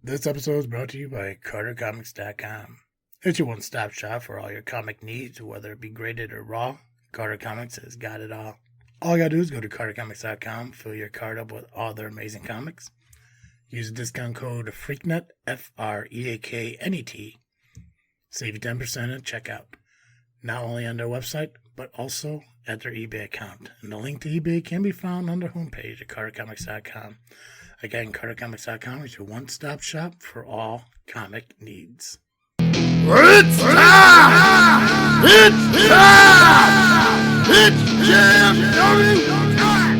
This episode is brought to you by CarterComics.com. It's your one-stop shop for all your comic needs, whether it be graded or raw. Carter Comics has got it all. All you gotta do is go to CarterComics.com, fill your card up with all their amazing comics. Use the discount code FREAKNET, FREAKNET. Save you 10% at checkout. Not only on their website, but also at their eBay account. And the link to eBay can be found on their homepage at CarterComics.com. Again, CarterComics.com is your one-stop shop for all comic needs. It's time! It's time! It's JFW time!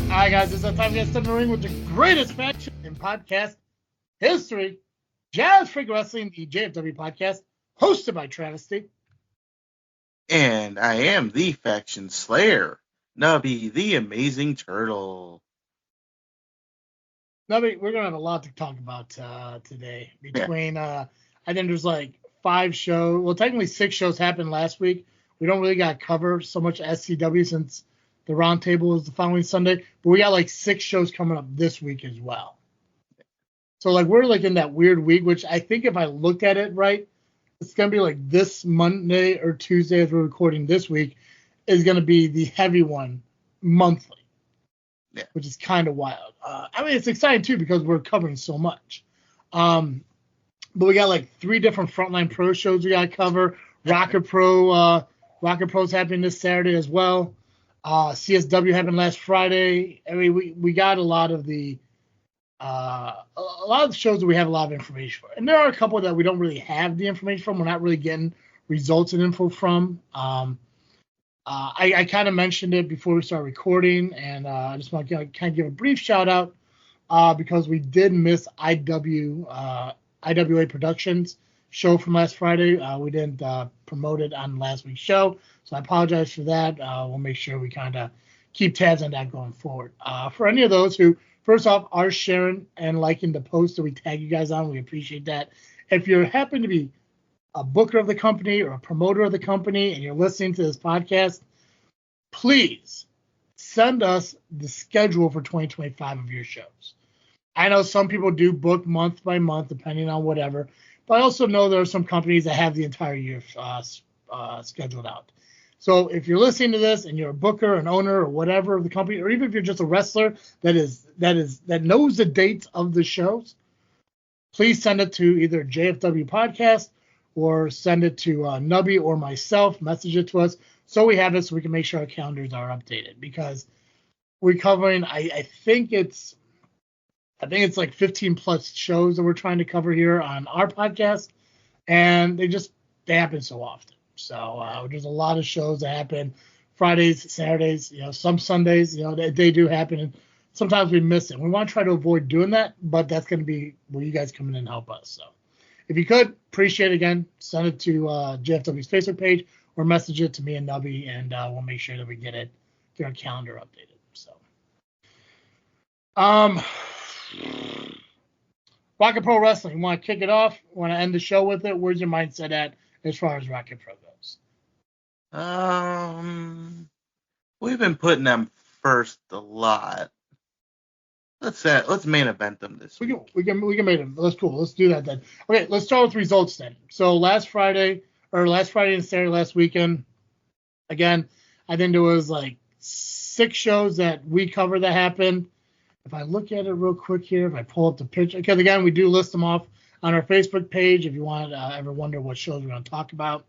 Hi guys, it's that time to get stuck in the ring with the greatest faction in podcast history. JFW Wrestling, the JFW Podcast, hosted by Travesty. And I am the faction slayer, Nubby, the amazing turtle. Nubby, we're gonna have a lot to talk about today. Between I think there's like 5 shows. Well, technically 6 shows happened last week. We don't really got to cover so much SCW since the roundtable is the following Sunday, but we got like 6 shows coming up this week as well. So like we're like in that weird week, which I think if I looked at it right, it's gonna be like this Monday or Tuesday as we're recording this week is gonna be the heavy one monthly, which is kind of wild. I mean it's exciting too because we're covering so much. But we got like 3 different Frontline Pro shows we gotta cover. Rocket Pro's happening this Saturday as well. CSW happened last Friday. I mean, we got a lot of the shows that we have a lot of information for, and there are a couple that we don't really have the information from. We're not really getting results and info from. I kind of mentioned it before we started recording, and I just want to kind of give a brief shout out because we did miss IWA Productions show from last Friday. We didn't promote it on last week's show, so I apologize for that. We'll make sure we kind of keep tabs on that going forward. For any of those who, first off, are sharing and liking the post that we tag you guys on, we appreciate that. If you happen to be a booker of the company or a promoter of the company and you're listening to this podcast, please send us the schedule for 2025 of your shows. I know some people do book month by month, depending on whatever. But I also know there are some companies that have the entire year scheduled out. So if you're listening to this and you're a booker, an owner, or whatever of the company, or even if you're just a wrestler that knows the dates of the shows, please send it to either JFW Podcast or send it to Nubby or myself. Message it to us so we have it so we can make sure our calendars are updated because we're covering. I think it's like 15 plus shows that we're trying to cover here on our podcast, and they happen so often. So there's a lot of shows that happen Fridays, Saturdays, some Sundays, they do happen, and sometimes we miss it. We want to try to avoid doing that, but that's going to be where you guys come in and help us. So if you could, appreciate it again, send it to JFW's Facebook page or message it to me and Nubby, and we'll make sure that we get our calendar updated. So, Rocket Pro Wrestling, want to kick it off? Want to end the show with it? Where's your mindset at as far as Rocket Pro goes? We've been putting them first a lot. Let's main event them this week. We can make them. That's cool. Let's do that then. Okay, let's start with results then. So last Friday and Saturday last weekend, again, I think there was like 6 shows that we covered that happened. If I look at it real quick here, if I pull up the picture, because again, we do list them off on our Facebook page if you want to ever wonder what shows we're going to talk about.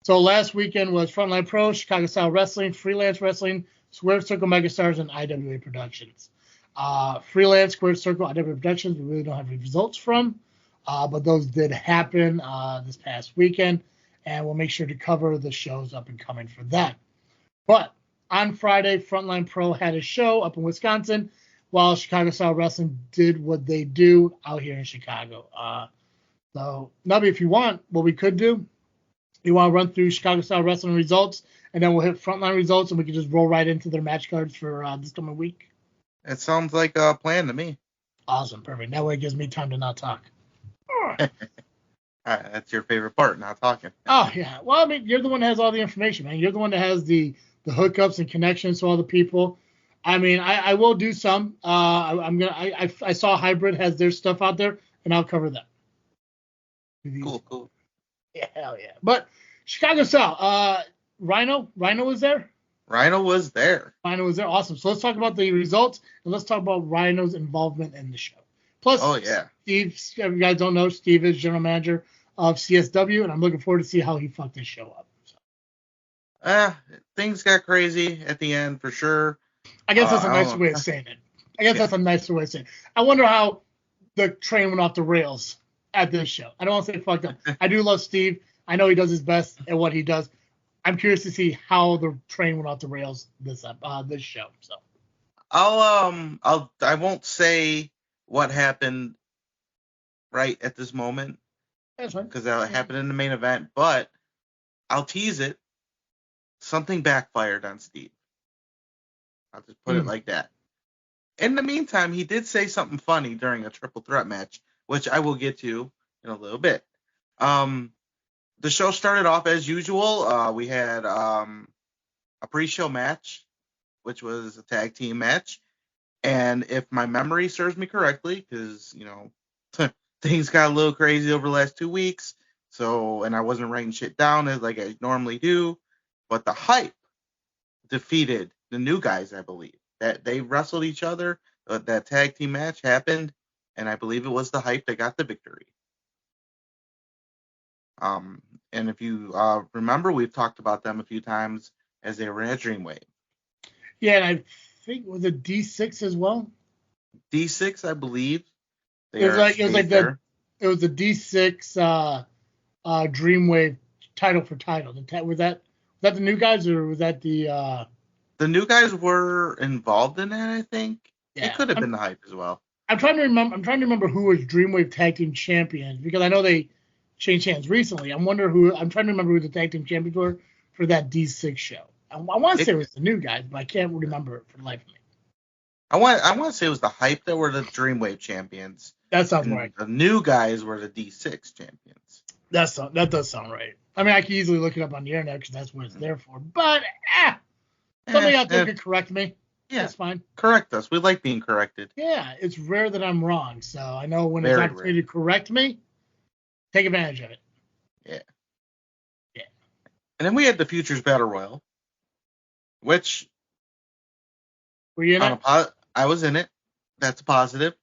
So last weekend was Frontline Pro, Chicago Style Wrestling, Freelance Wrestling, Square Circle Megastars, and IWA Productions. Freelance, Square Circle, IWA Productions, we really don't have any results from, but those did happen this past weekend, and we'll make sure to cover the shows up and coming for that. But on Friday, Frontline Pro had a show up in Wisconsin. while Chicago Style Wrestling did what they do out here in Chicago. So, Nubby, if you want, what we could do, you want to run through Chicago Style Wrestling results, and then we'll hit Frontline results, and we can just roll right into their match cards for this coming week. It sounds like a plan to me. Awesome, perfect. That way it gives me time to not talk. That's your favorite part, not talking. Oh, yeah. Well, I mean, you're the one that has all the information, man. You're the one that has the hookups and connections to all the people. I mean, I will do some. I saw Hybrid has their stuff out there, and I'll cover that. Cool. Yeah, hell yeah. But Chicago Style, Rhino was there? Rhino was there. Awesome. So let's talk about the results, and let's talk about Rhino's involvement in the show. Plus, Steve, if you guys don't know, Steve is general manager of CSW, and I'm looking forward to see how he fucked this show up. So. Things got crazy at the end for sure. I guess that's a nicer way of saying it. I wonder how the train went off the rails at this show. I don't want to say fucked up. I do love Steve. I know he does his best at what he does. I'm curious to see how the train went off the rails this show. So I won't say what happened right at this moment. That's fine. Because that happened in the main event, but I'll tease it. Something backfired on Steve. I'll just put it like that. In the meantime, he did say something funny during a triple threat match, which I will get to in a little bit. The show started off as usual. We had a pre-show match, which was a tag team match. And if my memory serves me correctly, because, things got a little crazy over the last 2 weeks. And I wasn't writing shit down as like I normally do. But the Hype defeated the new guys, I believe. That they wrestled each other. That tag team match happened. And I believe it was the Hype that got the victory. And if you remember, we've talked about them a few times as they were in a Dreamwave. Yeah, and I think it was a D6 as well. D6, I believe. It was a D6 Dreamwave title for title. Was that the new guys, or was that the new guys were involved in that? I think it could have been the Hype as well. I'm trying to remember who was Dreamwave Tag Team Champions, because I know they changed hands recently. I'm trying to remember who the Tag Team Champions were for that D6 show. I want to say it was the new guys, but I can't remember it for the life of me. I want to say it was the Hype that were the Dreamwave champions. That sounds right. The new guys were the D6 champions. That does sound right. I mean, I can easily look it up on the internet because that's what it's there for. But somebody out there could correct me. Yeah, that's fine. Correct us. We like being corrected. Yeah, it's rare that I'm wrong. So I know when it's opportunity to correct me, take advantage of it. Yeah. And then we had the Futures Battle Royal, which were you in it? I was in it. That's a positive.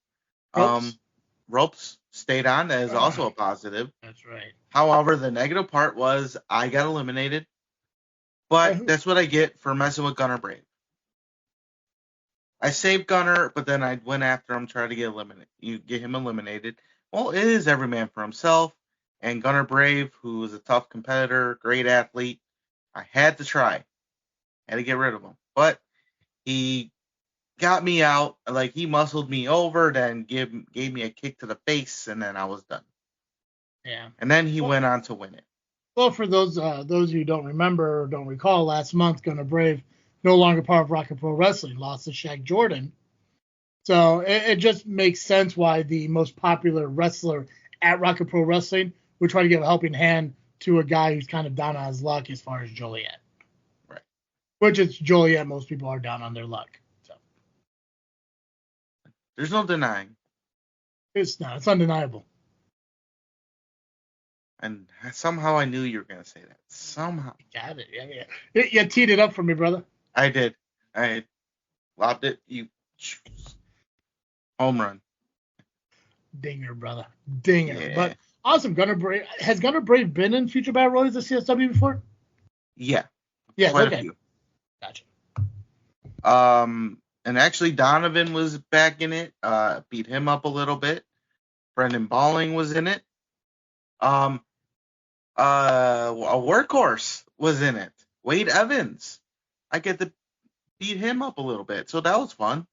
Ropes stayed on. That is also a positive. That's right. However, the negative part was I got eliminated. But that's what I get for messing with Gunner Brave. I saved Gunner, but then I went after him, tried to get him eliminated. Well, it is every man for himself. And Gunner Brave, who is a tough competitor, great athlete, I had to try. Had to get rid of him. But he got me out. Like, he muscled me over, then gave me a kick to the face, and then I was done. Yeah. And then he went on to win it. Well, for those of you who don't remember or don't recall, last month, Gunner Brave, no longer part of Rocket Pro Wrestling, lost to Shaq Jordan. So it just makes sense why the most popular wrestler at Rocket Pro Wrestling would try to give a helping hand to a guy who's kind of down on his luck as far as Joliet. Right. Which is Joliet, most people are down on their luck. So there's no denying. It's not. It's undeniable. And somehow I knew you were going to say that. Somehow. Got it. Yeah. You teed it up for me, brother. I did. I lobbed it. You home run. Dinger, brother. Dinger. Yeah. But awesome. Gunner Brave. Has Gunner Brave been in Future Battle Royals at CSW before? Yeah. Yeah, quite okay. a few. Gotcha. And actually Donovan was back in it. Beat him up a little bit. Brendan Balling was in it. A workhorse was in it. Wade Evans. I get to beat him up a little bit, so that was fun.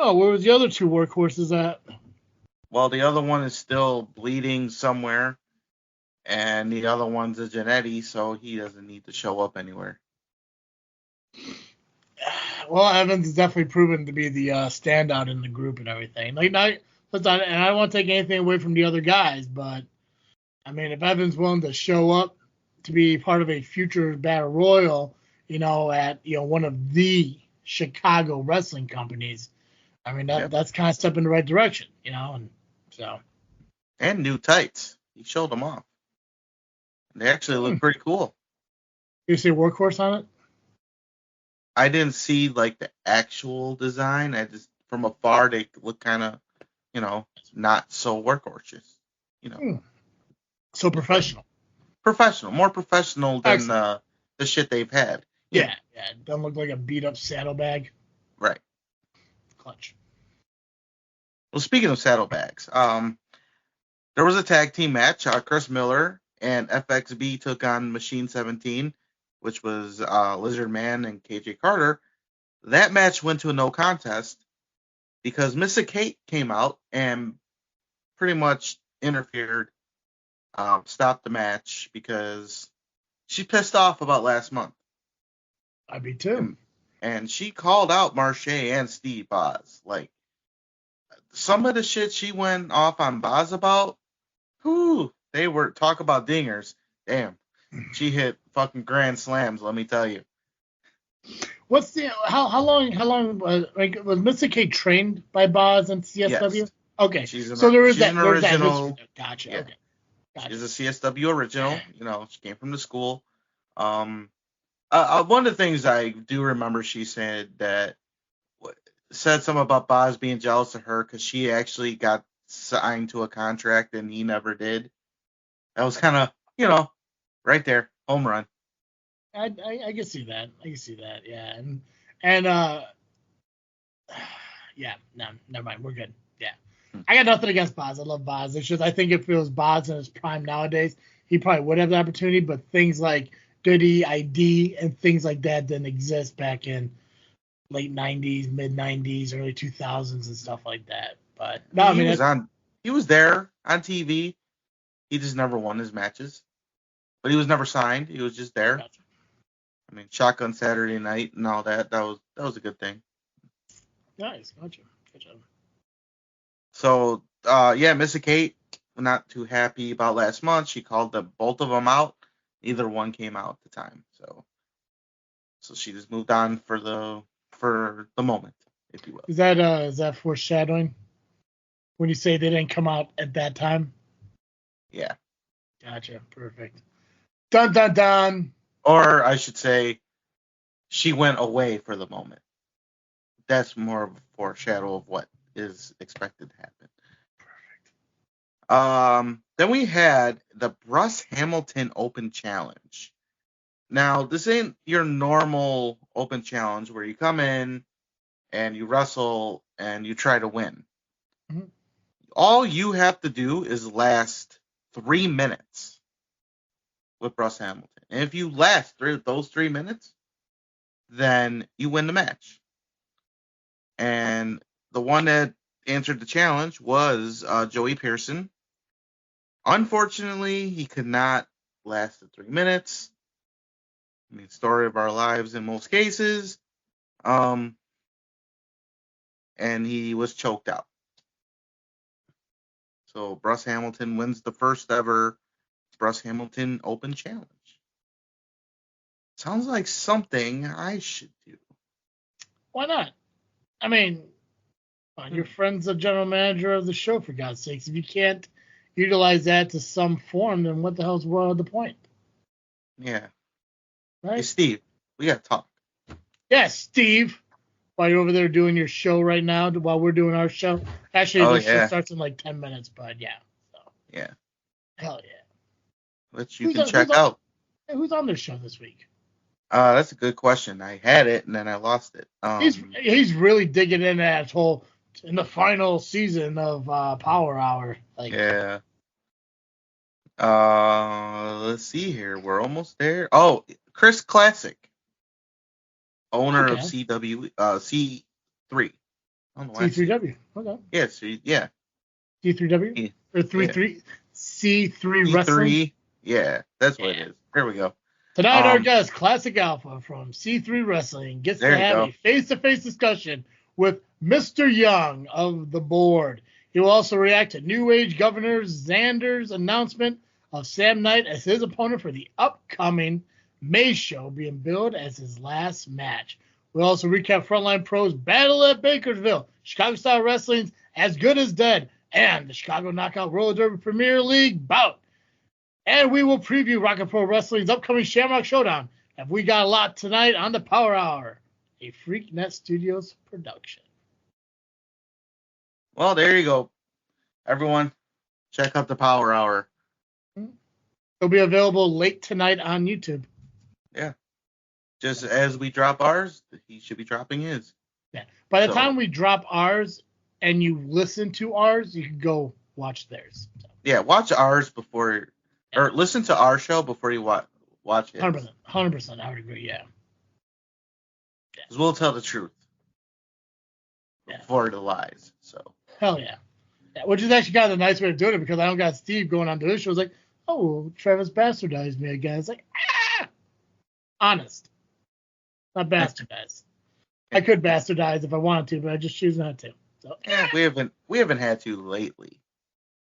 Oh, where was the other two workhorses at? Well, the other one is still bleeding somewhere, and the other one's a Genetti, so he doesn't need to show up anywhere. Well, Evans is definitely proven to be the standout in the group and everything. And I don't want to take anything away from the other guys, but I mean, if Evans willing to show up to be part of a future battle royal, at one of the Chicago wrestling companies, I mean that's kind of step in the right direction, and so. And new tights. He showed them off. They actually look pretty cool. You see workhorse on it? I didn't see like the actual design. I just from afar they look kind of, not so workhorses. So professional. More professional than the shit they've had. Yeah. It doesn't look like a beat up saddlebag. Right. Clutch. Well, speaking of saddlebags, there was a tag team match. Chris Miller and FXB took on Machine 17, which was Lizard Man and KJ Carter. That match went to a no contest because Missa Kate came out and pretty much interfered, stopped the match because she pissed off about last month. I'd be too. And she called out Marche and Steve Boz. Like, some of the shit she went off on Boz about, they were talk about dingers. Damn. She hit fucking grand slams, let me tell you. What's the how long was Missa Kate trained by Boz and CSW? Yes. Okay, She's so there is she's that. An There's original, that. Gotcha. Yeah. Okay. Gotcha. She's a CSW original. She came from the school. One of the things I do remember, she said something about Boz being jealous of her because she actually got signed to a contract and he never did. That was kind of, right there, home run. I can see that. Yeah, yeah. No, never mind. We're good. Yeah, I got nothing against Boz. I love Boz. It's just I think if it was Boz in his prime nowadays, he probably would have the opportunity. But things like Dirty ID and things like that didn't exist back in late 90s, mid 90s, early 2000s and stuff like that. But no, he was there on TV. He just never won his matches. But he was never signed. He was just there. Gotcha. I mean, Shotgun Saturday Night and all that. That was a good thing. Nice. Gotcha. Good job. So, Missa Kate, not too happy about last month. She called both of them out. Neither one came out at the time. So she just moved on for the moment, if you will. Is that foreshadowing? When you say they didn't come out at that time? Yeah. Gotcha. Perfect. Dun dun dun. Or I should say, she went away for the moment. That's more of a foreshadow of what is expected to happen. Perfect. Then we had the Russ Hamilton Open Challenge. Now, this ain't your normal open challenge where you come in and you wrestle and you try to win. Mm-hmm. All you have to do is last 3 minutes with Russ Hamilton. And if you last those 3 minutes, then you win the match. And the one that answered the challenge was Joey Pearson. Unfortunately, he could not last the 3 minutes. I mean, story of our lives in most cases. And he was choked out. So Russ Hamilton wins the first ever Russ Hamilton Open Challenge. Sounds like something I should do. Why not? I mean, your friend's the general manager of the show, for God's sakes. If you can't utilize that to some form, then what the hell's the point? Yeah. Right? Hey, Steve, we got to talk. Yes, Steve. While you're over there doing your show right now, while we're doing our show. Actually, the show starts in like 10 minutes, but yeah. So. Yeah. Hell yeah. Which you can check out. Who's on this show this week? That's a good question. I had it and then I lost it. He's really digging in in the final season of Power Hour. Yeah. Let's see here. We're almost there. Oh, Chris Classic, owner of C3. I don't know why. C3W. Okay. Yeah. C3W? Yeah. Or 3 C3 Wrestling? C3. Yeah, that's what it is. There we go. Tonight, our guest, Classic Alpha from C3 Wrestling, gets to have a face-to-face discussion with Mr. Young of the board. He will also react to New Age Governor Xander's announcement of Sam Knight as his opponent for the upcoming May show, being billed as his last match. We'll also recap Frontline Pro's Battle at Bakersville, Chicago Style Wrestling's As Good as Dead, and the Chicago Knockout Roller Derby Premier League bout. And we will preview Rocket Pro Wrestling's upcoming Shamrock Showdown. And we got a lot tonight on the Power Hour, a FreakNet Studios production. Well, there you go. Everyone, check out the Power Hour. It'll be available late tonight on YouTube. Yeah. Just as we drop ours, he should be dropping his. Yeah. By the time we drop ours and you listen to ours, you can go watch theirs. So. Yeah, watch ours before... Or listen to our show before you watch it. 100%. I would agree, yeah. Because we'll tell the truth before the lies. So. Hell yeah. Which is actually kind of the nice way of doing it, because I don't got Steve going on to his show. It's like, oh, Travis bastardized me again. It's like, honest. Not bastardized. I could bastardize if I wanted to, but I just choose not to. So. Yeah, we haven't had to lately.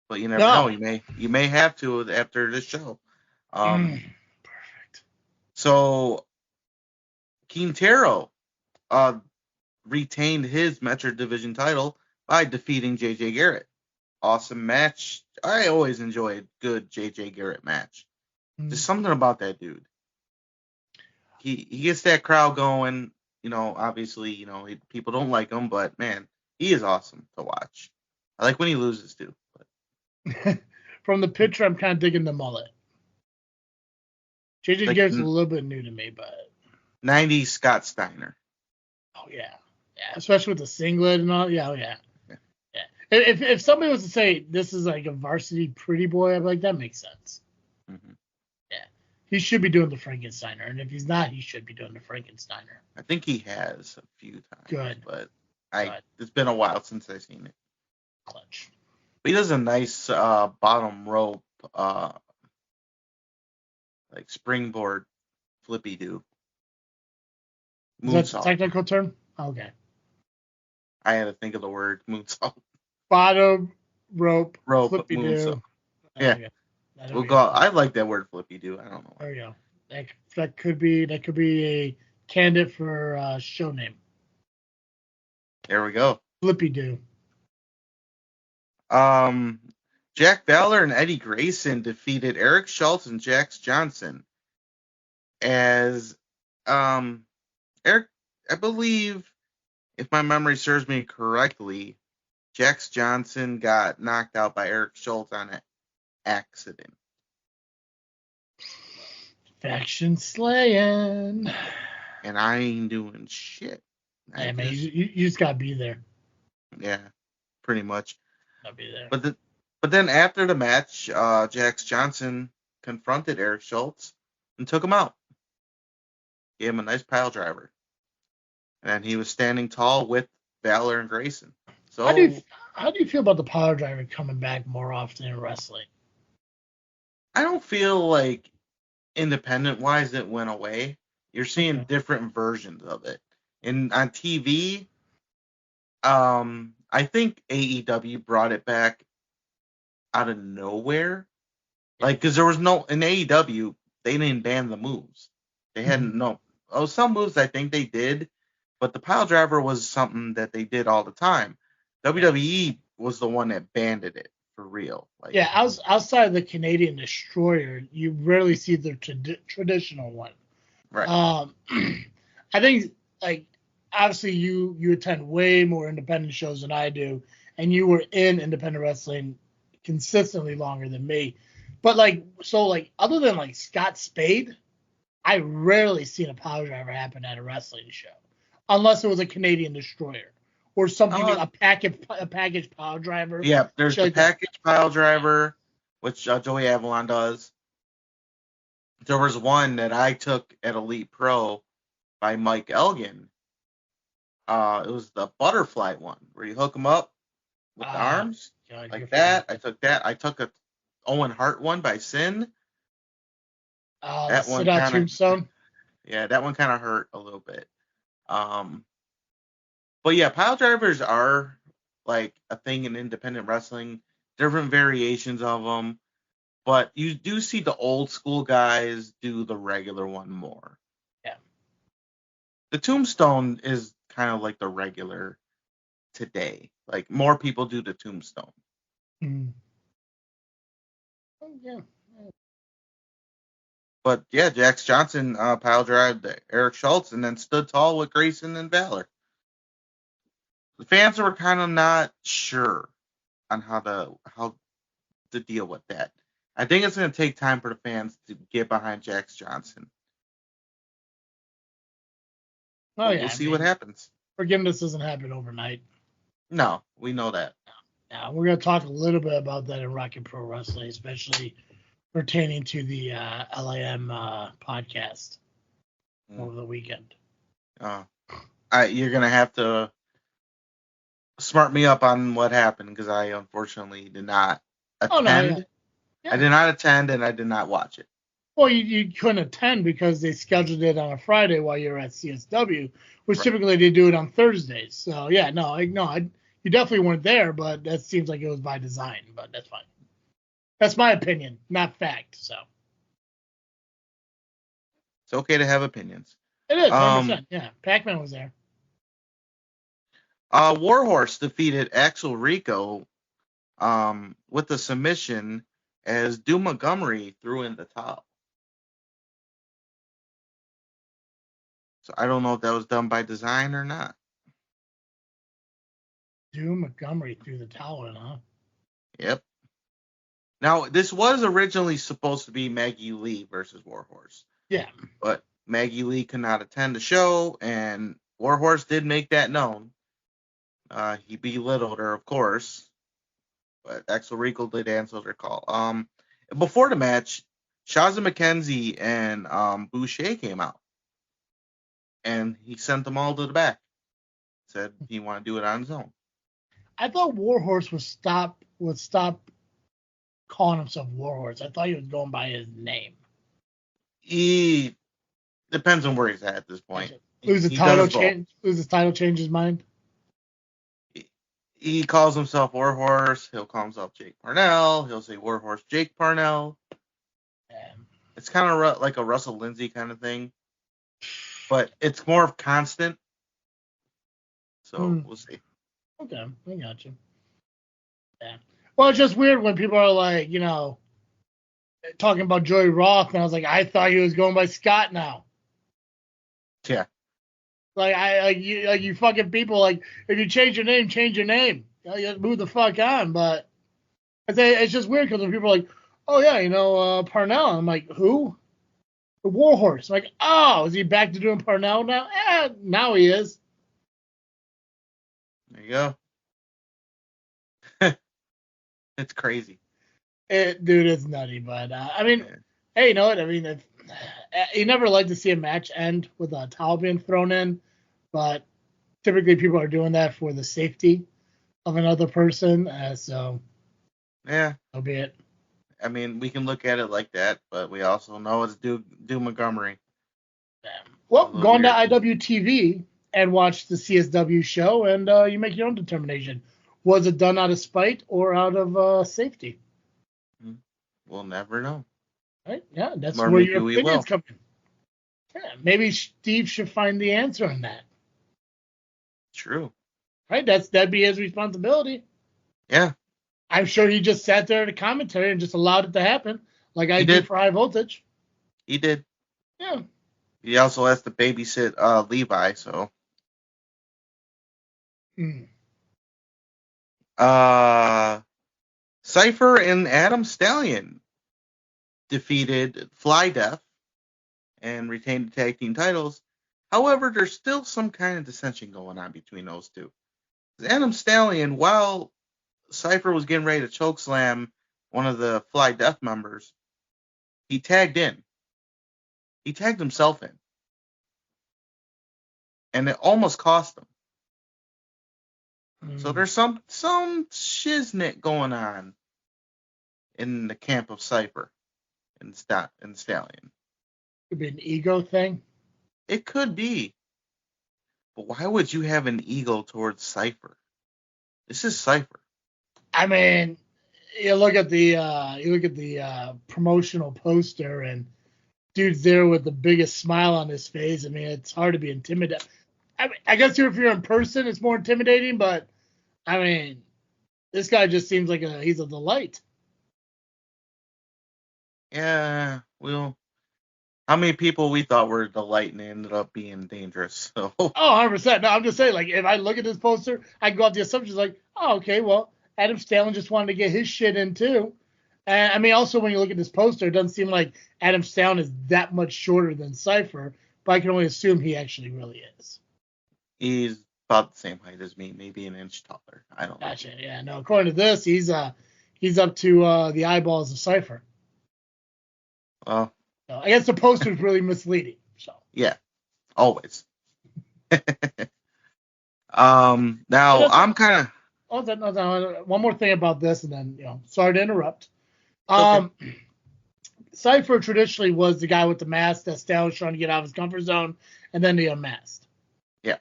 But you never know. You may have to after this show. Perfect. So Quintero retained his Metro Division title by defeating JJ Garrett. Awesome match. I always enjoy a good JJ Garrett match. There's something about that dude. He gets that crowd going. Obviously, people don't like him, but man, he is awesome to watch. I like when he loses too. From the picture, I'm kind of digging the mullet. JJ Garrett's a little bit new to me, but 90s Scott Steiner. Oh yeah, especially with the singlet and all. Yeah. If somebody was to say this is like a varsity pretty boy, I'd be like, that makes sense. Mm-hmm. Yeah, he should be doing the Frankensteiner, and if he's not, he should be doing the Frankensteiner. I think he has a few times. Good, but it's been a while since I've seen it. Clutch. He does a nice bottom rope, like springboard flippy do. Is that a technical term? Okay. I had to think of the word moonsault. Bottom rope flippy do. Yeah. We'll go. I like that word flippy do. I don't know. There you go. That could be a candidate for a show name. There we go. Flippy do. Jack Fowler and Eddie Grayson defeated Eric Schultz and Jax Johnson. As Eric, I believe, if my memory serves me correctly, Jax Johnson got knocked out by Eric Schultz on an accident. Faction slaying. And I ain't doing shit. Hey, man, you just gotta be there. Yeah, pretty much. I'll be there. But then after the match, Jax Johnson confronted Eric Schultz and took him out. Gave him a nice pile driver. And he was standing tall with Fowler and Grayson. So how do you feel about the power driver coming back more often in wrestling? I don't feel like independent-wise it went away. You're seeing different versions of it. And on TV, I think AEW brought it back out of nowhere. Like, because there was no, in AEW, they didn't ban the moves. They hadn't, some moves I think they did, but the pile driver was something that they did all the time. WWE was the one that banned it for real. Like, outside the Canadian Destroyer, you rarely see the traditional one. Right. I think, like, obviously you attend way more independent shows than I do, and you were in independent wrestling consistently longer than me. But other than like Scott Spade, I rarely seen a power driver happen at a wrestling show, unless it was a Canadian Destroyer or something, a package pile driver. Yeah, there's the package pile driver, which Joey Avalon does. There was one that I took at Elite Pro by Mike Elgin, It was the butterfly one where you hook them up with the arms like that. I took that. I took a Owen Hart one by Sin. That one kind of tombstone. Yeah, that one kind of hurt a little bit. But yeah, pile drivers are like a thing in independent wrestling. Different variations of them, but you do see the old school guys do the regular one more. Yeah. The tombstone is kind of like the regular today. Like more people do the tombstone. Mm. Oh, yeah. But yeah, Jax Johnson pile drived Eric Schultz and then stood tall with Grayson and Valor. The fans were kind of not sure on how to deal with that. I think it's going to take time for the fans to get behind Jax Johnson. Oh, yeah. We'll see what happens. Forgiveness doesn't happen overnight. No, we know that. Yeah, we're going to talk a little bit about that in Rocket Pro Wrestling, especially pertaining to the LAM podcast over the weekend. You're going to have to smart me up on what happened because I unfortunately did not attend. Oh, no, yeah. I did not attend and I did not watch it. Well, you couldn't attend because they scheduled it on a Friday while you were at CSW, which typically they do it on Thursdays. So, yeah, you definitely weren't there, but that seems like it was by design, but that's fine. That's my opinion, not fact, so. It's okay to have opinions. It is, 100%. Yeah, Pac-Man was there. Warhorse defeated Axel Rico with a submission as Doom Montgomery threw in the towel. So I don't know if that was done by design or not. Doom Montgomery threw the towel in, huh? Yep. Now, this was originally supposed to be Maggie Lee versus Warhorse. Yeah. But Maggie Lee could not attend the show, and Warhorse did make that known. He belittled her, of course. But Axel Rico did answer their call. Before the match, Shazza McKenzie and Boucher came out. And he sent them all to the back. Said he wanted to do it on his own. I thought Warhorse would stop calling himself Warhorse. I thought he was going by his name. He depends on where he's at this point. Lose his title, change his mind. He calls himself Warhorse. He'll call himself Jake Parnell. He'll say Warhorse Jake Parnell. It's kind of like a Russell Lindsay kind of thing, but it's more of constant. So we'll see. Okay, I got you. Yeah. Well, it's just weird when people are like, talking about Joey Roth, and I was like, I thought he was going by Scott now. Yeah. Like you fucking people, like, if you change your name, change your name. You move the fuck on. But it's just weird because when people are like, oh yeah, Parnell. I'm like, who? The Warhorse. I'm like, oh, is he back to doing Parnell now? Now he is. There you go. It's crazy. Dude, it's nutty. But hey, you know what? I mean, you never like to see a match end with a towel being thrown in, but typically people are doing that for the safety of another person. So yeah, that'll be it. I mean, we can look at it like that, but we also know it's Doom Montgomery. Yeah. Well, go on to IWTV and watch the CSW show, and you make your own determination. Was it done out of spite or out of safety? We'll never know. Right? Yeah, that's where your opinions come in. Yeah, maybe Steve should find the answer on that. True. Right? That'd be his responsibility. Yeah. I'm sure he just sat there at a commentary and just allowed it to happen, like I did for High Voltage. He did. Yeah. He also has to babysit Levi, so. Cypher and Adam Stallion defeated Fly Death and retained the tag team titles. However, there's still some kind of dissension going on between those two. Adam Stallion, while Cypher was getting ready to chokeslam one of the Fly Death members, he tagged in. He tagged himself in. And it almost cost him. So there's some shiznit going on in the camp of Cypher and Stallion. Could be an ego thing. It could be. But why would you have an ego towards Cypher? This is Cypher. I mean, you look at the promotional poster, and dude's there with the biggest smile on his face. I mean, it's hard to be intimidated. I guess if you're in person, it's more intimidating, but I mean, this guy just seems like he's a delight. Yeah, well, how many people we thought were a delight and ended up being dangerous? So. Oh, 100%. No, I'm just saying, like, if I look at this poster, I go off the assumptions like, oh, okay, well, Adam Stallion just wanted to get his shit in too. And I mean, also when you look at this poster, it doesn't seem like Adam Stallion is that much shorter than Cypher, but I can only assume he actually really is. He's about the same height as me, maybe an inch taller. I don't know. Gotcha. Yeah, no. According to this, he's up to the eyeballs of Cypher. Well, so I guess the poster is really misleading. So yeah, always. Now I'm kind of. Oh, no, one more thing about this, and then sorry to interrupt. Okay. Cypher traditionally was the guy with the mask that Stallion was trying to get out of his comfort zone, and then he unmasked. Yeah.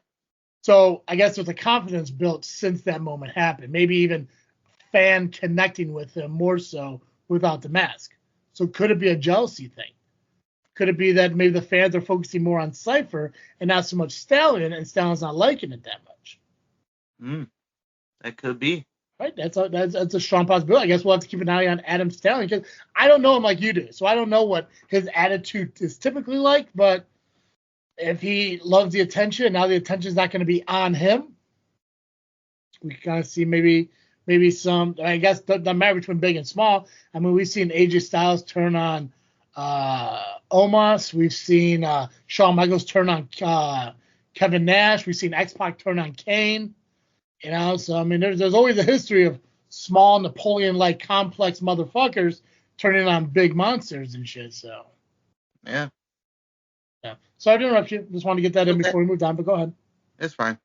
So I guess with the confidence built since that moment happened, maybe even fan connecting with him more so without the mask. So could it be a jealousy thing? Could it be that maybe the fans are focusing more on Cypher and not so much Stallion, and Stallion's not liking it that much? That could be. Right, that's a strong possibility. I guess we'll have to keep an eye on Adam Stallion because I don't know him like you do, so I don't know what his attitude is typically like. But if he loves the attention, and now the attention is not going to be on him, we can kind of see maybe some. I guess the marriage between big and small. I mean, we've seen AJ Styles turn on Omos. We've seen Shawn Michaels turn on Kevin Nash. We've seen X-Pac turn on Kane. So I mean, there's always a history of small Napoleon-like complex motherfuckers turning on big monsters and shit. So yeah. Sorry to interrupt you. Just wanted to get that in before we moved on, but go ahead. It's fine.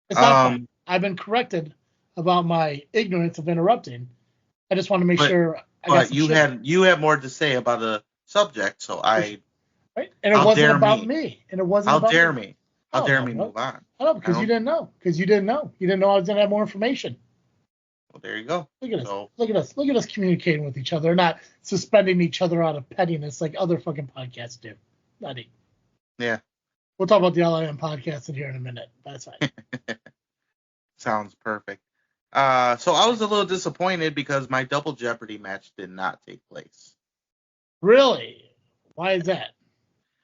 It's not fine. I've been corrected about my ignorance of interrupting. I just want to make sure. But you had more to say about the subject, so I. Right, and it wasn't about me. And it wasn't. How dare me? How dare me move on? I know, because you didn't know. You didn't know I was gonna have more information. Well, there you go. Look at us. Look at us communicating with each other, not suspending each other out of pettiness like other fucking podcasts do. Nutty. Yeah. We'll talk about the LIM podcast in here in a minute. That's fine. Sounds perfect. So I was a little disappointed because my Double Jeopardy match did not take place. Really? Why is that?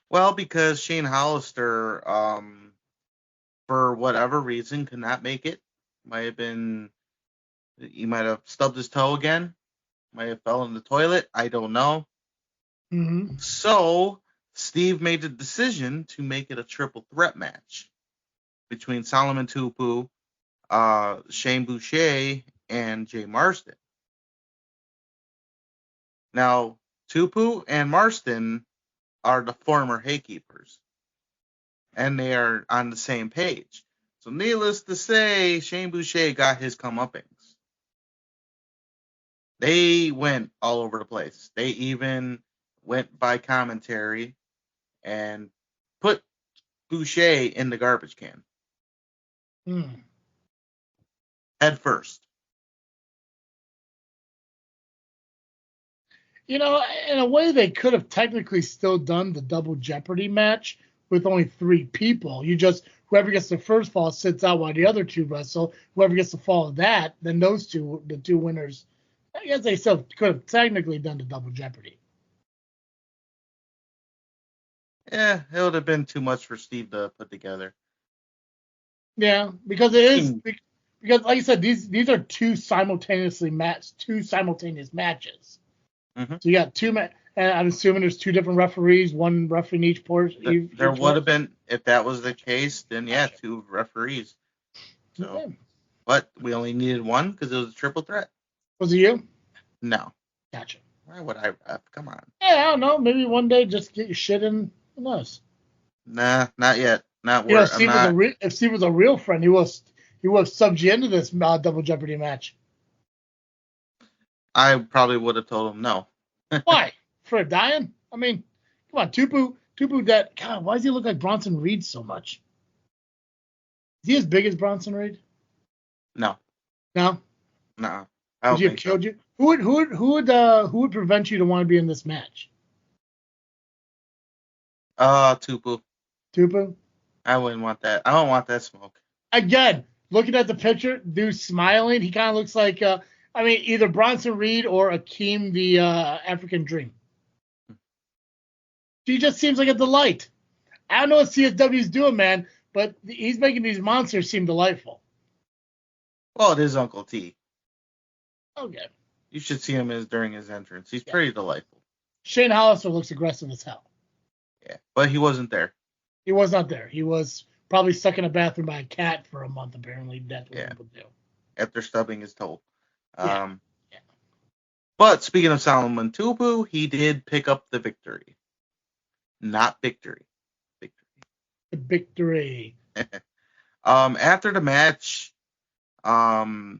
Well, because Shane Hollister, for whatever reason, could not make it. He might have stubbed his toe again. Might have fell in the toilet. I don't know. Mm-hmm. So Steve made the decision to make it a triple threat match between Solomon Tupu, Shane Boucher, and Jay Marston. Now, Tupu and Marston are the former Haykeepers, and they are on the same page. So needless to say, Shane Boucher got his comeuppance. They went all over the place. They even went by commentary and put Boucher in the garbage can. Head first. In a way, they could have technically still done the Double Jeopardy match with only 3 people. Whoever gets the first fall sits out while the other 2 wrestle. Whoever gets the fall of that, then the 2 winners. I guess they still could have technically done the Double Jeopardy. Yeah, it would have been too much for Steve to put together. Yeah, because it is. Because, like I said, these are 2 simultaneous matches. Mm-hmm. So you got 2 and I'm assuming there's 2 different referees, one referee in each portion. There would have been, if that was the case, then yeah, 2 referees. So, okay. But we only needed 1 because it was a triple threat. Was it you? No. Gotcha. Why would I ref? Come on. Yeah, I don't know. Maybe one day just get your shit in. Who knows? Nah, not yet. Not where if Steve was a real friend, he will he would have subbed you into this Double Jeopardy match. I probably would have told him no. Why? For dying? I mean, come on, Tupu, that, God, why does he look like Bronson Reed so much? Is he as big as Bronson Reed? No. No? No. Would you have killed you? Who would prevent you to want to be in this match? Tupu. Tupu? I wouldn't want that. I don't want that smoke. Again, looking at the picture, dude smiling, he kind of looks like, either Bronson Reed or Akeem the African Dream. He just seems like a delight. I don't know what CSW's doing, man, but he's making these monsters seem delightful. Well, it is Uncle T. Okay. You should see him during his entrance. He's pretty delightful. Shane Hollister looks aggressive as hell. Yeah, but he wasn't there. He was not there. He was probably stuck in a bathroom by a cat for a month, apparently. That's what people do. After stubbing his toe. Yeah. But speaking of Solomon Tupu, he did pick up the victory. Not victory. Victory. The victory. After the match, while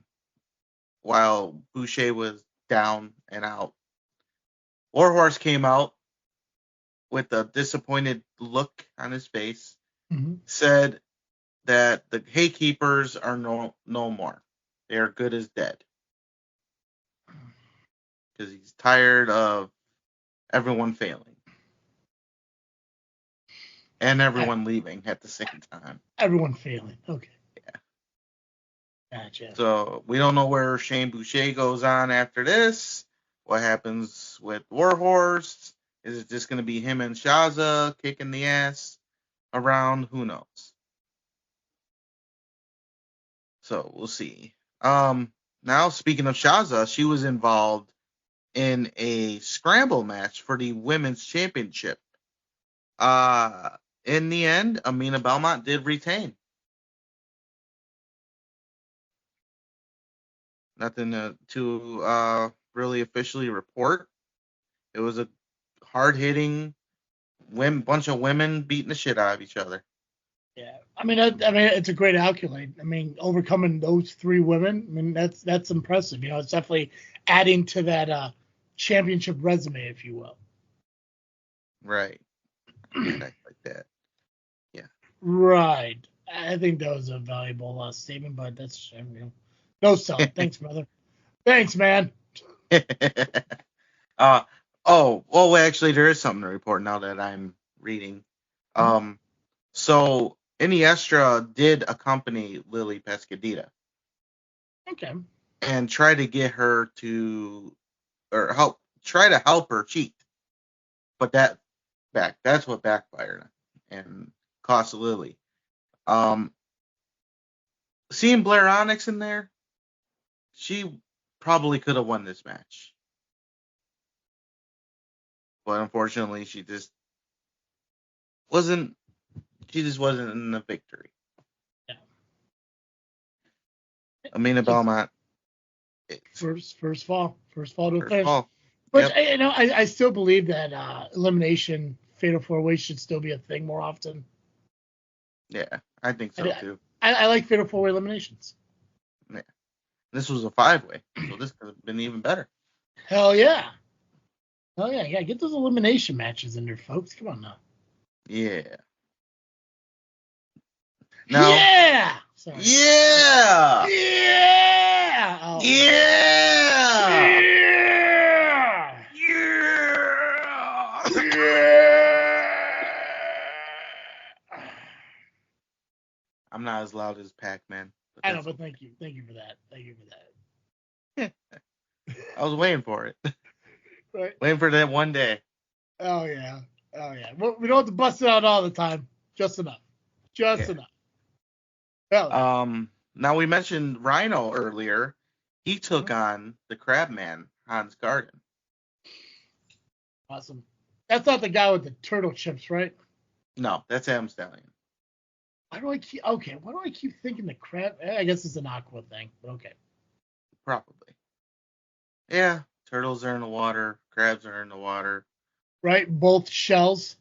Boucher was down and out, Warhorse came out with a disappointed look on his face, said that the Haykeepers are no more. They are good as dead. Because he's tired of everyone failing. And everyone leaving at the same time. Everyone failing. Okay. Yeah. Gotcha. So we don't know where Shane Boucher goes on after this. What happens with Warhorse? Is it just going to be him and Shaza kicking the ass around? Who knows? So we'll see. Now, speaking of Shaza, she was involved in a scramble match for the women's championship. In the end, Amina Belmont did retain. Nothing to really officially report. It was a hard-hitting bunch of women beating the shit out of each other. Yeah, it's a great accolade. Overcoming those three women, that's impressive. It's definitely adding to that championship resume, if you will. Right. Like that. Yeah. Right. I think that was a valuable statement, but that's no selling. Thanks, brother. Thanks, man. Actually, there is something to report now that I'm reading. So Iniestra did accompany Lily Pescadita. Okay. And try to get her to, or try to help her cheat. But that's what backfired and cost Lily. Seeing Blair Onyx in there, she probably could have won this match. But unfortunately, she just wasn't in the victory. Yeah. Amina Belmont. First fall to a finish. Fall. But yep. I still believe that elimination fatal 4-way should still be a thing more often. Yeah, I think so too. I like fatal 4-way eliminations. Yeah. This was a 5-way, so this could have been even better. Hell yeah. Yeah, get those elimination matches in there, folks. Come on now. Yeah. Yeah! Sorry. Yeah! Yeah! Oh. Yeah! I'm not as loud as Pac-Man. I know, but thank you. Thank you for that. I was waiting for it. Right. Waiting for that one day. Oh, yeah. Well, we don't have to bust it out all the time. Just enough. Enough. Well, now we mentioned Rhino earlier. He took on the Crabman, Hans Garden. Awesome. That's not the guy with the turtle chips, right? No, that's Adam Stallion. Why do I keep thinking the crab? I guess it's an Aqua thing, but okay. Probably. Yeah, turtles are in the water, crabs are in the water. Right, both shells.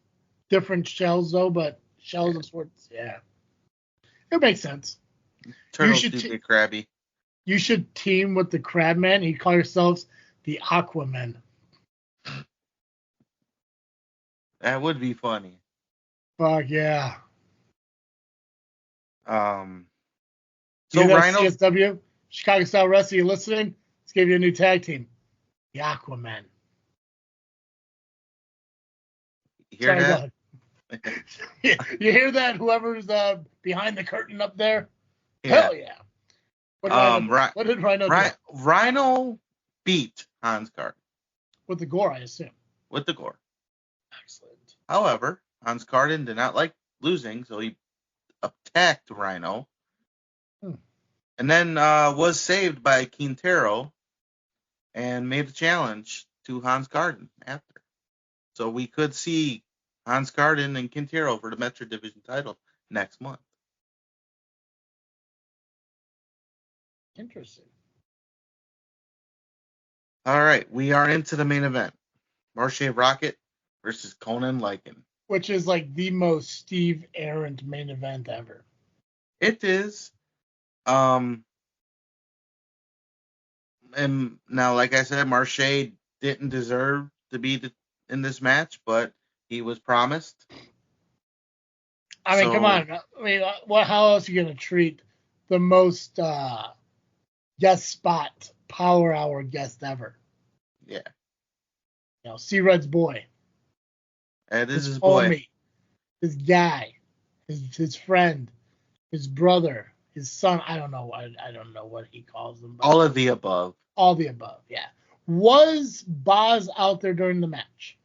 Different shells, though, but shells of sorts. Yeah. It makes sense. Turtles do get crabby. You should team with the Crabman and you call yourselves the Aquaman. That would be funny. Fuck yeah. So Rhino, Rhino, CSW, Chicago Style Wrestling, you listening? Let's give you a new tag team, the Aquaman. You hear that? Yeah, you hear that? Whoever's behind the curtain up there? Yeah. Hell yeah. What did Rhino do? Rhino beat Hans Garden. With the gore, I assume. With the gore. Excellent. However, Hans Garden did not like losing, so he attacked Rhino. And then was saved by Quintero and made a challenge to Hans Garden after. So we could see Hans Garden and Quintero for the Metro Division title next month. Interesting. All right, we are into the main event. Marshe Rocket versus Conan Lycan. Which is like the most Steve errant main event ever. It is. And now, like I said, Marshe didn't deserve to be in this match, but he was promised. I mean, come on. I mean, how else are you going to treat the most guest spot Power Hour guest ever? Yeah. You know, C-Red's boy. This is his homie, boy. His guy. His friend. His brother. His son. I don't know what he calls them. But all of the above. All the above, yeah. Was Boz out there during the match?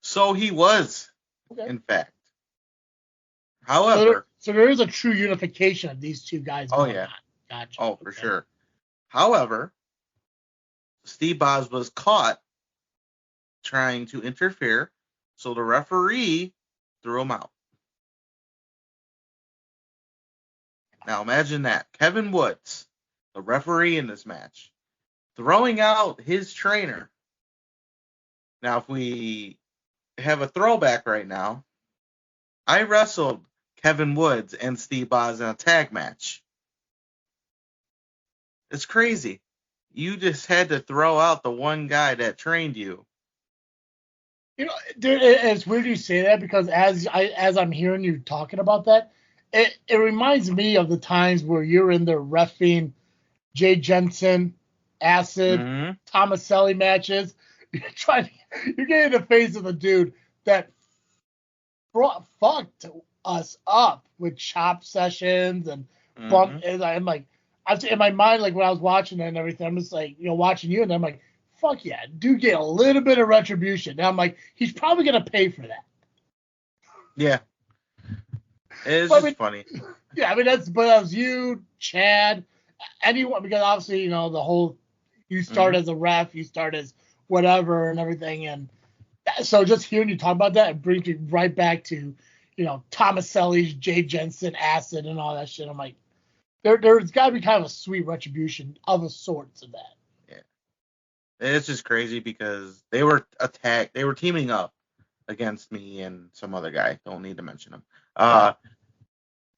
So he was, okay. In fact. However. So there is a true unification of these two guys. Oh, yeah. On. Gotcha. Oh, for sure. However, Steve Boz was caught trying to interfere, so the referee threw him out. Now imagine that. Kevin Woods, the referee in this match, throwing out his trainer. Now, if we have a throwback right now, I wrestled Kevin Woods and Steve Boz in a tag match. It's crazy. You just had to throw out the one guy that trained you. You know, dude, it's weird you say that because as I'm hearing you talking about that, it reminds me of the times where you're in the reffing Jay Jensen, Acid, Tomaselli matches. You're getting in the face of a dude that fucked us up with chop sessions and bump. And I'm like, in my mind, like when I was watching it and everything, I'm just like, you know, watching you, and I'm like, fuck yeah, dude, get a little bit of retribution. Now I'm like, he's probably gonna pay for that. Yeah, it's just funny. Yeah, I mean that was you, Chad, anyone, because obviously, you know, the whole, you start as a ref, you start as whatever and everything, and so just hearing you talk about that, it brings me right back to, you know, Tomaselli's, Jay Jensen, Acid, and all that shit. I'm like, there's got to be kind of a sweet retribution of a sort to that. Yeah, it's just crazy because they were teaming up against me and some other guy. Don't need to mention him.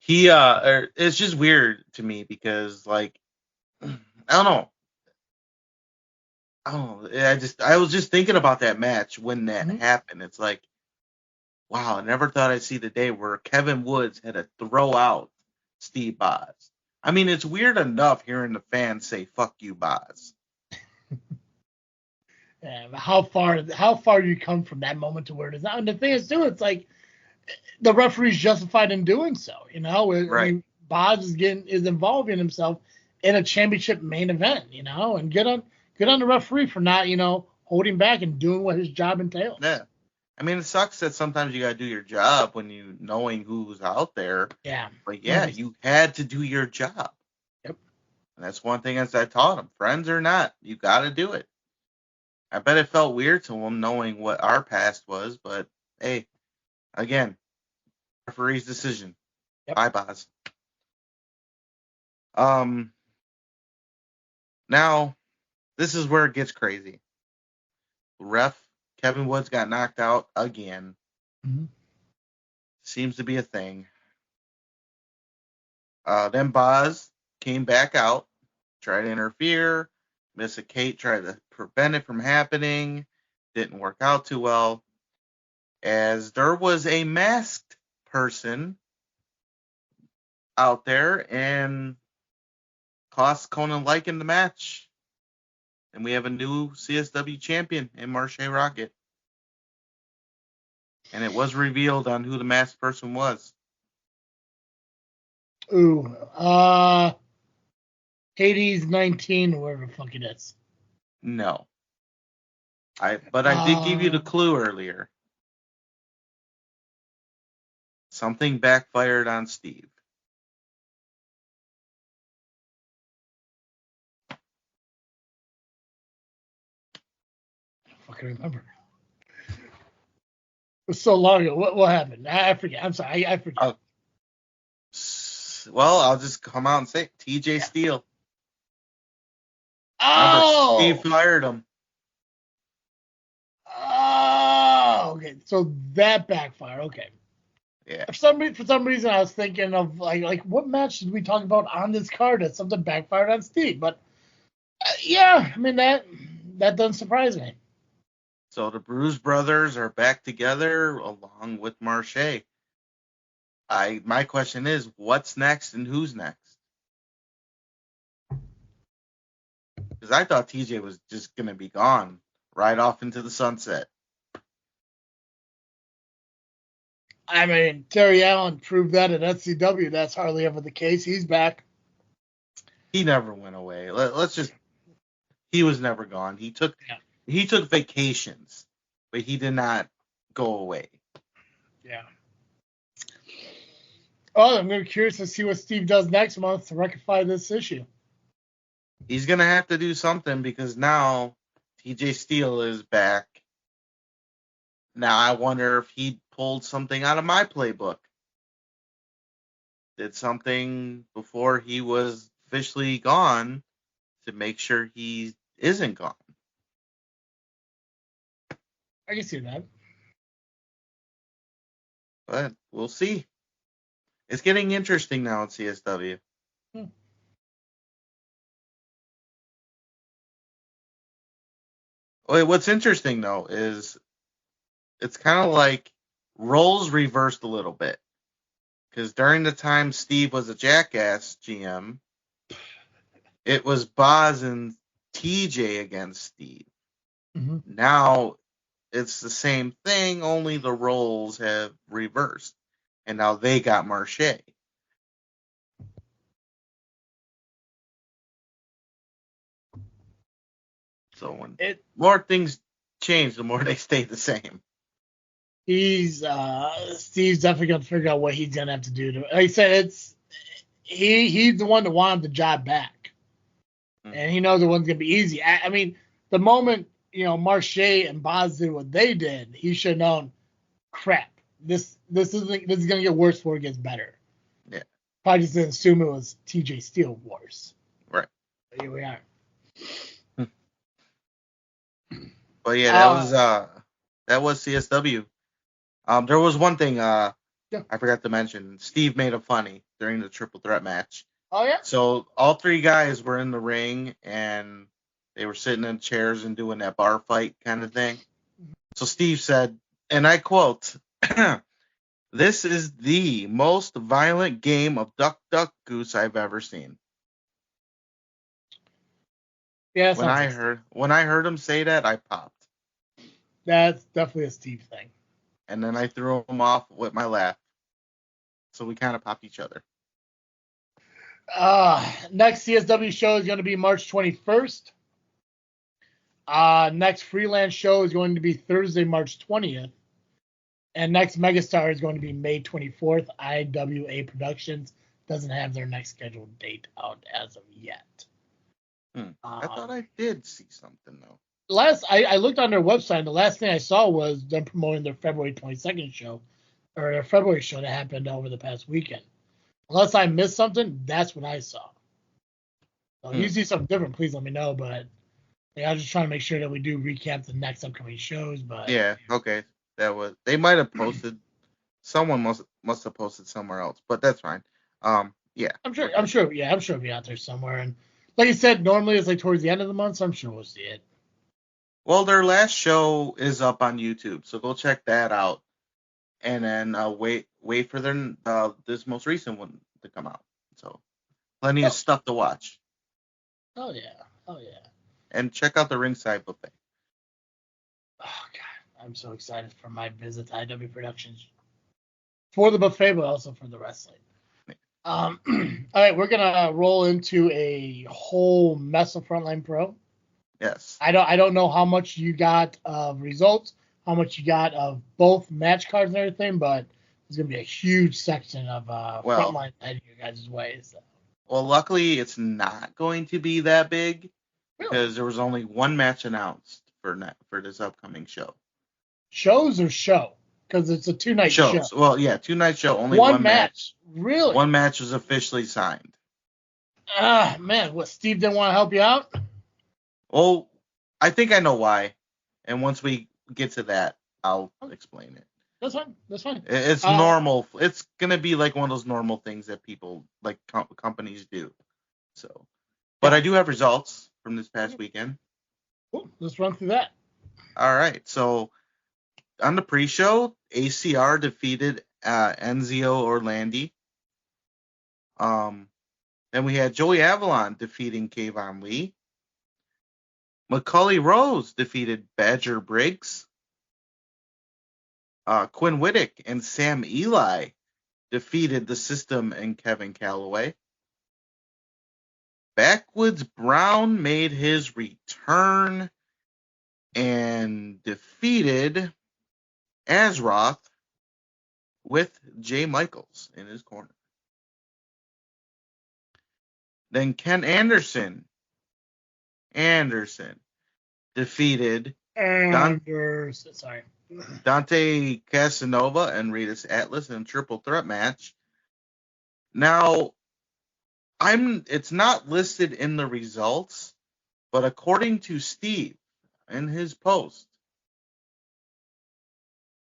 It's just weird to me because, like, I don't know. I was just thinking about that match when that happened. It's like, wow, I never thought I'd see the day where Kevin Woods had to throw out Steve Boz. I mean, it's weird enough hearing the fans say, fuck you, Boz. Yeah, but how far you come from that moment to where it is now? And the thing is, too, it's like the referee's justified in doing so. You know, right? I mean, Boz is involving himself in a championship main event. You know, and good on the referee for not, you know, holding back and doing what his job entails. Yeah, I mean, it sucks that sometimes you gotta do your job when you knowing who's out there. Yeah, but yeah, you had to do your job. Yep, and that's one thing as I taught him, friends or not, you gotta do it. I bet it felt weird to him knowing what our past was, but hey, again, referee's decision. Yep. Bye, Boz. Now, this is where it gets crazy. Ref Kevin Woods got knocked out again. Seems to be a thing. Then Boz came back out, tried to interfere. Missa Kate tried to prevent it from happening. Didn't work out too well. As there was a masked person out there and cost Conan Lycan the match. And we have a new CSW champion in Marche Rocket. And it was revealed on who the masked person was. Ooh, Hades 19, whatever the fuck it is. No. But I did give you the clue earlier. Something backfired on Steve. I fucking remember. It was so long ago. What happened? I forget. I'm sorry. I forget. Well, I'll just come out and say it. TJ Steele. Oh! Remember, Steve fired him. Oh, okay. So that backfired. Okay. Yeah. For some reason, I was thinking of like what match did we talk about on this card that something backfired on Steve? But yeah, I mean that doesn't surprise me. So the Bruise Brothers are back together along with Marche. My question is, what's next and who's next? Because I thought TJ was just gonna be gone right off into the sunset. I mean, Terry Allen proved that at SCW. That's hardly ever the case. He's back. He never went away. He was never gone. He took vacations, but he did not go away. Yeah. Oh, I'm going to be curious to see what Steve does next month to rectify this issue. He's going to have to do something because now TJ Steele is back. Now I wonder if he pulled something out of my playbook. Did something before he was officially gone to make sure he isn't gone. I can see that. But we'll see. It's getting interesting now at CSW. Wait, what's interesting, though, is it's kind of like roles reversed a little bit. Because during the time Steve was a Jackass GM, it was Boz and TJ against Steve. Mm-hmm. Now it's the same thing, only the roles have reversed. And now they got Marche. So when more things change, the more they stay the same. Steve's definitely gonna figure out what he's gonna have to do to. Like I said, he's the one that wanted the job back, and he knows the one's gonna be easy. I mean, the moment Marche and Boz did what they did, he should have known. Crap, this is gonna get worse before it gets better. Yeah, probably just didn't assume it was TJ Steele worse. Right. But here we are. But yeah, that was CSW. There was one thing I forgot to mention. Steve made it funny during the triple threat match. Oh yeah. So all three guys were in the ring and they were sitting in chairs and doing that bar fight kind of thing. So Steve said, and I quote, "This is the most violent game of Duck Duck Goose I've ever seen." Yeah. When I heard him say that, I popped. That's definitely a Steve thing. And then I threw him off with my laugh. So we kind of popped each other. Next CSW show is going to be March 21st. Next freelance show is going to be Thursday, March 20th. And next Megastar is going to be May 24th. IWA Productions doesn't have their next scheduled date out as of yet. I thought I did see something, though. I looked on their website, and the last thing I saw was them promoting their February 22nd show, or their February show that happened over the past weekend. Unless I missed something, that's what I saw. So if you see something different, please let me know. But I was just trying to make sure that we do recap the next upcoming shows. But yeah, okay, they might have posted. Someone must have posted somewhere else, but that's fine. Yeah. I'm sure it'll be out there somewhere. And like I said, normally it's like towards the end of the month, so I'm sure we'll see it. Well, their last show is up on YouTube, so go check that out. And then wait for their this most recent one to come out. So plenty of stuff to watch. Oh yeah. And check out the ringside buffet. Oh god, I'm so excited for my visit to IWA Productions for the buffet, but also for the wrestling. All right, we're gonna roll into a whole mess of Frontline Pro. Yes. I don't know how much you got of results, how much you got of both match cards and everything, but there's gonna be a huge section of Frontline heading your guys' way. So. Well, luckily it's not going to be that big Really? because there was only one match announced for this upcoming show. Shows or show? Because it's a 2-night show. Shows. Well, yeah, 2-night show. Only one match. Really? One match was officially signed. Man, what? Steve didn't want to help you out? Well, I think I know why, and once we get to that, I'll explain it. That's fine. It's normal. It's gonna be like one of those normal things that people like companies do. So, but I do have results from this past weekend. Cool. Let's run through that. All right. So on the pre-show, ACR defeated Enzio Orlandi. Then we had Joey Avalon defeating Kayvon Lee. Macaulay Rose defeated Badger Briggs. Quinn Whittick and Sam Eli defeated The System and Kevin Calloway. Backwoods Brown made his return and defeated Azroth with Jay Michaels in his corner. Then Ken Anderson defeated Dante Casanova and Ritas Atlas in a triple threat match. Now, it's not listed in the results, but according to Steve in his post,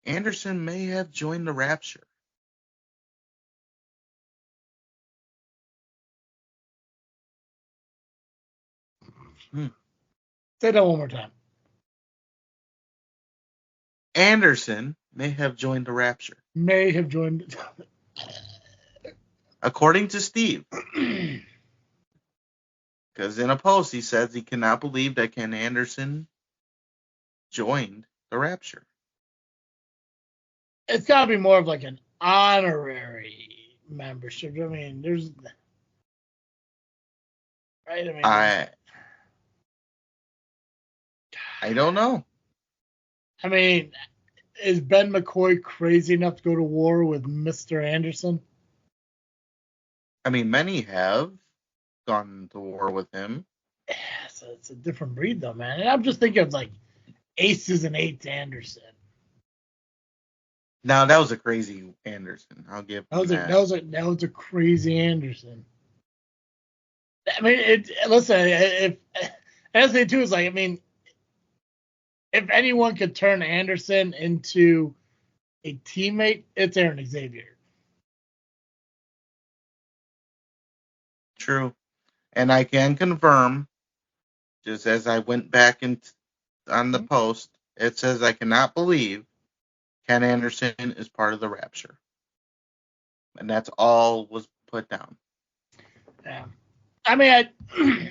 Anderson may have joined the Rapture. Say that one more time. Anderson may have joined the Rapture. May have joined. According to Steve. Because in a post he says he cannot believe that Ken Anderson joined the Rapture. It's got to be more of like an honorary membership. I mean, there's. Right? I don't know. I mean, is Ben McCoy crazy enough to go to war with Mr. Anderson? I mean, many have gone to war with him. Yeah, so it's a different breed, though, man. And I'm just thinking of like Aces and Eights Anderson. Now that was a crazy Anderson. I'll give him that. That was a crazy Anderson. I mean, listen, as they do is like, I mean, if anyone could turn Anderson into a teammate, it's Aaron Xavier. True. And I can confirm, just as I went back on the post, it says I cannot believe Ken Anderson is part of the Rapture. And that's all was put down. Yeah. I mean,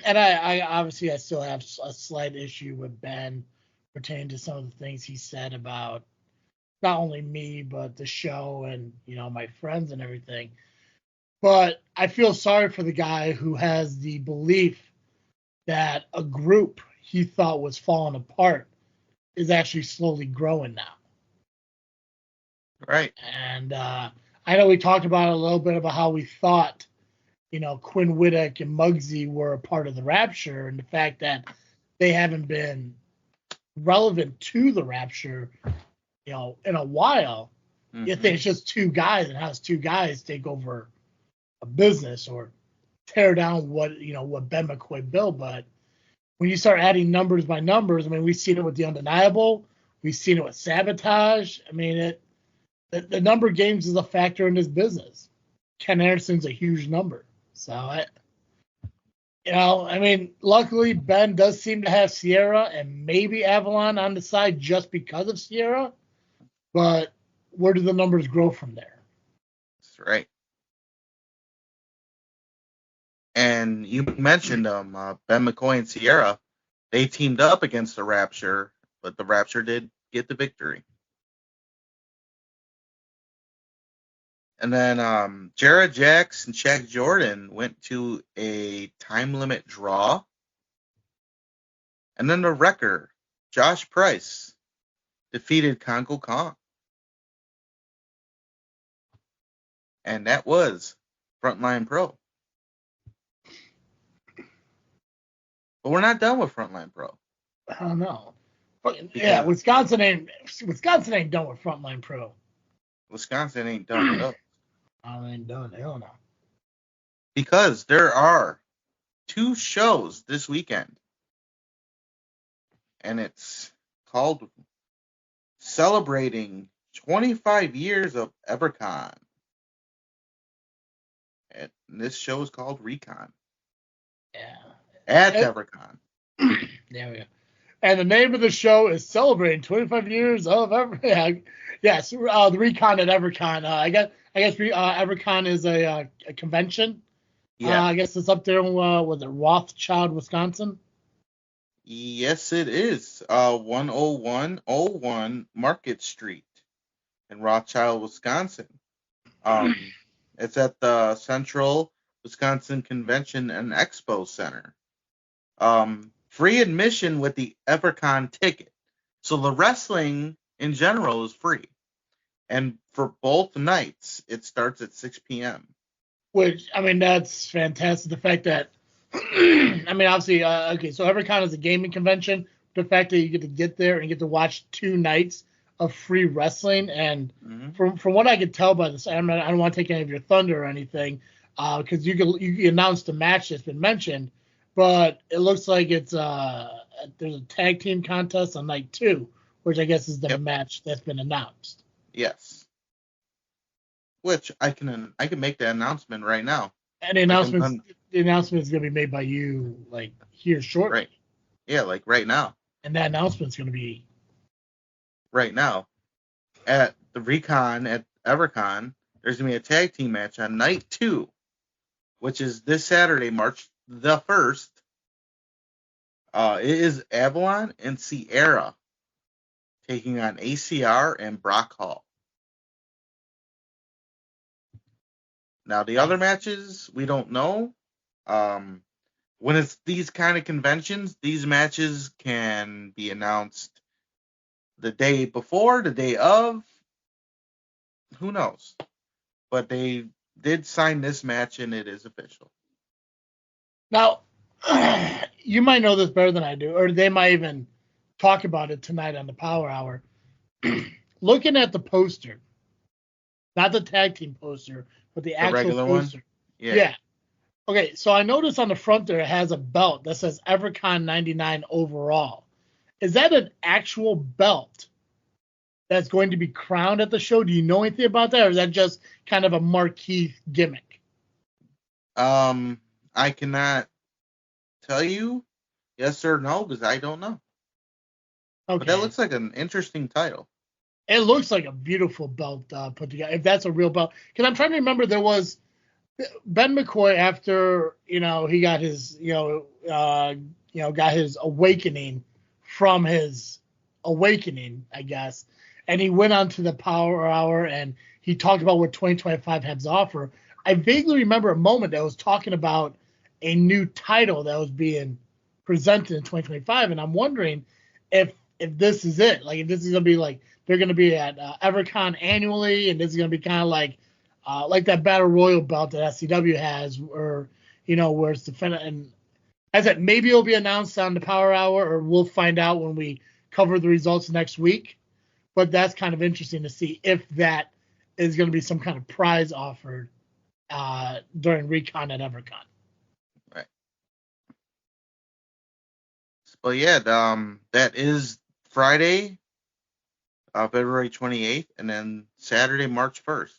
I obviously I still have a slight issue with Ben pertaining to some of the things he said about not only me, but the show and, my friends and everything. But I feel sorry for the guy who has the belief that a group he thought was falling apart is actually slowly growing now. Right. And I know we talked about it a little bit about how we thought, Quinn Whittick and Muggsy were a part of the Rapture, and the fact that they haven't been relevant to the Rapture, in a while. You think it's just two guys, and how does two guys take over a business or tear down what Ben McCoy built? But when you start adding numbers by numbers, I mean, we've seen it with the Undeniable, we've seen it with Sabotage. I mean, the number of games is a factor in this business. Ken Anderson's a huge number. So I mean, luckily Ben does seem to have Sierra and maybe Avalon on the side just because of Sierra. But where do the numbers grow from there? That's right. And you mentioned Ben McCoy and Sierra. They teamed up against the Rapture, but the Rapture did get the victory. And then Jared Jax and Shaq Jordan went to a time limit draw. And then the wrecker, Josh Price, defeated Congo Kong. And that was Frontline Pro. But we're not done with Frontline Pro. I don't know. But, yeah, Wisconsin ain't done with Frontline Pro. Wisconsin ain't done with us. I ain't done. Hell no. Because there are 2 shows this weekend. And it's called Celebrating 25 Years of EverCon. And this show is called Recon. Yeah. At EverCon. There we go. And the name of the show is Celebrating 25 Years of EverCon. Yes, the Recon at EverCon. I guess EverCon is a convention. Yeah. I guess it's up there with Rothschild, Wisconsin. Yes, it is. 10101 Market Street in Rothschild, Wisconsin. It's at the Central Wisconsin Convention and Expo Center. Free admission with the EverCon ticket. So the wrestling in general is free. And for both nights, it starts at 6 p.m. Which, I mean, that's fantastic. The fact that, I mean, obviously, okay, so EverCon is a gaming convention. The fact that you get there and get to watch 2 nights of free wrestling. And from what I could tell by this, I don't want to take any of your thunder or anything, because you announced the match that's been mentioned, but it looks like there's a tag team contest on night 2, which I guess is the match that's been announced. Yes. Which I can make the announcement right now. And the announcement is going to be made by you, like, here shortly. Right. Yeah, like right now. And that announcement's going to be right now at the Recon at EverCon. There's going to be a tag team match on night 2, which is this Saturday, March the 1st. It is Avalon and Sierra taking on ACR and Brock Hall. Now, the other matches, we don't know. When it's these kind of conventions, these matches can be announced the day before, the day of. Who knows? But they did sign this match, and it is official. Now, you might know this better than I do, or they might even talk about it tonight on the Power Hour. Looking at the poster, not the tag team poster, but the actual regular poster. One? Yeah. Yeah. Okay, so I noticed on the front there it has a belt that says EverCon 99 overall. Is that an actual belt that's going to be crowned at the show? Do you know anything about that, or is that just kind of a marquee gimmick? I cannot tell you yes or no because I don't know. Okay. But that looks like an interesting title. It looks like a beautiful belt put together. If that's a real belt, because I'm trying to remember, there was Ben McCoy after he got his got his awakening from his awakening, I guess, and he went on to the Power Hour and he talked about what 2025 has to offer. I vaguely remember a moment that was talking about a new title that was being presented in 2025, and I'm wondering if this is it. Like, if this is gonna be like they're gonna be at EverCon annually, and this is gonna be kind of like that Battle Royal belt that SCW has, or where it's defended. And as I said, maybe it'll be announced on the Power Hour, or we'll find out when we cover the results next week. But that's kind of interesting to see if that is going to be some kind of prize offered during Recon at EverCon. Right. But yeah, that is Friday, February 28th, and then Saturday, March 1st.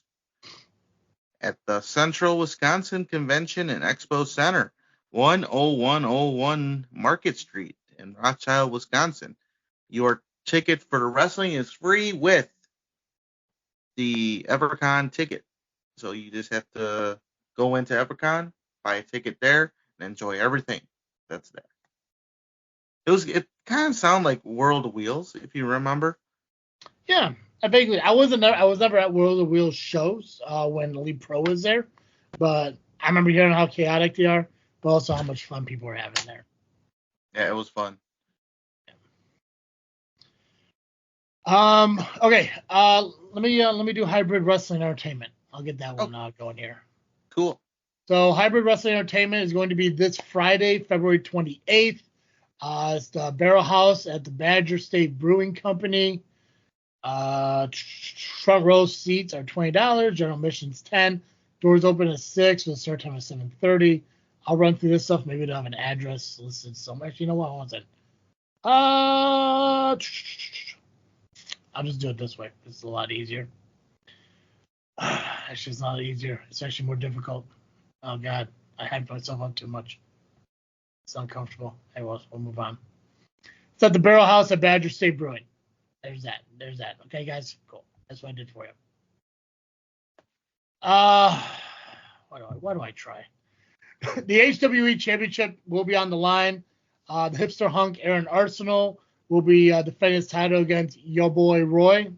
at the Central Wisconsin Convention and Expo Center, 10101 Market Street in Rothschild, Wisconsin. Your ticket for the wrestling is free with the EverCon ticket. So you just have to go into EverCon, buy a ticket there, and enjoy everything that's there. It kind of sounded like World of Wheels, if you remember. Yeah, I was never at World of Wheels shows when Elite Pro was there, but I remember hearing how chaotic they are, but also how much fun people were having there. Yeah, it was fun. Okay. Let me do Hybrid Wrestling Entertainment. I'll get that one going here. Cool. So Hybrid Wrestling Entertainment is going to be this Friday, February 28th. It's the Barrel House at the Badger State Brewing Company. Front row seats are $20. General admission's $10. Doors open at 6 with a start time at 7:30. I'll run through this stuff. Maybe they'll have an address listed somewhere. Actually, you know what? Hold on a second. I'll just do it this way. It's a lot easier. Actually, it's not easier. It's actually more difficult. Oh, God. I hyped myself up too much. It's uncomfortable. Hey, we'll move on. It's at the Barrel House at Badger State Brewing. There's that. Okay, guys? Cool. That's what I did for you. Why do I try? The HWE Championship will be on the line. The hipster hunk Aaron Arsenal will be defending his title against Yo Boy Roy.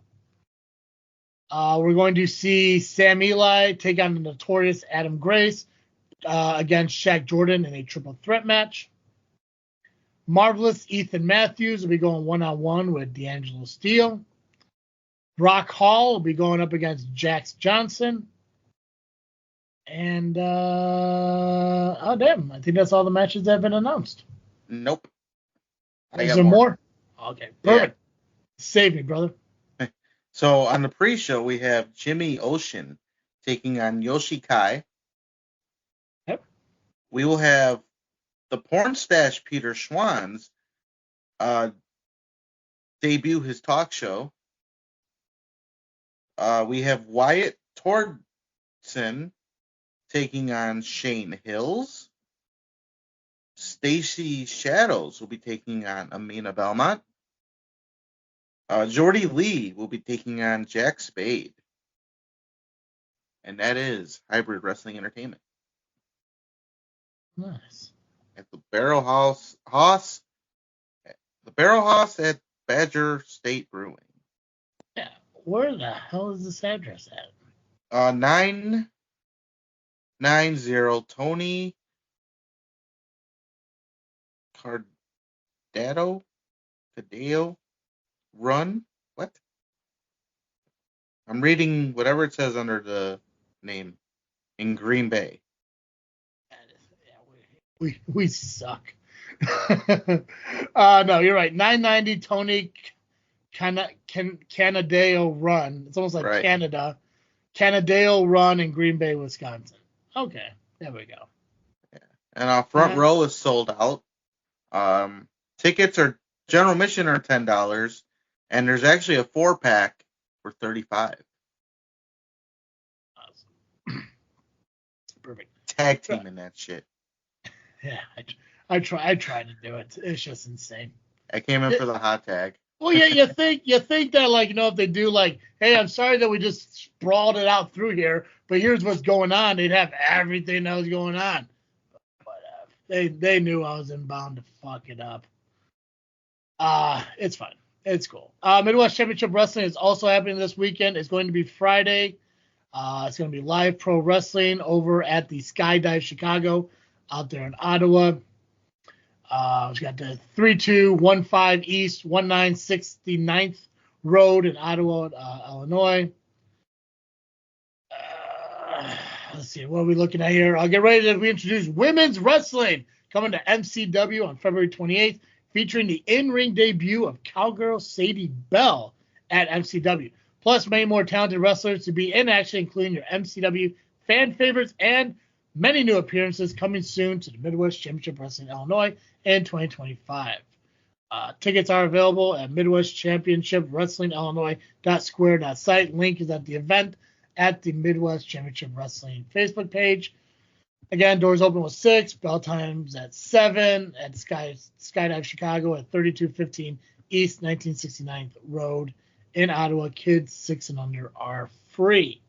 We're going to see Sam Eli take on the notorious Adam Grace against Shaq Jordan in a triple threat match. Marvelous Ethan Matthews will be going one-on-one with D'Angelo Steele. Brock Hall will be going up against Jax Johnson. And, I think that's all the matches that have been announced. Nope. Is there more? Okay, perfect. Yeah. Save me, brother. So on the pre-show, we have Jimmy Ocean taking on Yoshi Kai. Yep. We will have the porn stash Peter Schwanz debut his talk show. We have Wyatt Torgson taking on Shane Hills. Stacy Shadows will be taking on Amina Belmont. Jordy Lee will be taking on Jack Spade. And that is Hybrid Wrestling Entertainment. Nice. At the Barrel House at Badger State Brewing. Yeah. Where the hell is this address at? 990 Tony Cadeo Run. What? I'm reading whatever it says under the name in Green Bay. We suck. No, you're right. 990 Tony Canadeo Run. It's almost like right. Canada. Canadeo Run in Green Bay, Wisconsin. Okay, there we go. Yeah. And our front row is sold out. Tickets are general admission are $10, and there's actually a 4-pack for $35. Awesome. Perfect. Tag teaming that shit. Yeah, I tried to do it. It's just insane. I came in for the hot tag. Well, yeah, you think that, like, if they do, like, hey, I'm sorry that we just sprawled it out through here, but here's what's going on. They'd have everything that was going on. But they knew I was inbound to fuck it up. It's fine. It's cool. Midwest Championship Wrestling is also happening this weekend. It's going to be Friday. It's going to be live pro wrestling over at the Skydive Chicago out there in Ottawa. We've got the 3215 East 1969th Road in Ottawa, Illinois. Let's see, what are we looking at here? I'll get ready to reintroduce women's wrestling coming to MCW on February 28th, featuring the in-ring debut of Cowgirl Sadie Bell at MCW. Plus many more talented wrestlers to be in action, including your MCW fan favorites and many new appearances coming soon to the Midwest Championship Wrestling Illinois in 2025. Tickets are available at Midwest Championship Wrestling Illinois.square.site. Link is at the event at the Midwest Championship Wrestling Facebook page. Again, doors open with 6, bell times at 7 at Skydive Chicago at 3215 East 1969th Road in Ottawa. Kids 6 and under are free.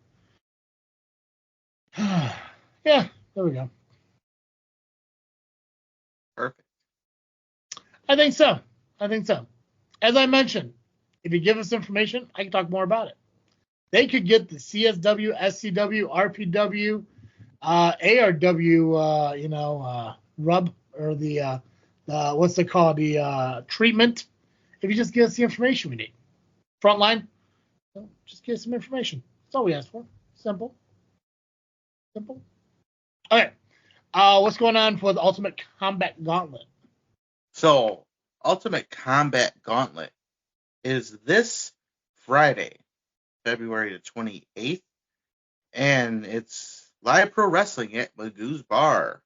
Yeah, there we go. Perfect. I think so. As I mentioned, if you give us information, I can talk more about it. They could get the CSW, SCW, RPW, ARW, rub, or the what's it called, the treatment. If you just give us the information we need. Frontline, just give us some information. That's all we ask for. Simple. Okay. What's going on for the Ultimate Combat Gauntlet? So, Ultimate Combat Gauntlet is this Friday, February the 28th, and it's live pro wrestling at Magoo's Bar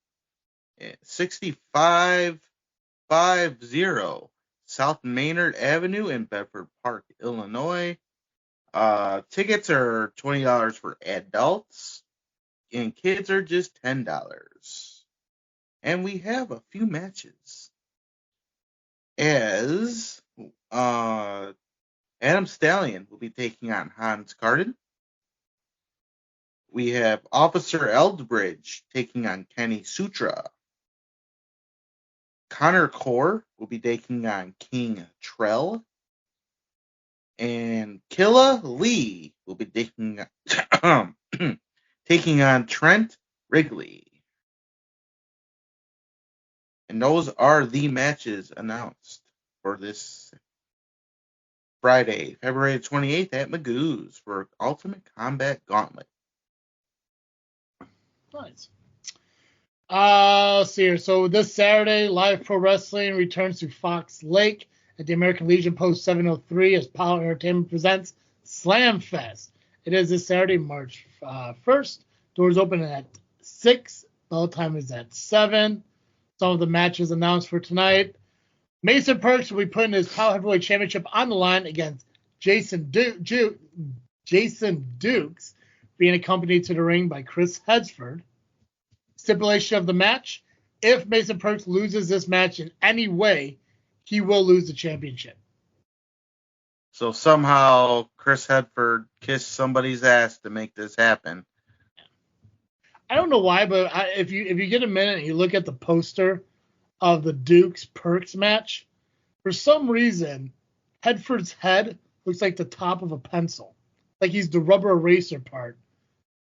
at 6550 South Maynard Avenue in Bedford Park, Illinois. Tickets are $20 for adults, and kids are just $10. And we have a few matches. As Adam Stallion will be taking on Hans Carden. We have Officer Eldridge taking on Kenny Sutra. Connor Core will be taking on King Trell. And Killa Lee will be taking on Trent Wrigley. And those are the matches announced for this Friday, February 28th at Magoo's for Ultimate Combat Gauntlet. Nice. Let's see here. So this Saturday, Live Pro Wrestling returns to Fox Lake at the American Legion Post 703 as POWW Entertainment presents Slam Fest. It is this Saturday, March 1st. Doors open at 6. Bell time is at 7. Some of the matches announced for tonight. Mason Perks will be putting his POWW Heavyweight Championship on the line against Jason Dukes, being accompanied to the ring by Chris Hedsford. Stipulation of the match: if Mason Perks loses this match in any way, he will lose the championship. So somehow Chris Hedsford kissed somebody's ass to make this happen. I don't know why, but if you get a minute and you look at the poster of the Dukes Perks match, for some reason, Hedsford's head looks like the top of a pencil, like he's the rubber eraser part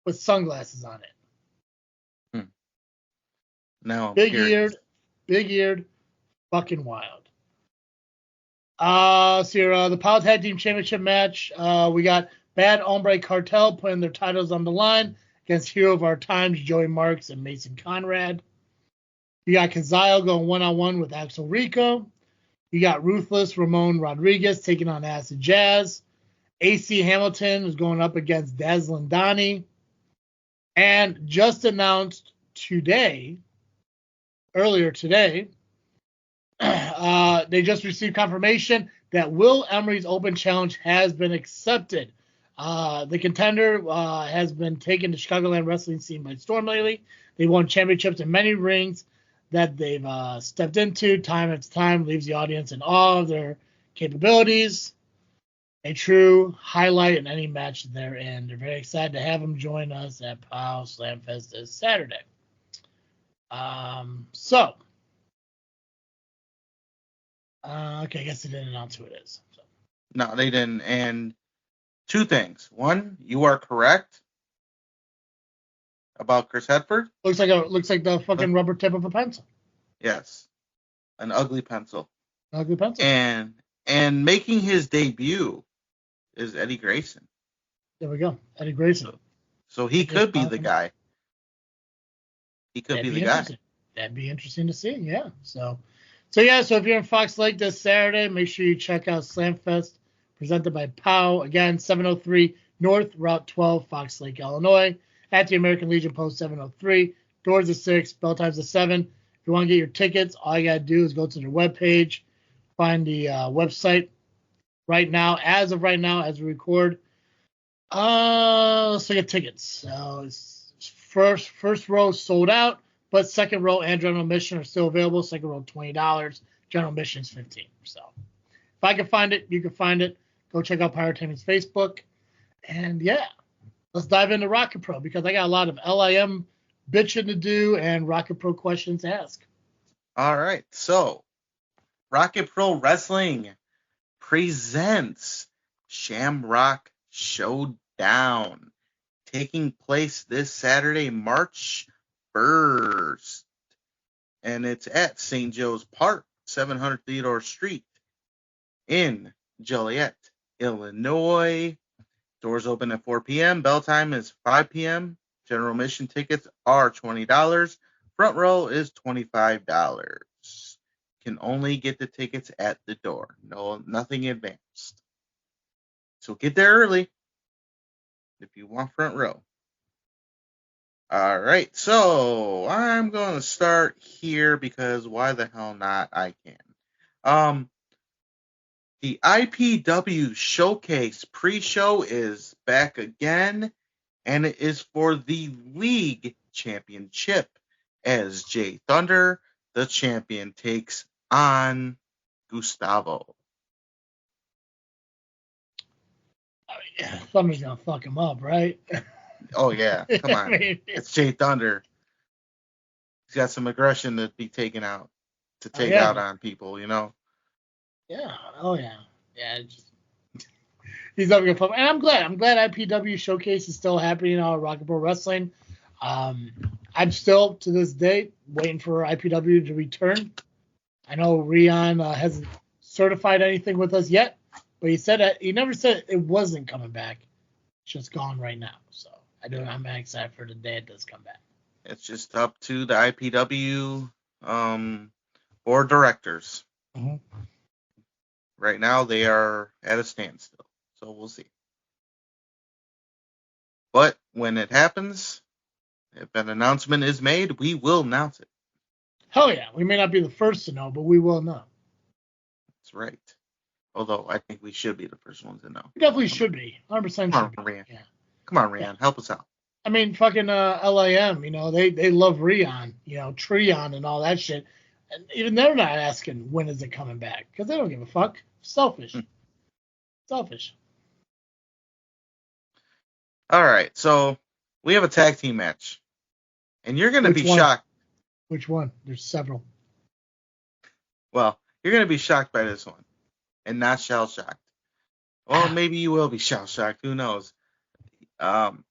with sunglasses on it. No, big eared, fucking wild. So here, the POWW Tag Team Championship match, we got Bad Hombre Cartel putting their titles on the line against Hero of Our Times, Joey Marks and Mason Conrad. You got Kazile going one-on-one with Axel Rico. You got Ruthless Ramon Rodriguez taking on Acid Jazz. AC Hamilton is going up against Dazzlin' Donnie. And just announced earlier today, they just received confirmation that Will Emery's Open Challenge has been accepted. The contender has been taken to Chicagoland wrestling scene by storm lately. They won championships in many rings that they've stepped into time after time, leaves the audience in awe of their capabilities. A true highlight in any match they're in. They're very excited to have him join us at POWW Slamfest this Saturday. Okay, I guess they didn't announce who it is. So. No, they didn't. And two things. One, you are correct about Chris Hedsford. Looks like the fucking rubber tip of a pencil. Yes, an ugly pencil. Ugly pencil. And making his debut is Eddie Grayson. There we go, Eddie Grayson. So he could be the guy. He could be the guy. That'd be interesting to see. Yeah. So if you're in Fox Lake this Saturday, make sure you check out Slamfest, presented by POWW. Again, 703 North Route 12, Fox Lake, Illinois, at the American Legion Post 703. Doors at 6, bell times at 7. If you want to get your tickets, all you got to do is go to their webpage, find the website. Right now, as we record, Let's look at tickets. So it's first row sold out, but second row and general admission are still available. Second row $20, general admission is $15. So if I can find it, you can find it. Go check out Pirate Entertainment's Facebook. And yeah, let's dive into Rocket Pro because I got a lot of LIM bitching to do and Rocket Pro questions to ask. All right, so Rocket Pro Wrestling presents Shamrock Showdown, taking place this Saturday, March 1st. And it's at St. Joe's Park, 700 Theodore Street in Joliet, Illinois. Doors open at 4 p.m. Bell time is 5 p.m. General admission tickets are $20. Front row is $25. Can only get the tickets at the door. Nothing advanced. So get there early if you want front row. All right, so I'm going to start here because why the hell not? I can. The IPW Showcase pre-show is back again, and it is for the League Championship as Jay Thunder, the champion, takes on Gustavo. Thunder's gonna fuck him up, right? Oh yeah, come on. It's Jay Thunder. He's got some aggression to be taken out, to take out on people, you know? Yeah, oh yeah. Yeah, he's never gonna fuck. And I'm glad IPW Showcase is still happening on Rocket Pro Wrestling. I'm still, to this day, waiting for IPW to return. I know Rion hasn't certified anything with us yet, but he never said it wasn't coming back. It's just gone right now. So I'm excited for the day it does come back. It's just up to the IPW board directors. Mm-hmm. Right now they are at a standstill, so we'll see. But when it happens, if an announcement is made, we will announce it. Hell yeah. We may not be the first to know, but we will know. That's right. Although I think we should be the first ones to know. We definitely should be. 100% Come on, should be. Rian. Yeah. Come on, Rian. Help us out. I mean, fucking LIM, they love Rion, Treon and all that shit. And even they're not asking when is it coming back because they don't give a fuck. Selfish. Selfish. All right. So we have a tag team match. And you're going to be shocked. Which one? There's several. Well, you're going to be shocked by this one and not shell-shocked. Well, maybe you will be shell-shocked. Who knows?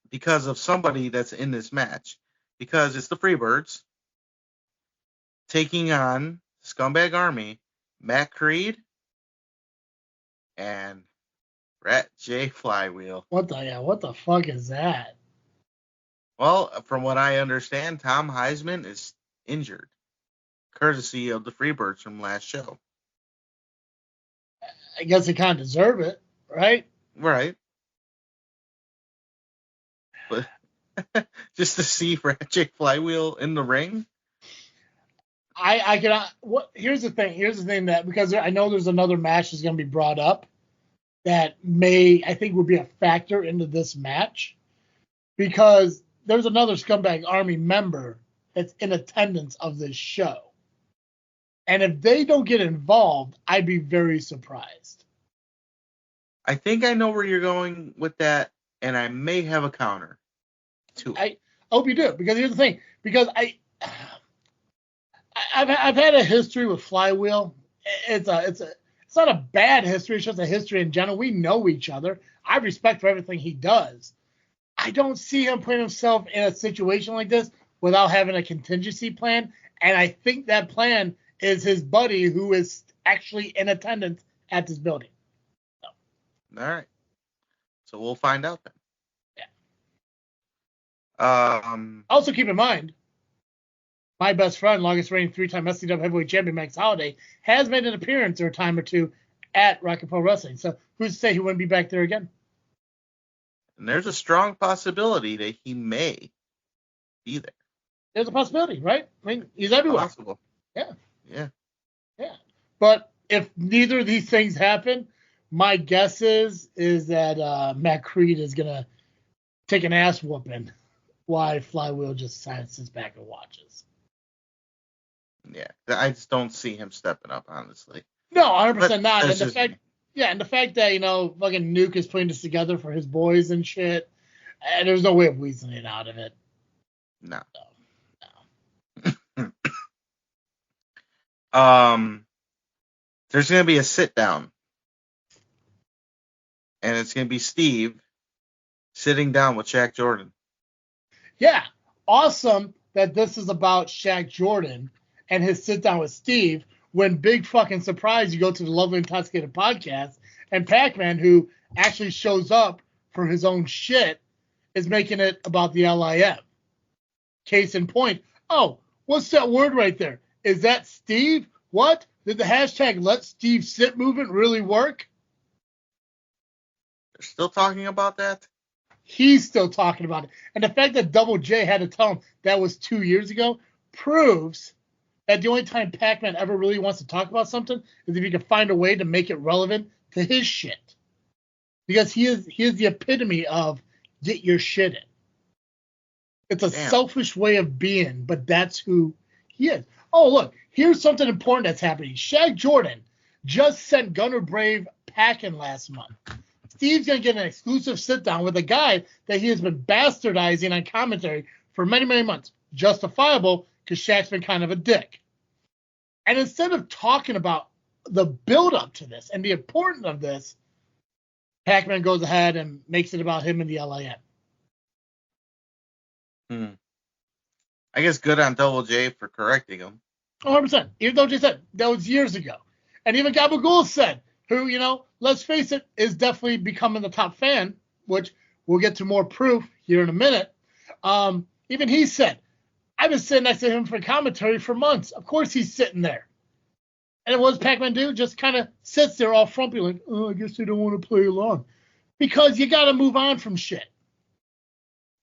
Because of somebody that's in this match. Because it's the Freebirds taking on Scumbag Army, Matt Creed, and Rat J Flywheel. What the fuck is that? Well, from what I understand, Tom Heisman is injured, courtesy of the Freebirds from last show. I guess they kind of deserve it, right? Right. But just to see Rat J Flywheel in the ring. I cannot. Here's the thing that because I know there's another match that's going to be brought up that I think would be a factor into this match because there's another Scumbag Army member that's in attendance of this show, and if they don't get involved, I'd be very surprised. I think I know where you're going with that, and I may have a counter to it. I hope you do because here's the thing because I've had a history with Flywheel. It's not a bad history. It's just a history in general. We know each other. I respect for everything he does. I don't see him putting himself in a situation like this without having a contingency plan. And I think that plan is his buddy who is actually in attendance at this building. So. All right. So we'll find out then. Yeah. Also keep in mind, my best friend, longest reigning 3-time SCW Heavyweight Champion Max Holiday, has made an appearance or a time or two at Rocket Pro Wrestling. So who's to say he wouldn't be back there again? And there's a strong possibility that he may be there. There's a possibility, right? I mean, he's everywhere. Possible. Yeah. Yeah. Yeah. But if neither of these things happen, My guess is that Matt Creed is gonna take an ass whooping while Flywheel just sits back and watches. Yeah, I just don't see him stepping up, honestly. No, 100% not. And the fact that fucking Nuke is putting this together for his boys and shit, and there's no way of weaseling it out of it. No. There's gonna be a sit down, and it's gonna be Steve sitting down with Shaq Jordan. Yeah, awesome that this is about Shaq Jordan and his sit down with Steve. When big fucking surprise, you go to the Lovely Intoxicated podcast, and Pac-Man, who actually shows up for his own shit, is making it about the LIM. Case in point. Oh, what's that word right there? Is that Steve? What? Did the hashtag Let Steve Sit movement really work? They're still talking about that? He's still talking about it. And the fact that Double J had to tell him that was 2 years ago proves that the only time Pac-Man ever really wants to talk about something is if he can find a way to make it relevant to his shit. Because he is the epitome of get your shit in. It's a selfish way of being, but that's who he is. Oh, look, here's something important that's happening. Shaq Jordan just sent Gunner Brave packing last month. Steve's going to get an exclusive sit-down with a guy that he has been bastardizing on commentary for many, many months. Justifiable, because Shaq's been kind of a dick. And instead of talking about the build-up to this and the importance of this, Pac-Man goes ahead and makes it about him and the LIM. I guess good on Double J for correcting him. 100%. Even though J said that was years ago. And even Gabagool said, who, let's face it, is definitely becoming the top fan, which we'll get to more proof here in a minute. Even he said, I've been sitting next to him for commentary for months. Of course he's sitting there. And what does Pac-Man do? Just kind of sits there all frumpy like, oh, I guess they don't want to play along. Because you got to move on from shit.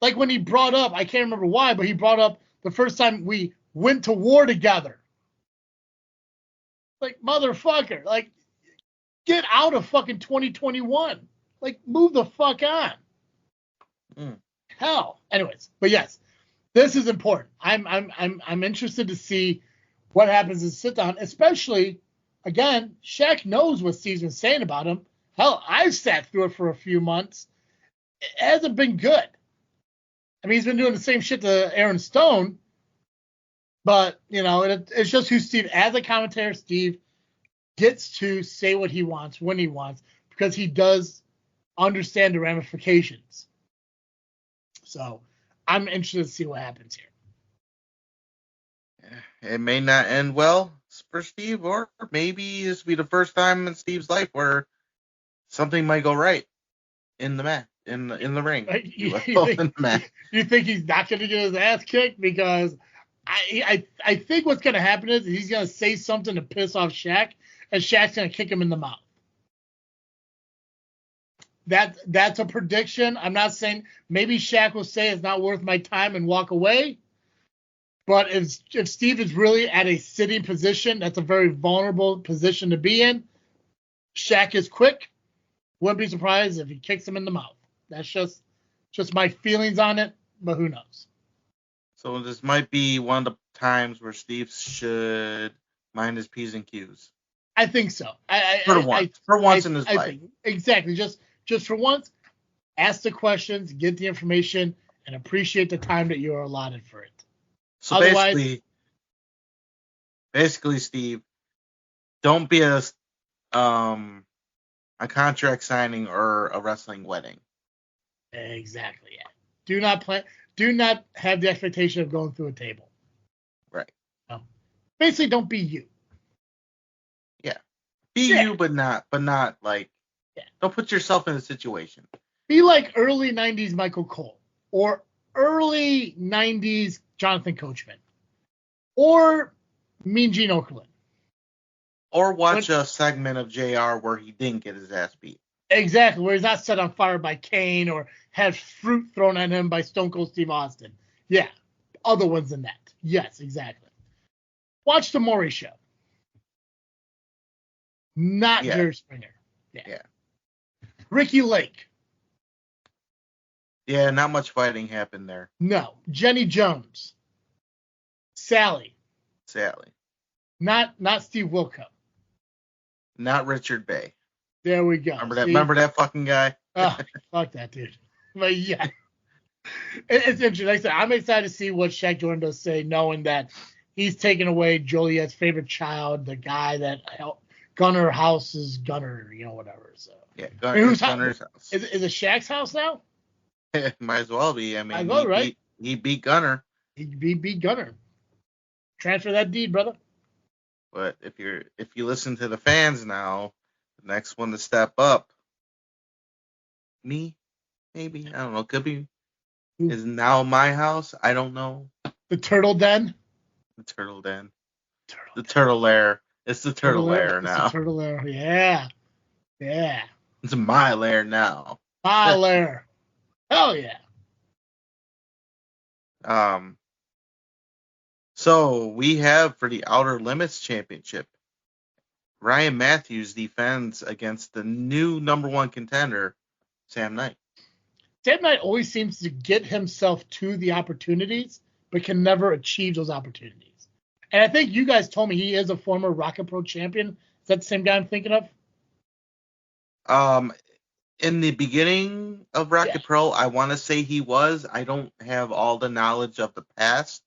Like when he brought up, I can't remember why, but he brought up the first time we went to war together. Like, motherfucker. Like, get out of fucking 2021. Like, move the fuck on. Hell. Anyways, but yes, this is important. I'm interested to see what happens in sit down, especially, again, Shaq knows what Steve's been saying about him. Hell, I've sat through it for a few months. It hasn't been good. I mean, he's been doing the same shit to Aaron Stone, but, it's just who Steve, as a commentator, Steve gets to say what he wants when he wants because he does understand the ramifications. So I'm interested to see what happens here. It may not end well for Steve, or maybe this will be the first time in Steve's life where something might go right in the match, in the ring. You think he's not going to get his ass kicked? Because I think what's going to happen is he's going to say something to piss off Shaq, and Shaq's going to kick him in the mouth. That's a prediction. I'm not saying maybe Shaq will say it's not worth my time and walk away. But if Steve is really at a sitting position, that's a very vulnerable position to be in. Shaq is quick. Wouldn't be surprised if he kicks him in the mouth. That's just my feelings on it, but who knows? So this might be one of the times where Steve should mind his P's and Q's. I think so. For once in his life. Exactly. Just for once, ask the questions, get the information, and appreciate the time that you are allotted for it. So basically, Steve, don't be a contract signing or a wrestling wedding. Exactly. Yeah. Do not have the expectation of going through a table. Right. No. Basically, don't be you. Yeah. Be you, but not like. Yeah. Don't put yourself in a situation. Be like early '90s Michael Cole or early '90s Jonathan Coachman, or Mean Gene Okerlund. Or watch a segment of JR where he didn't get his ass beat. Exactly, where he's not set on fire by Kane or had fruit thrown at him by Stone Cold Steve Austin. Yeah, other ones than that. Yes, exactly. Watch the Maury Show. Not Jerry Springer. Yeah. Ricky Lake. Yeah, not much fighting happened there. No. Jenny Jones. Sally. Not Steve Wilco. Not Richard Bay. There we go. Remember that fucking guy? Oh, fuck that dude. But yeah. It's interesting. Like I said, I'm excited to see what Shaq Jordan does say, knowing that he's taken away Joliet's favorite child, the guy that Gunner House is Gunner, whatever. So yeah, Gunner's house. Is it Shaq's house now? Might as well be. I mean, right? He beat Gunner. He beat Gunner. Transfer that deed, brother. But if you listen to the fans now, the next one to step up, me, maybe, I don't know, could be, is now my house. I don't know. The Turtle Den. The Turtle Den. The Turtle Lair. It's the Turtle Lair now. It's the Turtle Lair. Yeah. Yeah. It's my lair now. My lair. Hell yeah. So we have for the Outer Limits Championship, Ryan Matthews defends against the new number one contender, Sam Knight. Sam Knight always seems to get himself to the opportunities, but can never achieve those opportunities. And I think you guys told me he is a former Rocket Pro champion. Is that the same guy I'm thinking of? In the beginning of Rocket Pro, I want to say he was. I don't have all the knowledge of the past,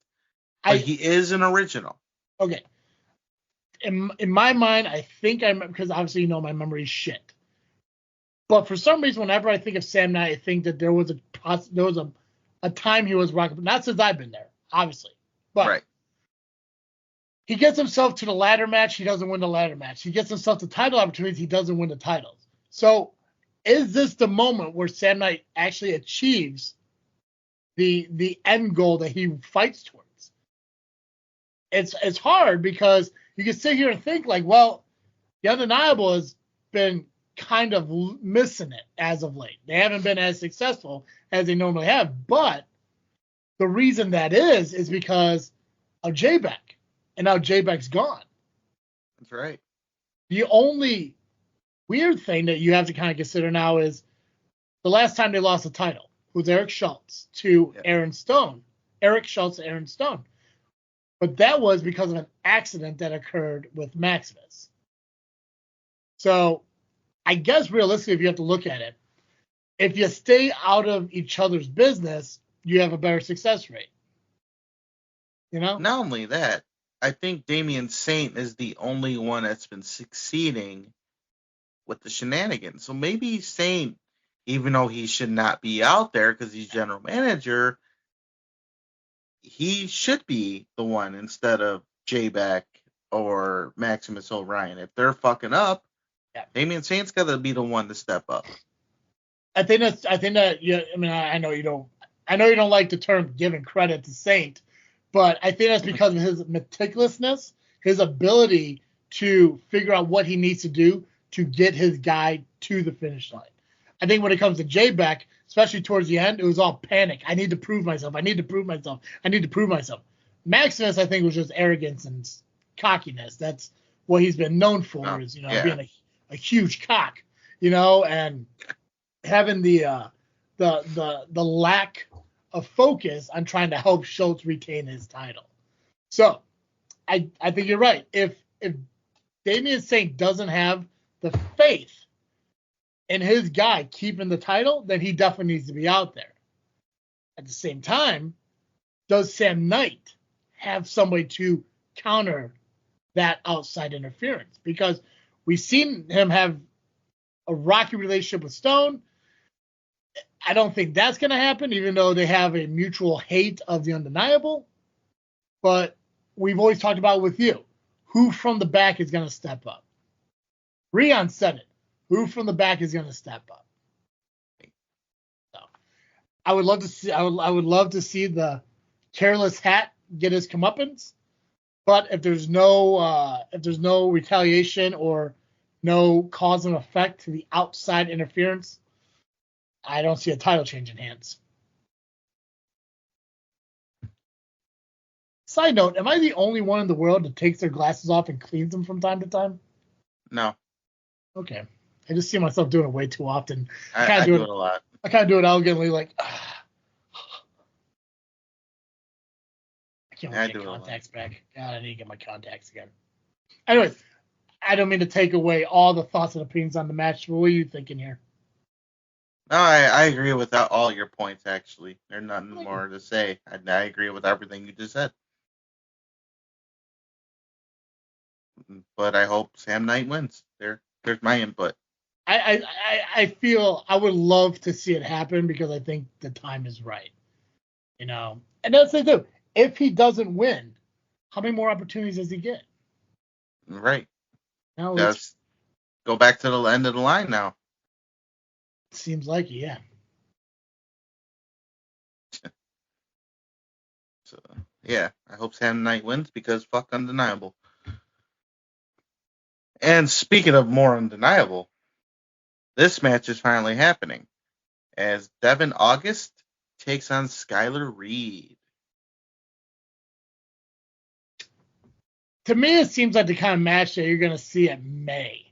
but he is an original. Okay. In my mind, I think because obviously my memory's shit. But for some reason, whenever I think of Sam Knight, I think that there was a time he was Rocket Pro. Not since I've been there, obviously. But right. He gets himself to the ladder match. He doesn't win the ladder match. He gets himself to title opportunities. He doesn't win the titles. So is this the moment where Sam Knight actually achieves the end goal that he fights towards? It's hard because you can sit here and think like, well, the Undeniable has been kind of missing it as of late. They haven't been as successful as they normally have. But the reason that is because of J-Beck. And now J-Beck's gone. That's right. The only weird thing that you have to kind of consider now is the last time they lost the title was Eric Schultz to Aaron Stone. Eric Schultz to Aaron Stone. But that was because of an accident that occurred with Maximus. So I guess realistically, if you have to look at it, if you stay out of each other's business, you have a better success rate. Not only that, I think Damian Saint is the only one that's been succeeding with the shenanigans. So maybe Saint, even though he should not be out there because he's general manager, he should be the one instead of J-Beck or Maximus O'Ryan. If they're fucking up, Damian Saint's got to be the one to step up. I think that yeah. I mean, I know you don't like the term giving credit to Saint. But I think that's because of his meticulousness, his ability to figure out what he needs to do to get his guy to the finish line. I think when it comes to J-Beck, especially towards the end, it was all panic. I need to prove myself. Maximus, I think, was just arrogance and cockiness. That's what he's been known for, is being a huge cock, and having the lack of focus on trying to help Schultz retain his title. So I think you're right. If Damian Saint doesn't have the faith in his guy keeping the title, then he definitely needs to be out there. At the same time, does Sam Knight have somebody to counter that outside interference? Because we've seen him have a rocky relationship with Stone. I don't think that's going to happen, even though they have a mutual hate of the Undeniable. But we've always talked about with you, who from the back is going to step up? Rion said it. Who from the back is going to step up? So, I would love to see. I would love to see the careless hat get his comeuppance. But if there's no retaliation or no cause and effect to the outside interference, I don't see a title change in hands. Side note, am I the only one in the world that takes their glasses off and cleans them from time to time? No. Okay. I just see myself doing it way too often. I do it a lot. I kind of do it elegantly, like. I can't wait to get contacts back. God, I need to get my contacts again. Anyways, I don't mean to take away all the thoughts and opinions on the match. What are you thinking here? No, I agree with all your points, actually. There's nothing more to say. I agree with everything you just said. But I hope Sam Knight wins. There's my input. I feel I would love to see it happen because I think the time is right. You know, and that's the thing. If he doesn't win, how many more opportunities does he get? Right. Now Just go back to the end of the line now. Seems like it, yeah. So, yeah, I hope Sam Knight wins because fuck Undeniable. And speaking of more undeniable, this match is finally happening as Devin August takes on Skylar Reed. To me, it seems like the kind of match that you're going to see at May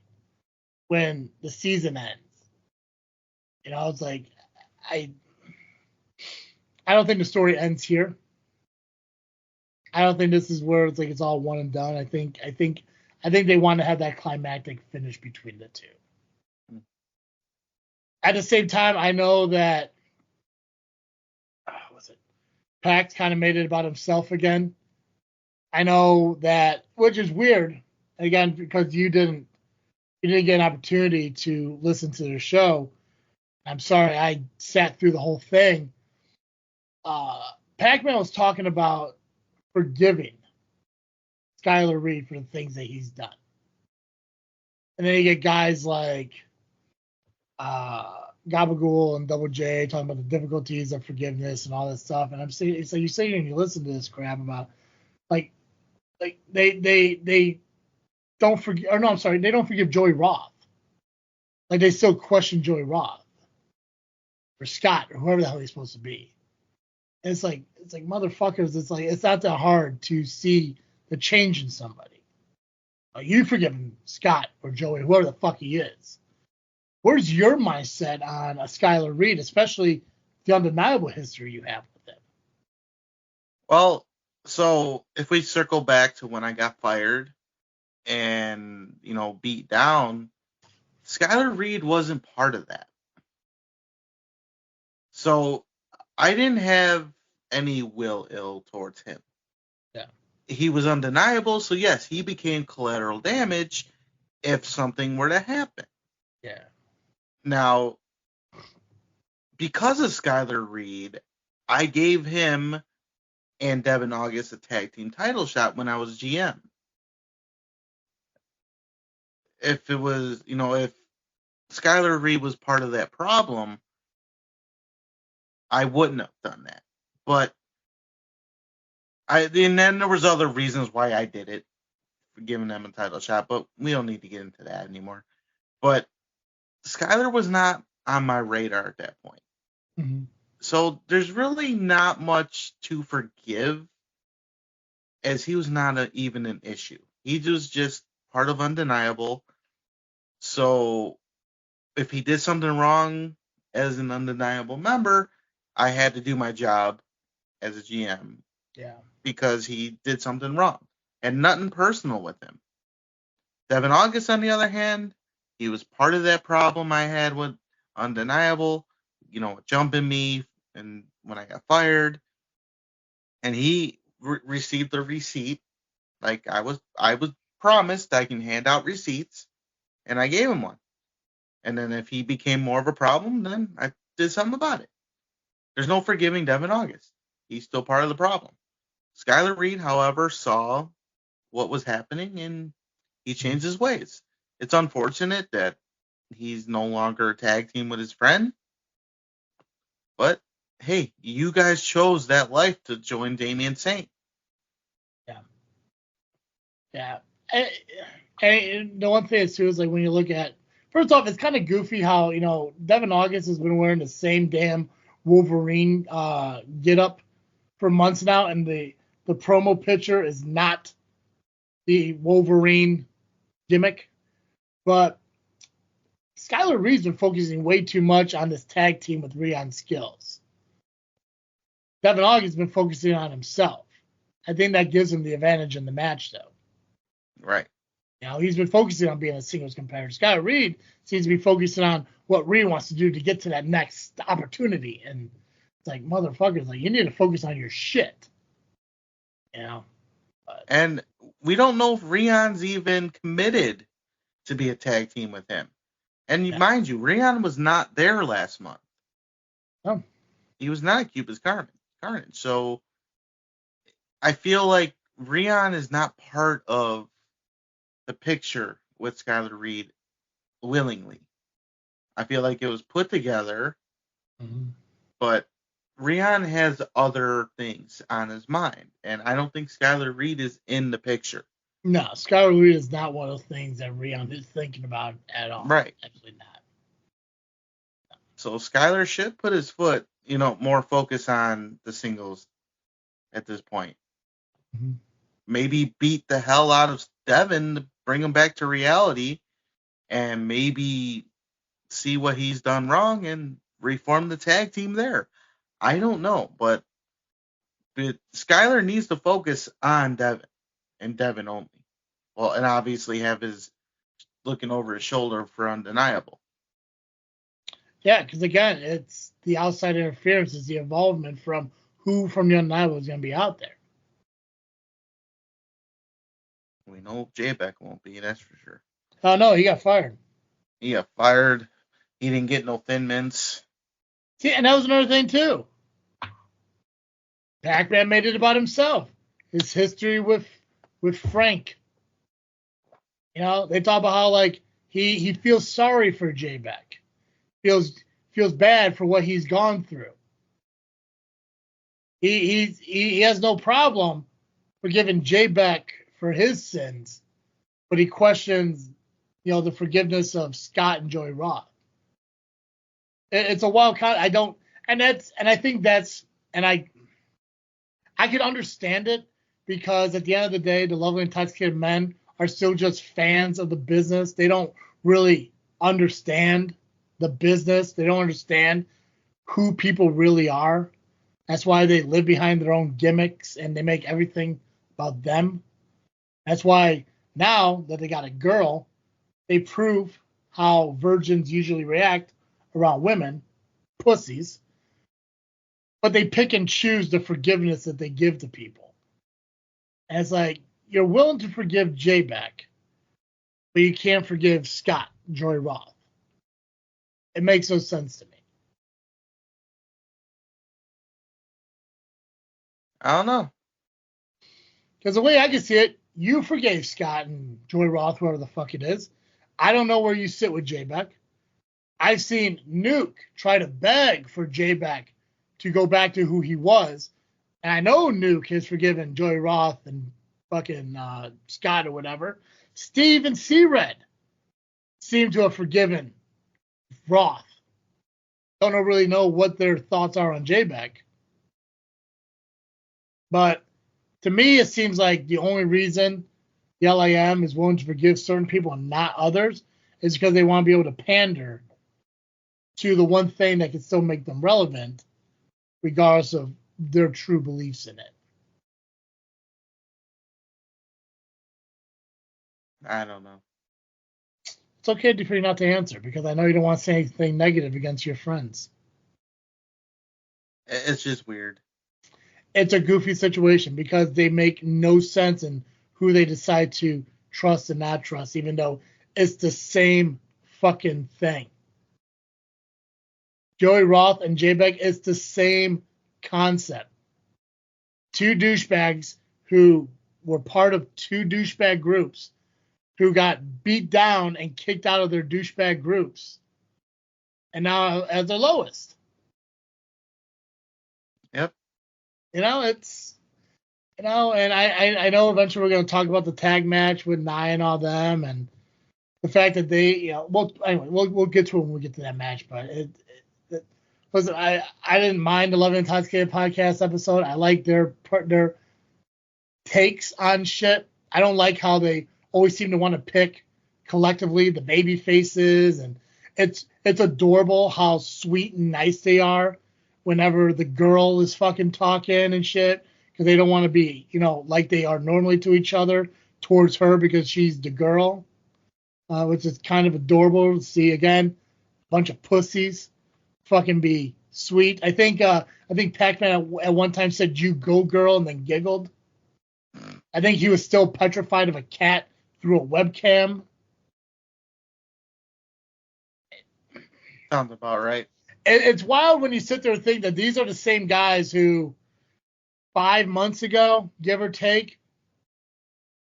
when the season ends. You know, it's like I don't think the story ends here. I don't think this is where it's like it's all one and done. I think they want to have that climactic finish between the two. At the same time, I know that Pax kind of made it about himself again. I know that, which is weird, again, because you didn't get an opportunity to listen to the show. I'm sorry, I sat through the whole thing. Pac-Man was talking about forgiving Skylar Reed for the things that he's done. And then you get guys like Gabagool and Double J talking about the difficulties of forgiveness and all this stuff. And I'm saying, so you sit and you listen to this crap about like they don't forgive, or no, I'm sorry, they don't forgive Joey Roth. Like they still question Joey Roth or Scott or whoever the hell he's supposed to be. And it's like motherfuckers. It's like it's not that hard to see the change in somebody. Like you forgiving Scott or Joey, whoever the fuck he is. Where's your mindset on a Skylar Reed, especially the undeniable history you have with him? Well, so if we circle back to when I got fired and, beat down, Skylar Reed wasn't part of that. So I didn't have any ill towards him. Yeah. He was undeniable, so yes, he became collateral damage if something were to happen. Yeah. Now, because of Skylar Reed, I gave him and Devin August a tag team title shot when I was GM. If it was, if Skylar Reed was part of that problem, I wouldn't have done that. But and then there was other reasons why I did it, for giving them a title shot, but we don't need to get into that anymore. But Skylar was not on my radar at that point. Mm-hmm. So there's really not much to forgive, as he was not even an issue. He was just part of Undeniable. So if he did something wrong as an Undeniable member, I had to do my job as a GM. Yeah. Because he did something wrong. And nothing personal with him. Devin August, on the other hand, he was part of that problem I had with Undeniable, jumping me and when I got fired. And he received the receipt. Like I was promised I can hand out receipts, and I gave him one. And then if he became more of a problem, then I did something about it. There's no forgiving Devin August. He's still part of the problem. Skylar Reed, however, saw what was happening, and he changed his ways. It's unfortunate that he's no longer a tag team with his friend. But, hey, you guys chose that life to join Damian Saint. Yeah. Yeah. And the one thing is, too, is like when you look at, first off, it's kind of goofy how, Devin August has been wearing the same damn Wolverine get-up for months now, and the promo picture is not the Wolverine gimmick. But Skylar Reed's been focusing way too much on this tag team with Rheon's skills. Devin August's been focusing on himself. I think that gives him the advantage in the match, though. Right. You know, he's been focusing on being a singles competitor. Skylar Reed seems to be focusing on what Reed wants to do to get to that next opportunity. And it's like, motherfuckers, like, you need to focus on your shit. You know? But, and we don't know if Rheon's even committed to be a tag team with him. And mind you, Rheon was not there last month. Oh. He was not at Cuba's Carnage. So I feel like Rheon is not part of the picture with Skylar Reed willingly. I feel like it was put together, but Rheon has other things on his mind, and I don't think Skylar Reed is in the picture. No, Skylar Reed is not one of those things that Rheon is thinking about at all. Right. Absolutely not. So Skylar should put his foot, more focus on the singles at this point. Mm-hmm. Maybe beat the hell out of Devin to bring him back to reality, and maybe see what he's done wrong and reform the tag team there. I don't know, but Skylar needs to focus on Devin and Devin only. Well, and obviously have his looking over his shoulder for Undeniable. Yeah, because again, it's the outside interference is the involvement from who from the Undeniable is going to be out there. We know J-Beck won't be, that's for sure. Oh, no, he got fired. He got fired. He didn't get no Thin Mints. See, and that was another thing, too. Pac-Man made it about himself. His history with Frank. They talk about how, like, he feels sorry for J-Beck. Feels bad for what he's gone through. He has no problem forgiving J-Beck for his sins, but he questions, the forgiveness of Scott and Joey Roth. It's a wild kind. I could understand it because at the end of the day, the lovely intoxicated men are still just fans of the business. They don't really understand the business. They don't understand who people really are. That's why they live behind their own gimmicks and they make everything about them. That's why now that they got a girl, they prove how virgins usually react around women, pussies, but they pick and choose the forgiveness that they give to people. And it's like, you're willing to forgive J-Beck, but you can't forgive Scott, Joey Roth. It makes no sense to me. I don't know. Because the way I can see it, you forgave Scott and Joey Roth, whoever the fuck it is. I don't know where you sit with J-Beck. I've seen Nuke try to beg for J-Beck to go back to who he was. And I know Nuke has forgiven Joey Roth and fucking Scott or whatever. Steve and C-Red seem to have forgiven Roth. Don't really know what their thoughts are on J-Beck. But to me, it seems like the only reason the LIM is willing to forgive certain people and not others is because they want to be able to pander to the one thing that can still make them relevant, regardless of their true beliefs in it. I don't know. It's okay for you not to answer because I know you don't want to say anything negative against your friends. It's just weird. It's a goofy situation because they make no sense in who they decide to trust and not trust, even though it's the same fucking thing. Joey Roth and J-Beck, it's the same concept. Two douchebags who were part of two douchebag groups who got beat down and kicked out of their douchebag groups and now at their lowest. Yep. And I know eventually we're going to talk about the tag match with Nia and all them and the fact that they, we'll get to it when we get to that match, but listen, I didn't mind the Love and Intoxicated podcast episode. I like their takes on shit. I don't like how they always seem to want to pick collectively the baby faces, and it's adorable how sweet and nice they are whenever the girl is fucking talking and shit, because they don't want to be, like they are normally to each other towards her because she's the girl, which is kind of adorable to see. Again, a bunch of pussies fucking be sweet. I think Pac-Man at one time said, "You go, girl," and then giggled. I think he was still petrified of a cat through a webcam. Sounds about right. It's wild when you sit there and think that these are the same guys who 5 months ago, give or take,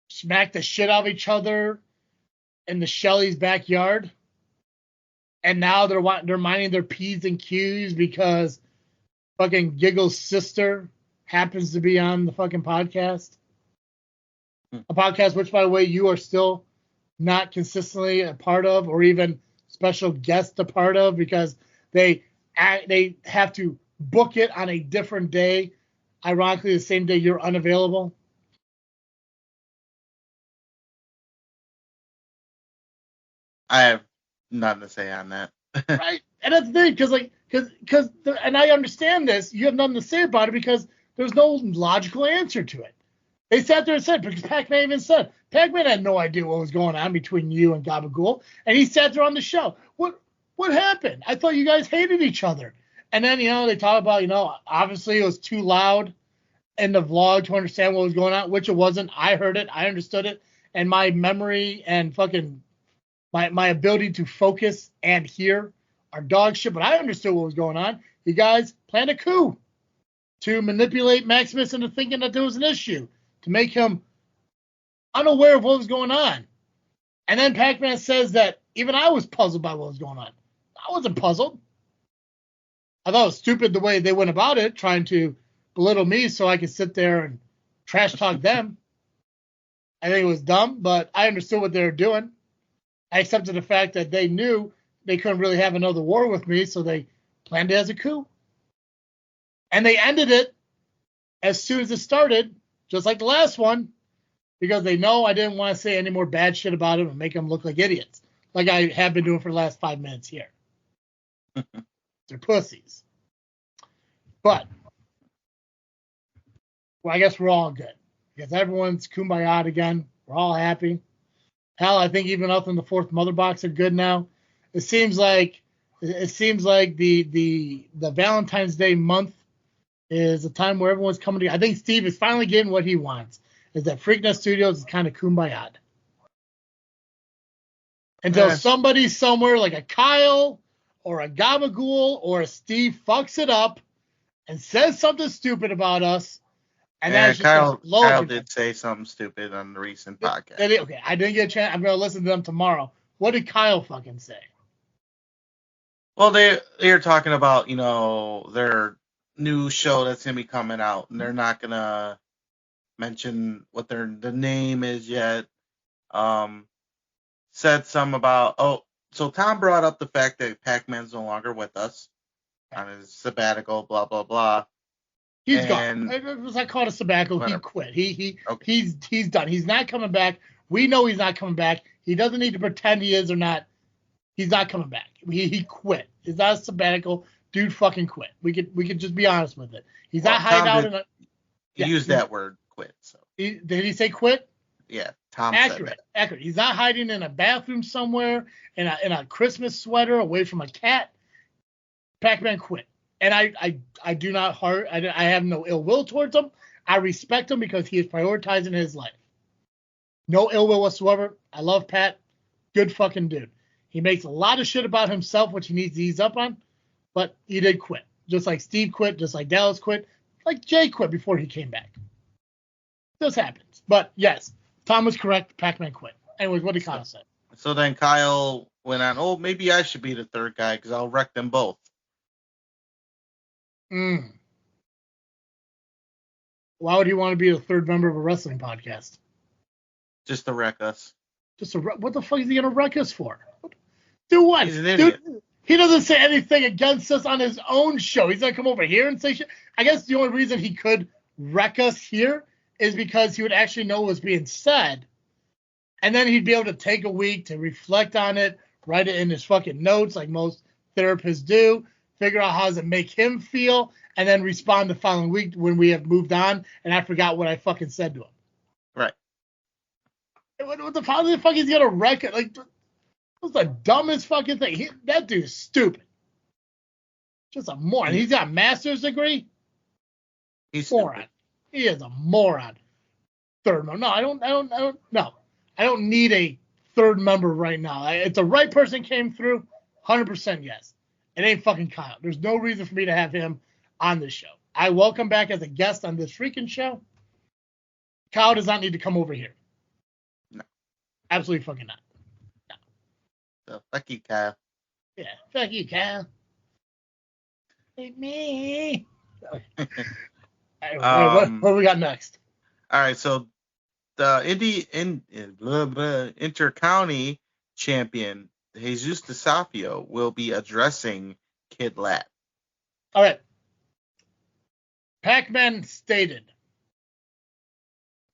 smacked the shit out of each other in the Shelley's backyard. And now they're minding their P's and Q's because fucking Giggle's sister happens to be on the fucking podcast. A podcast which, by the way, you are still not consistently a part of, or even special guest a part of, because they have to book it on a different day. Ironically, the same day you're unavailable. I have nothing to say on that. Right, and that's the thing, because and I understand this. You have nothing to say about it because there's no logical answer to it. They sat there and said, because Pac-Man even said, Pac-Man had no idea what was going on between you and Gabagool, and he sat there on the show. What happened? I thought you guys hated each other. And then, they talk about, obviously it was too loud in the vlog to understand what was going on, which it wasn't. I heard it. I understood it. And my memory and fucking my ability to focus and hear are dog shit, but I understood what was going on. You guys planned a coup to manipulate Maximus into thinking that there was an issue, to make him unaware of what was going on. And then Pac-Man says that even I was puzzled by what was going on. I wasn't puzzled. I thought it was stupid the way they went about it, trying to belittle me so I could sit there and trash talk them. I think it was dumb, but I understood what they were doing. I accepted the fact that they knew they couldn't really have another war with me, so they planned it as a coup. And they ended it as soon as it started, just like the last one, because they know I didn't want to say any more bad shit about them and make them look like idiots, like I have been doing for the last 5 minutes here. They're pussies. But, well, I guess we're all good, because everyone's kumbaya again. We're all happy. Hell, I think even up in the fourth mother box are good now. It seems like the Valentine's Day month is a time where everyone's coming together. I think Steve is finally getting what he wants, is that Freaknet Studios is kind of kumbaya. Until somebody somewhere like a Kyle or a Gabagool or a Steve fucks it up and says something stupid about us. And yeah, Kyle did say something stupid on the recent podcast. Okay, I didn't get a chance. I'm going to listen to them tomorrow. What did Kyle fucking say? Well, they're talking about, their new show that's going to be coming out, and they're not going to mention what the name is yet. Said some about, so Tom brought up the fact that Pac-Man's no longer with us on his sabbatical, blah, blah, blah. He's gone. It was like called a sabbatical. Whatever. He quit. He's done. He's not coming back. We know he's not coming back. He doesn't need to pretend he is or not. He's not coming back. He quit. It's not a sabbatical. Dude fucking quit. We could just be honest with it. He's not hiding out in a... He used that word, quit. So did he say quit? Yeah, Tom said that. Accurate. He's not hiding in a bathroom somewhere in a Christmas sweater away from a cat. Pac-Man quit. And I do not I have no ill will towards him. I respect him because he is prioritizing his life. No ill will whatsoever. I love Pat. Good fucking dude. He makes a lot of shit about himself, which he needs to ease up on. But he did quit. Just like Steve quit, just like Dallas quit, like Jay quit before he came back. This happens. But yes, Tom was correct. Pac-Man quit. Anyways, what did Kyle say? So then Kyle went on, maybe I should be the third guy because I'll wreck them both. Why would he want to be the third member of a wrestling podcast? Just to wreck us. What the fuck is he going to wreck us for? Do what? He's an idiot. Dude, he doesn't say anything against us on his own show. He's going to come over here and say shit. I guess the only reason he could wreck us here is because he would actually know what was being said. And then he'd be able to take a week to reflect on it, write it in his fucking notes like most therapists do, figure out how does it make him feel, and then respond the following week when we have moved on and I forgot what I fucking said to him. Right. What the fuck is he gonna record? Like, that's the dumbest fucking thing. That dude is stupid. Just a moron. He's got a master's degree. He's moron. stupid. He is a moron. Third member. No, I don't need a third member right now. If the right person came through, 100% yes. It ain't fucking Kyle. There's no reason for me to have him on this show. I welcome back as a guest on this freaking show. Kyle does not need to come over here. No. Absolutely fucking not. No. So, fuck you, Kyle. Yeah, fuck you, Kyle. Hey, me. What we got next? All right, so the Inter-County champion, Jesus DeSafio, will be addressing Kid Lat. All right. Pac-Man stated,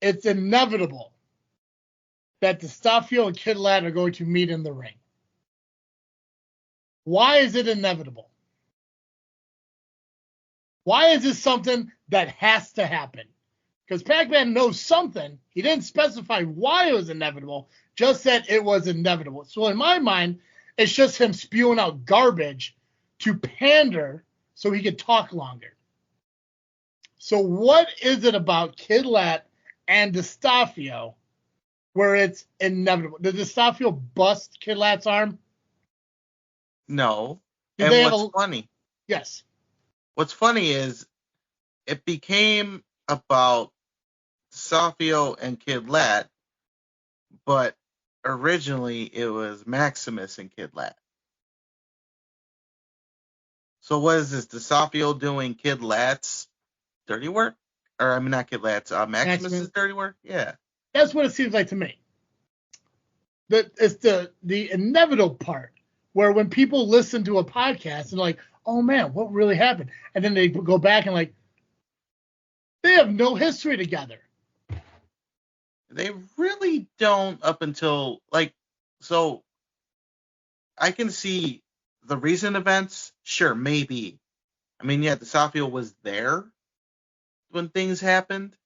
it's inevitable that DeSafio and Kid Lat are going to meet in the ring. Why is it inevitable? Why is this something that has to happen? Because Pac-Man knows something. He didn't specify why it was inevitable, just said it was inevitable. So in my mind, it's just him spewing out garbage to pander so he could talk longer. So what is it about Kid Lat and DeSafio where it's inevitable? Did DeSafio bust Kid Lat's arm? No. Did And what's funny? Yes. What's funny is it became about DeSafio and Kid Lat, but originally it was Maximus and Kid Lat. So what is this? DeSafio doing Kid Lat's dirty work? Or I mean, not Kid Lat's, Maximus's dirty work? Yeah. That's what it seems like to me. It's the inevitable part where when people listen to a podcast and like, oh man, what really happened? And then they go back and like, they have no history together. They really don't up until, like, so I can see the recent events, sure, maybe. I mean, yeah, DeSafio was there when things happened,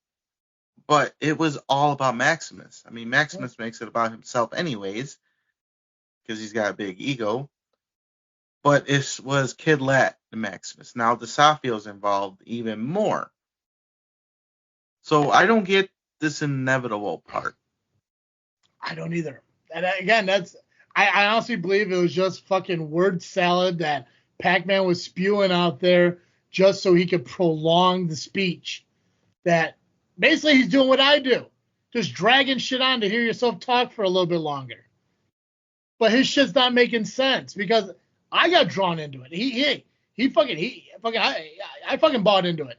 but it was all about Maximus. I mean, Maximus makes it about himself anyways, because he's got a big ego. But it was Kid Lat and Maximus. Now DeSafio's involved even more. So I don't get this inevitable part. I don't either. And again, I honestly believe it was just fucking word salad that Pac-Man was spewing out there just so he could prolong the speech. That basically he's doing what I do. Just dragging shit on to hear yourself talk for a little bit longer. But his shit's not making sense because I got drawn into it. I fucking bought into it.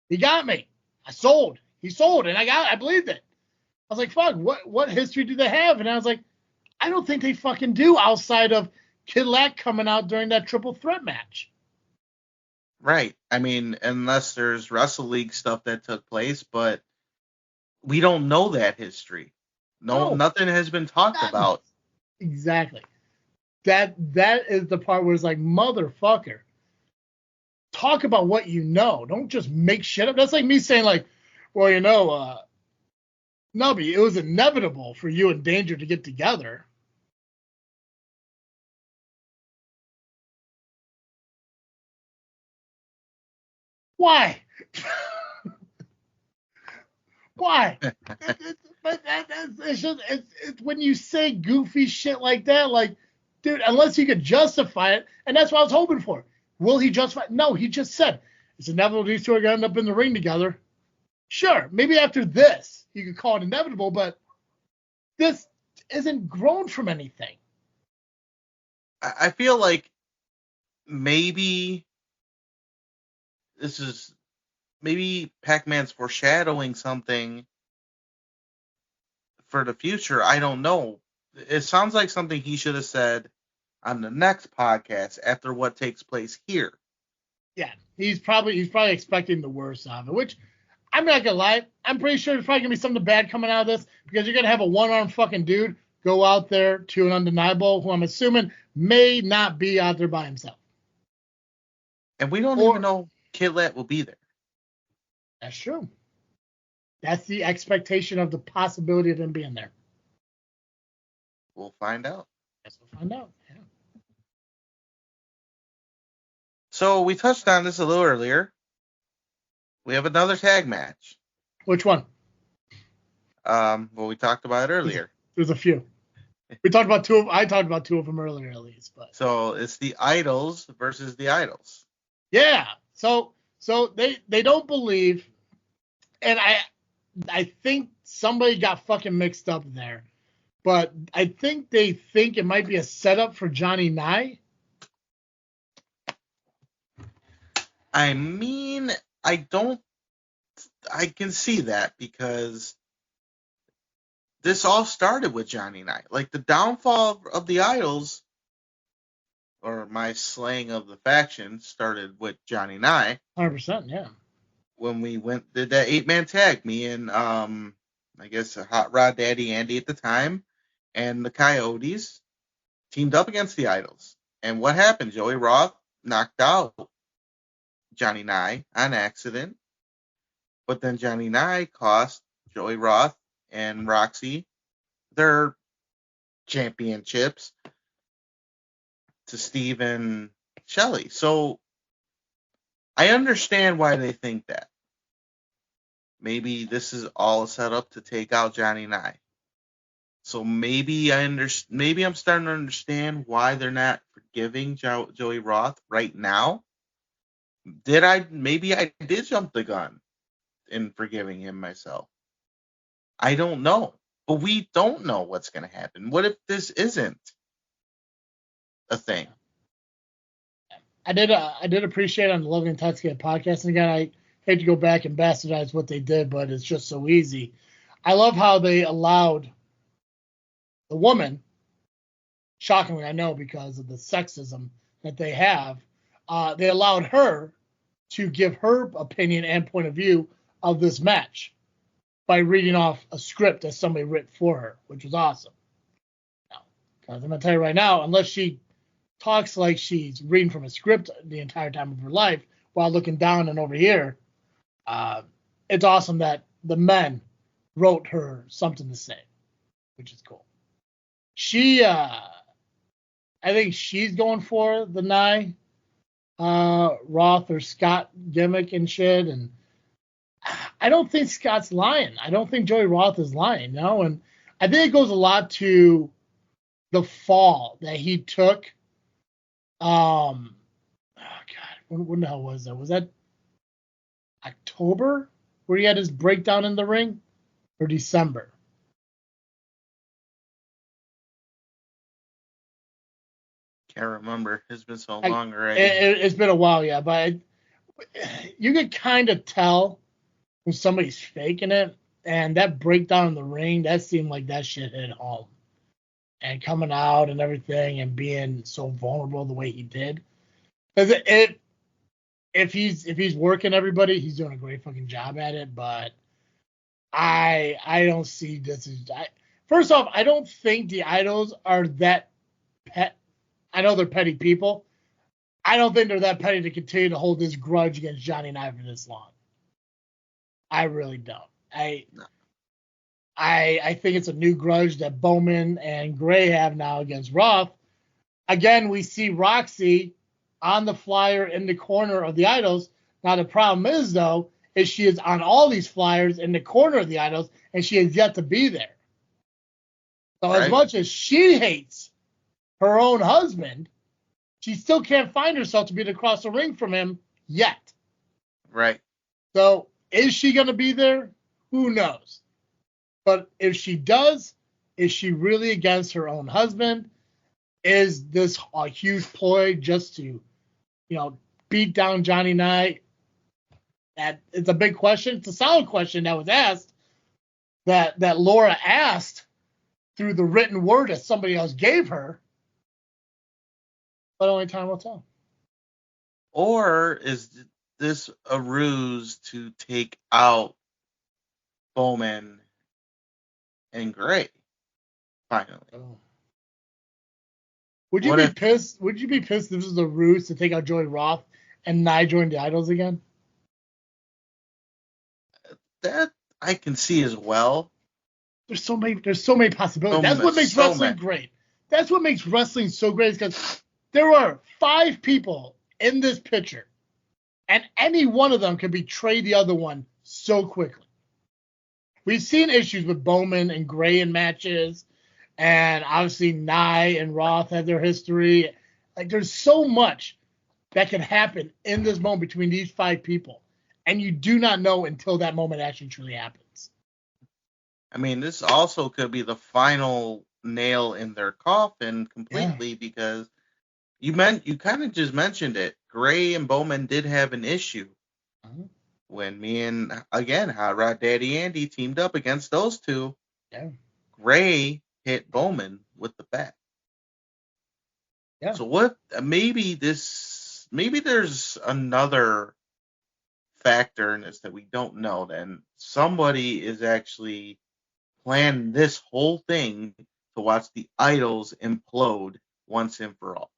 He got me. I sold. He sold, and I believed it. I was like, fuck, what history do they have? And I was like, I don't think they fucking do outside of Kid Lat coming out during that triple threat match. Right. I mean, unless there's Wrestle League stuff that took place, but we don't know that history. No. Nothing has been talked about. Exactly. That is the part where it's like, motherfucker, talk about what you know. Don't just make shit up. That's like me saying like, well, Nubby, it was inevitable for you and Danger to get together. Why? Why? It's when you say goofy shit like that, like, dude, unless you could justify it, and that's what I was hoping for. Will he justify it? No, he just said, it's inevitable these two are going to end up in the ring together. Sure, maybe after this, you could call it inevitable, but this isn't grown from anything. I feel like maybe Pac-Man's foreshadowing something for the future. I don't know. It sounds like something he should have said on the next podcast after what takes place here. Yeah, he's probably expecting the worst of it, which I'm not gonna lie, I'm pretty sure there's probably gonna be something bad coming out of this because you're gonna have a one-armed fucking dude go out there to an Undeniable, who I'm assuming may not be out there by himself. And we don't even know Kidlet will be there. That's true. That's the expectation of the possibility of him being there. We'll find out. Yes, we'll find out. Yeah. So we touched on this a little earlier. We have another tag match. Which one? Well, we talked about it earlier. There's a few. We talked about two. I talked about two of them earlier, at least. But so it's the Idols versus the Idols. Yeah. So they don't believe, and I think somebody got fucking mixed up there, but I think they think it might be a setup for Johnny Nye. I mean, I can see that because this all started with Johnny Nye. Like the downfall of the Idols, or my slaying of the faction, started with Johnny Nye. 100%, yeah. When we did that 8-man tag, me and I guess Hot Rod Daddy Andy at the time and the Coyotes teamed up against the Idols. And what happened? Joey Roth knocked out Johnny Nye on accident, but then Johnny Nye cost Joey Roth and Roxy their championships to Steve and Shelly. So I understand why they think that. Maybe this is all set up to take out Johnny Nye. So maybe I'm starting to understand why they're not forgiving Joey Roth right now. Maybe I did jump the gun in forgiving him myself. I don't know. But we don't know what's going to happen. What if this isn't a thing? I did appreciate on the Logan and Tatsuki podcast. And again, I hate to go back and bastardize what they did, but it's just so easy. I love how they allowed the woman, shockingly, I know because of the sexism that they have, they allowed her to give her opinion and point of view of this match by reading off a script that somebody wrote for her, which was awesome. Now, because I'm going to tell you right now, unless she talks like she's reading from a script the entire time of her life while looking down and over here, it's awesome that the men wrote her something to say, which is cool. I think she's going for the Nye Roth or Scott gimmick and shit, and I don't think Scott's lying. I don't think Joey Roth is lying, and I think it goes a lot to the fall that he took. Oh God, when the hell was that? Was that October where he had his breakdown in the ring, or December? Can't remember. It's been so long already. It's been a while, yeah, but you could kind of tell when somebody's faking it, and that breakdown in the ring, that seemed like that shit hit home. And coming out and everything and being so vulnerable the way he did. Because if he's working everybody, he's doing a great fucking job at it, but I don't see this as... First off, I don't think the Idols are that pet. I know they're petty people. I don't think they're that petty to continue to hold this grudge against Johnny and I for this long. I really don't. I think it's a new grudge that Bowman and Gray have now against Roth. Again, we see Roxy on the flyer in the corner of the Idols. Now, the problem is, though, is she is on all these flyers in the corner of the Idols, and she has yet to be there. So as much as she hates her own husband, she still can't find herself to be across the ring from him yet. Right. So is she going to be there? Who knows? But if she does, is she really against her own husband? Is this a huge ploy just to, beat down Johnny Nye? That it's a big question. It's a solid question that was asked, that Laura asked through the written word that somebody else gave her. But only time will tell. Or is this a ruse to take out Bowman and Gray Finally. Oh. Would you be pissed? Would you be pissed if this was a ruse to take out Joey Roth and Nye join the Idols again? That I can see as well. There's so many possibilities. That's what makes wrestling great. That's what makes wrestling so great, because there are 5 people in this picture, and any one of them can betray the other one so quickly. We've seen issues with Bowman and Gray in matches, and obviously Nye and Roth have their history. Like, there's so much that can happen in this moment between these 5 people, and you do not know until that moment actually truly happens. I mean, this also could be the final nail in their coffin completely, because you kind of just mentioned it. Gray and Bowman did have an issue when me and, again, Hot Rod Daddy Andy teamed up against those two. Yeah. Gray hit Bowman with the bat. Yeah. So what? Maybe there's another factor in this that we don't know. Then somebody is actually planning this whole thing to watch the Idols implode once and for all.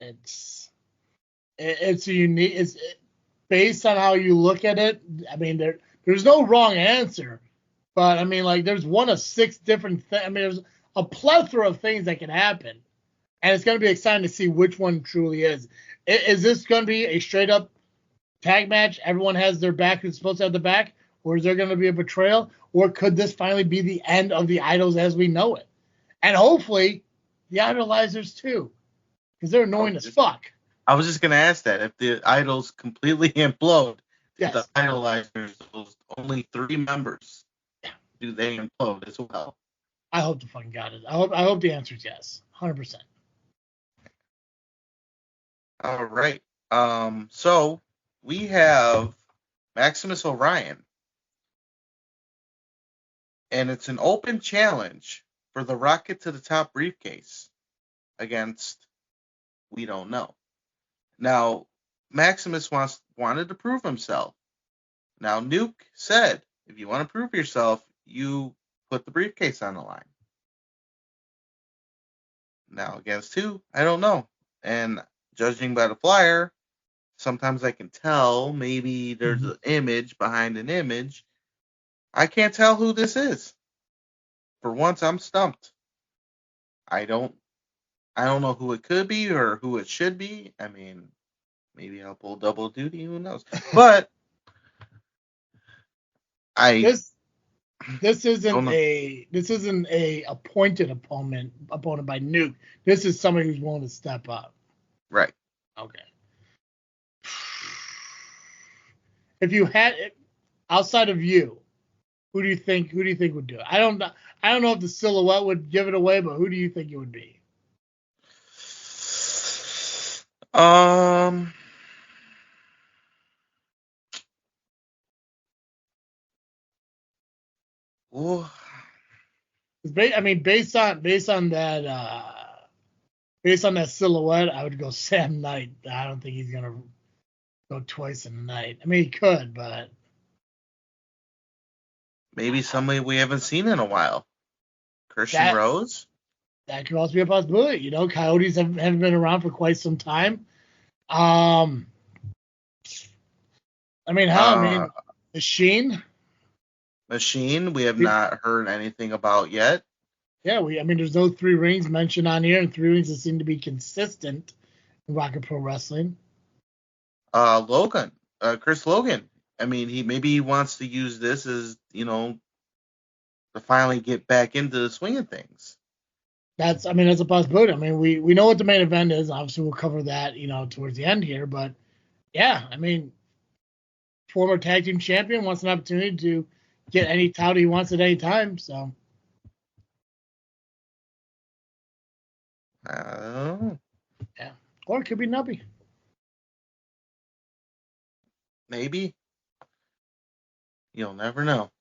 It's unique. It's based on how you look at it. I mean, there's no wrong answer, but I mean, like, there's one of 6 different things. I mean, there's a plethora of things that can happen, and it's going to be exciting to see which one truly is. Is this going to be a straight up tag match? Everyone has their back who's supposed to have the back, or is there going to be a betrayal, or could this finally be the end of the Idols as we know it? And hopefully, the Idolizers too, because they're annoying as fuck. I was just going to ask that. If the Idols completely implode, yes, the Idolizers, those only 3 members, do they implode as well? I hope the fucking God is. I hope the answer is yes, 100%. All right. So we have Maximus Orion, and it's an open challenge for the Rocket to the Top briefcase against we don't know. Now, Maximus wanted to prove himself. Now, Nuke said, if you want to prove yourself, you put the briefcase on the line. Now, against who? I don't know. And judging by the flyer, sometimes I can tell maybe there's an image behind an image. I can't tell who this is. For once, I'm stumped. I don't know who it could be or who it should be. I mean, maybe I'll pull double duty. Who knows? But this isn't a appointed opponent by Nuke. This is somebody who's willing to step up. Right. Okay. If you had it outside of you, who do you think would do it? I don't know if the silhouette would give it away, but who do you think it would be? Based on that silhouette, I would go Sam Knight. I don't think he's gonna go twice in a night. I mean, he could, but maybe somebody we haven't seen in a while. Christian Rose? That could also be a possibility. You know, Coyotes haven't been around for quite some time. Machine. Machine, we have not heard anything about yet. Yeah, there's no 3 rings mentioned on here, and 3 rings that seem to be consistent in Rocket Pro Wrestling. Logan, Chris Logan. I mean, he wants to use this as, to finally get back into the swing of things. That's a possibility. I mean, we know what the main event is. Obviously, we'll cover that, towards the end here. But yeah, I mean, former tag team champion wants an opportunity to get any title he wants at any time. So. Yeah, or it could be Nubby. Maybe. You'll never know.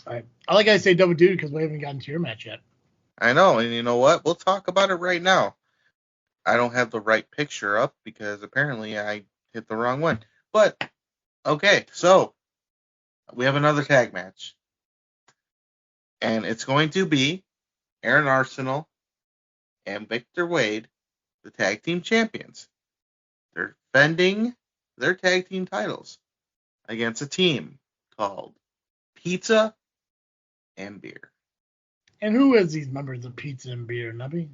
All right. I like I say double duty because we haven't gotten to your match yet. I know, and you know what? We'll talk about it right now. I don't have the right picture up because apparently I hit the wrong one. But, okay, so we have another tag match. And it's going to be Aaron Arsenal and Victor Wade, the tag team champions. They're defending their tag team titles against a team called Pizza and Beer. And who is these members of Pizza and Beer, Nubby?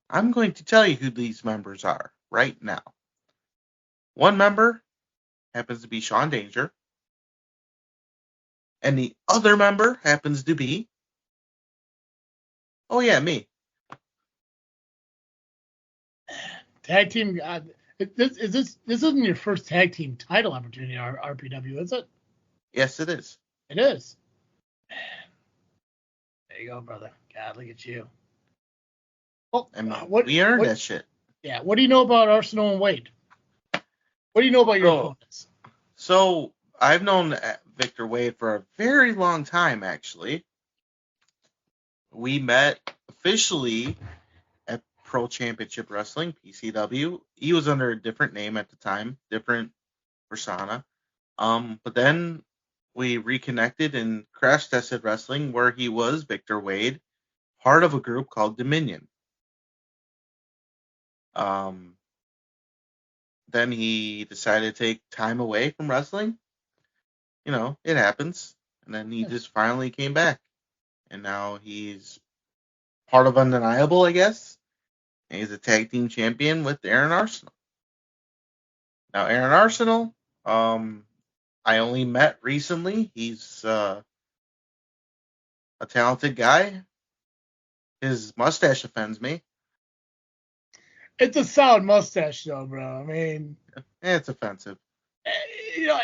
I'm going to tell you who these members are right now. One member happens to be Shawn Danger. And the other member happens to be, oh yeah, me. Tag team. This isn't your first tag team title opportunity, RPW, is it? Yes, it is. It is. There you go, brother. God, look at you. Well, And we earned that shit. Yeah. What do you know about Arsenal and Wade? What do you know about your opponents? So I've known Victor Wade for a very long time, actually. We met officially at Pro Championship Wrestling, PCW. He was under a different name at the time, different persona. But then we reconnected in Crash Tested Wrestling, where he was Victor Wade, part of a group called Dominion. Then he decided to take time away from wrestling. You know, it happens. And then he just finally came back. And now he's part of Undeniable, I guess. And he's a tag team champion with Aaron Arsenal. Now, Aaron Arsenal, I only met recently. He's a talented guy. His mustache offends me. It's a solid mustache, though, bro. I mean, It's offensive. You know,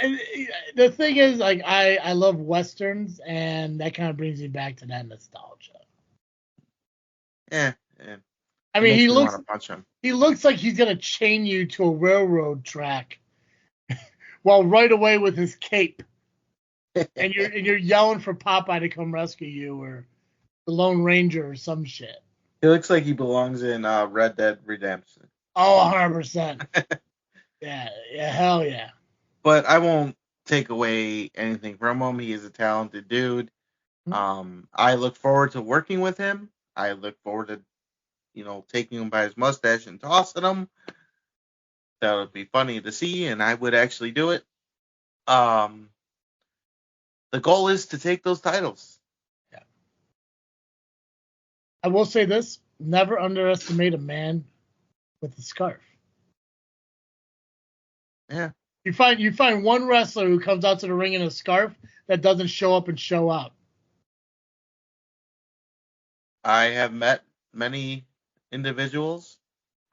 the thing is, like, I love westerns, and that kind of brings me back to that nostalgia. Yeah. I mean, he looks punch him. He looks like he's gonna chain you to a railroad track, while right away with his cape, and you're yelling for Popeye to come rescue you, or the Lone Ranger, or some shit. He looks like he belongs in Red Dead Redemption. Oh, 100%. Yeah, hell yeah. But I won't take away anything from him. He is a talented dude. I look forward to working with him. I look forward to, taking him by his mustache and tossing him. That would be funny to see, and I would actually do it. The goal is to take those titles. Yeah. I will say this: never underestimate a man with a scarf. Yeah. You find one wrestler who comes out to the ring in a scarf that doesn't show up and show out. I have met many individuals,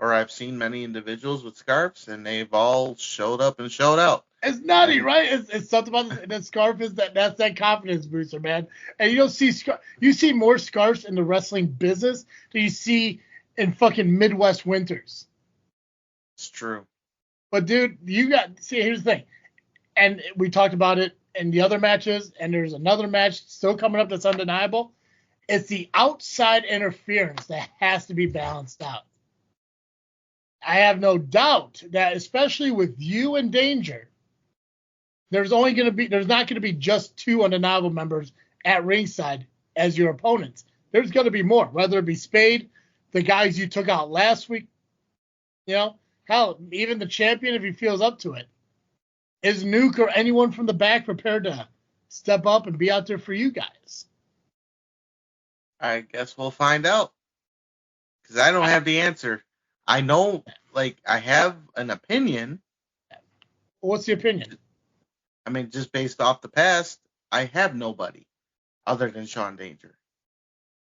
or I've seen many individuals with scarves, and they've all showed up and showed out. It's nutty, right? It's something about the scarf is that's that confidence booster, man. And you don't see you see more scarves in the wrestling business than you see in fucking Midwest winters. It's true. But dude, here's the thing, and we talked about it in the other matches, and there's another match still coming up that's undeniable. It's the outside interference that has to be balanced out. I have no doubt that, especially with you and Danger, there's not going to be just two undeniable members at ringside as your opponents. There's going to be more, whether it be Spade, the guys you took out last week, hell, even the champion if he feels up to it. Is Nuke or anyone from the back prepared to step up and be out there for you guys? I guess we'll find out. Because I don't have the answer. I know, I have an opinion. What's the opinion? I mean, just based off the past, I have nobody other than Shawn Danger.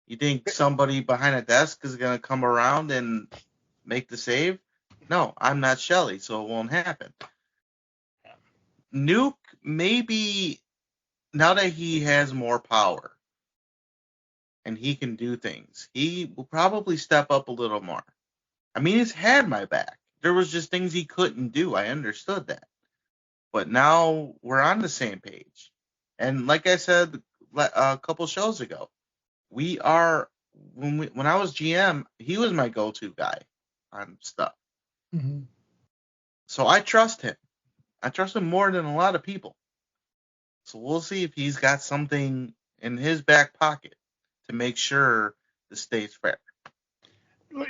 You think somebody behind a desk is going to come around and make the save? No, I'm not Shelly, so it won't happen. Nuke, maybe now that he has more power and he can do things, he will probably step up a little more. I mean, he's had my back. There was just things he couldn't do. I understood that. But now we're on the same page. And like I said a couple shows ago, when I was GM, he was my go-to guy on stuff. Mm-hmm. So I trust him. I trust him more than a lot of people. So we'll see if he's got something in his back pocket to make sure stays fair.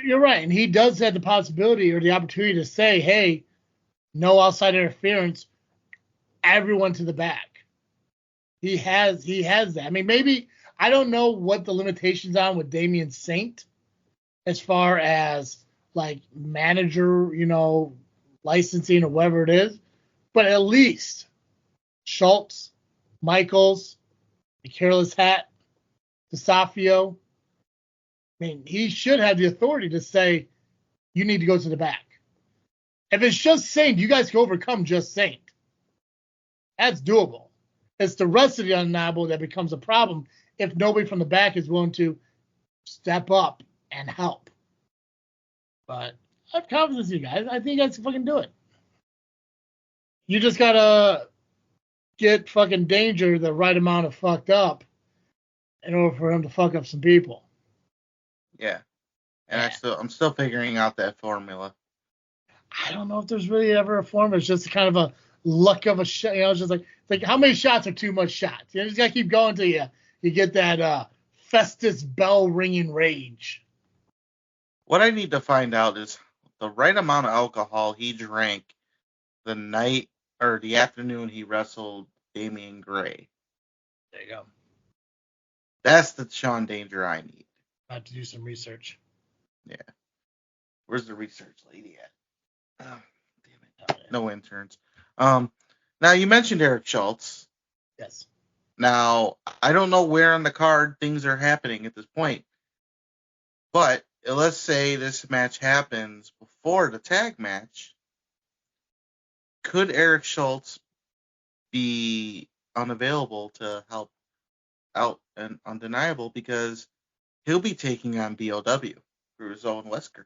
You're right, and he does have the possibility or the opportunity to say, "Hey, no outside interference, everyone to the back." He has that. I mean, maybe I don't know what the limitations are with Damian Saint as far as like manager, licensing or whatever it is, but at least Schultz, Michaels, the Careless Hat, DeSafio. I mean, he should have the authority to say, you need to go to the back. If it's just Saint, you guys can overcome just Saint. That's doable. It's the rest of the undeniable that becomes a problem if nobody from the back is willing to step up and help. But I have confidence in you guys. I think you guys can fucking do it. You just gotta get fucking Danger the right amount of fucked up in order for him to fuck up some people. Yeah. And I'm still figuring out that formula. I don't know if there's really ever a formula. It's just kind of a luck of a shot. It's just like how many shots are too much shots? You just gotta keep going till you get that Festus bell ringing rage. What I need to find out is the right amount of alcohol he drank the night or the afternoon he wrestled Damian Gray. There you go. That's the Sean Danger I need. I have to do some research. Yeah. Where's the research lady at? Oh, damn it. Oh, yeah. No interns. Now you mentioned Eric Schultz. Yes. Now, I don't know where on the card things are happening at this point. But let's say this match happens before the tag match. Could Eric Schultz be unavailable to help out and undeniable because he'll be taking on POWW through his own Wesker.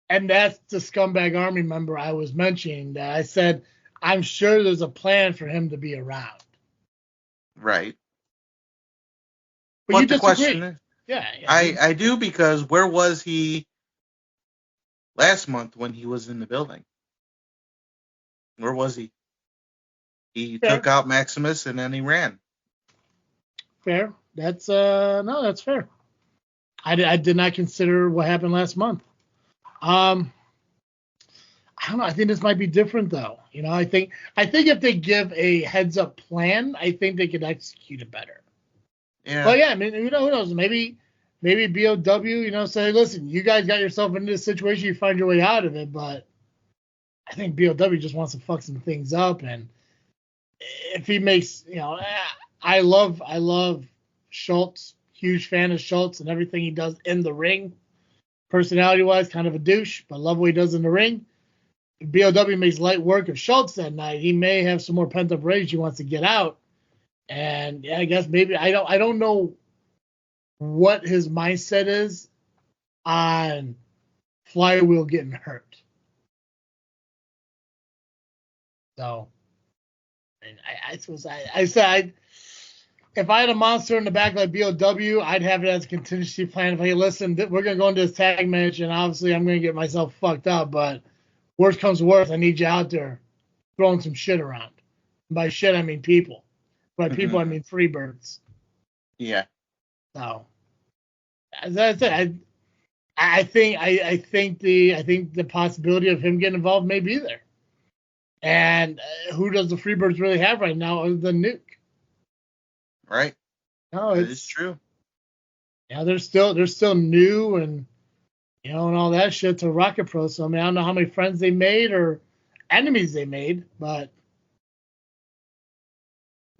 And that's the scumbag army member I was mentioning that I said, I'm sure there's a plan for him to be around. Right. But you the disagree. question is, Yeah. I do, because where was he last month when he was in the building? Where was he? He took out Maximus and then he ran. Fair. That's no, that's fair. I did not consider what happened last month. I don't know. I think this might be different though. I think if they give a heads up plan, I think they could execute it better. Yeah. But yeah, I mean, who knows? Maybe POWW, say, listen, you guys got yourself into this situation, you find your way out of it. But I think POWW just wants to fuck some things up, and if he makes, I love Schultz, huge fan of Schultz and everything he does in the ring. Personality-wise, kind of a douche, but love what he does in the ring. If POWW makes light work of Schultz that night, he may have some more pent-up rage he wants to get out. And yeah, I guess maybe I don't know what his mindset is on Flywheel getting hurt. So, I suppose I said if I had a monster in the back like POWW, I'd have it as a contingency plan. If hey, listen, we're gonna go into this tag match, and obviously I'm gonna get myself fucked up, but worst comes to worst, I need you out there throwing some shit around. And by shit, I mean people. By people, I mean Freebirds. Yeah. So, as I said, I think the possibility of him getting involved may be there. And who does the Freebirds really have right now other than Nuke? Right. No, it's true. Yeah, they're still new and and all that shit to Rocket Pro. So I mean, I don't know how many friends they made or enemies they made, but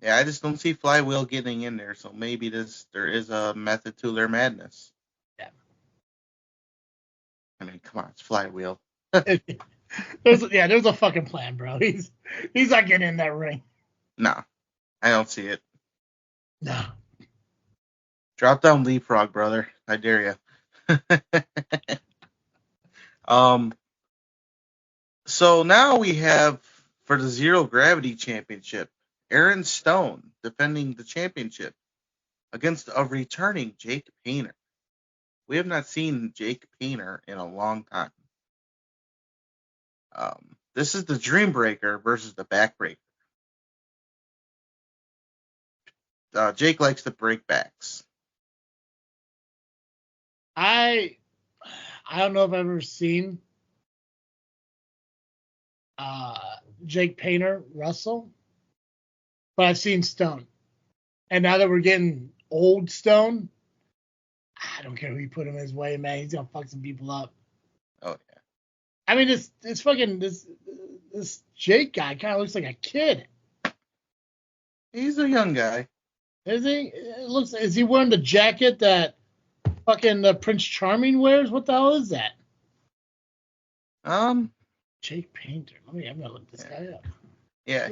yeah, I just don't see Flywheel getting in there. So maybe there is a method to their madness. Yeah. I mean, come on, it's Flywheel. there's a fucking plan, bro. He's not getting in that ring. No, I don't see it. No. Drop down leapfrog, brother. I dare you. So now we have, for the Zero Gravity Championship, Aaron Stone defending the championship against a returning Jake Painter. We have not seen Jake Painter in a long time. This is the Dream Breaker versus the Backbreaker. Jake likes to break backs. I don't know if I've ever seen Jake Painter wrestle, but I've seen Stone. And now that we're getting old Stone, I don't care who you put him his way, man. He's gonna fuck some people up. Oh yeah. I mean, this fucking this Jake guy kind of looks like a kid. He's a young guy. Is he? It looks. Is he wearing the jacket that fucking Prince Charming wears? What the hell is that? Jake Painter. I'm gonna look this guy up. Yeah,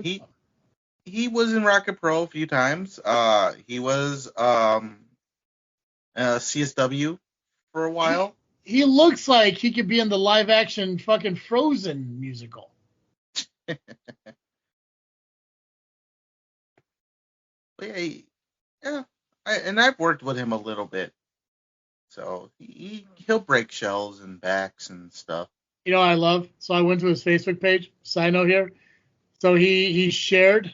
he was in Rocket Pro a few times. He was CSW for a while. He looks like he could be in the live action fucking Frozen musical. Yeah, and I've worked with him a little bit, so he'll break shells and backs and stuff. You know what I love? So I went to his Facebook page. Side note here. So he shared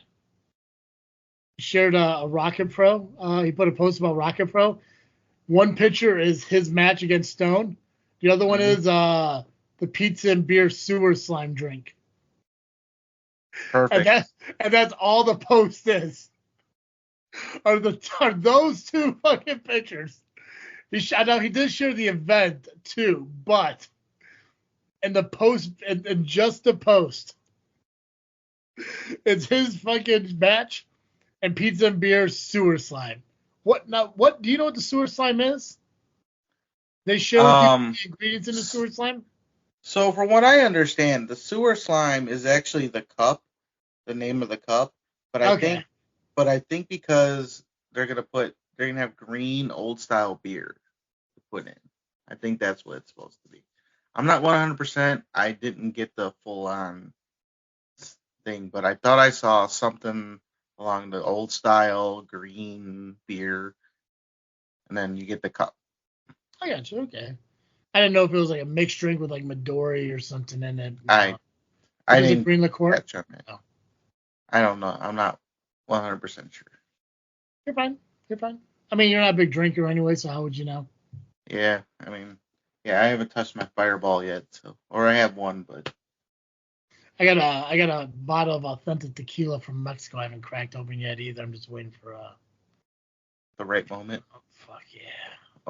a Rocket Pro. He put a post about Rocket Pro. One picture is his match against Stone. The other one is the pizza and beer sewer slime drink. Perfect. And that's all the post is. Are those two fucking pictures? I know he did share the event too, but in the post and just the post, it's his fucking match and pizza and beer sewer slime. What do you know what the sewer slime is? They show the ingredients in the sewer slime? So from what I understand, the sewer slime is actually the cup, the name of the cup. But I think because they're gonna have green old style beer to put in. I think that's what it's supposed to be. I'm not 100%. I didn't get the full on thing, but I thought I saw something along the old style green beer, and then you get the cup. I got you. Okay. I didn't know if it was like a mixed drink with like Midori or something in it. I didn't green liqueur. Oh. I don't know. I'm not 100% sure. You're fine. I mean, you're not a big drinker anyway, so how would you know? Yeah, I mean, I haven't touched my Fireball yet, or I have one, but I got a bottle of authentic tequila from Mexico. I haven't cracked open yet either. I'm just waiting for the right moment. Oh, fuck yeah.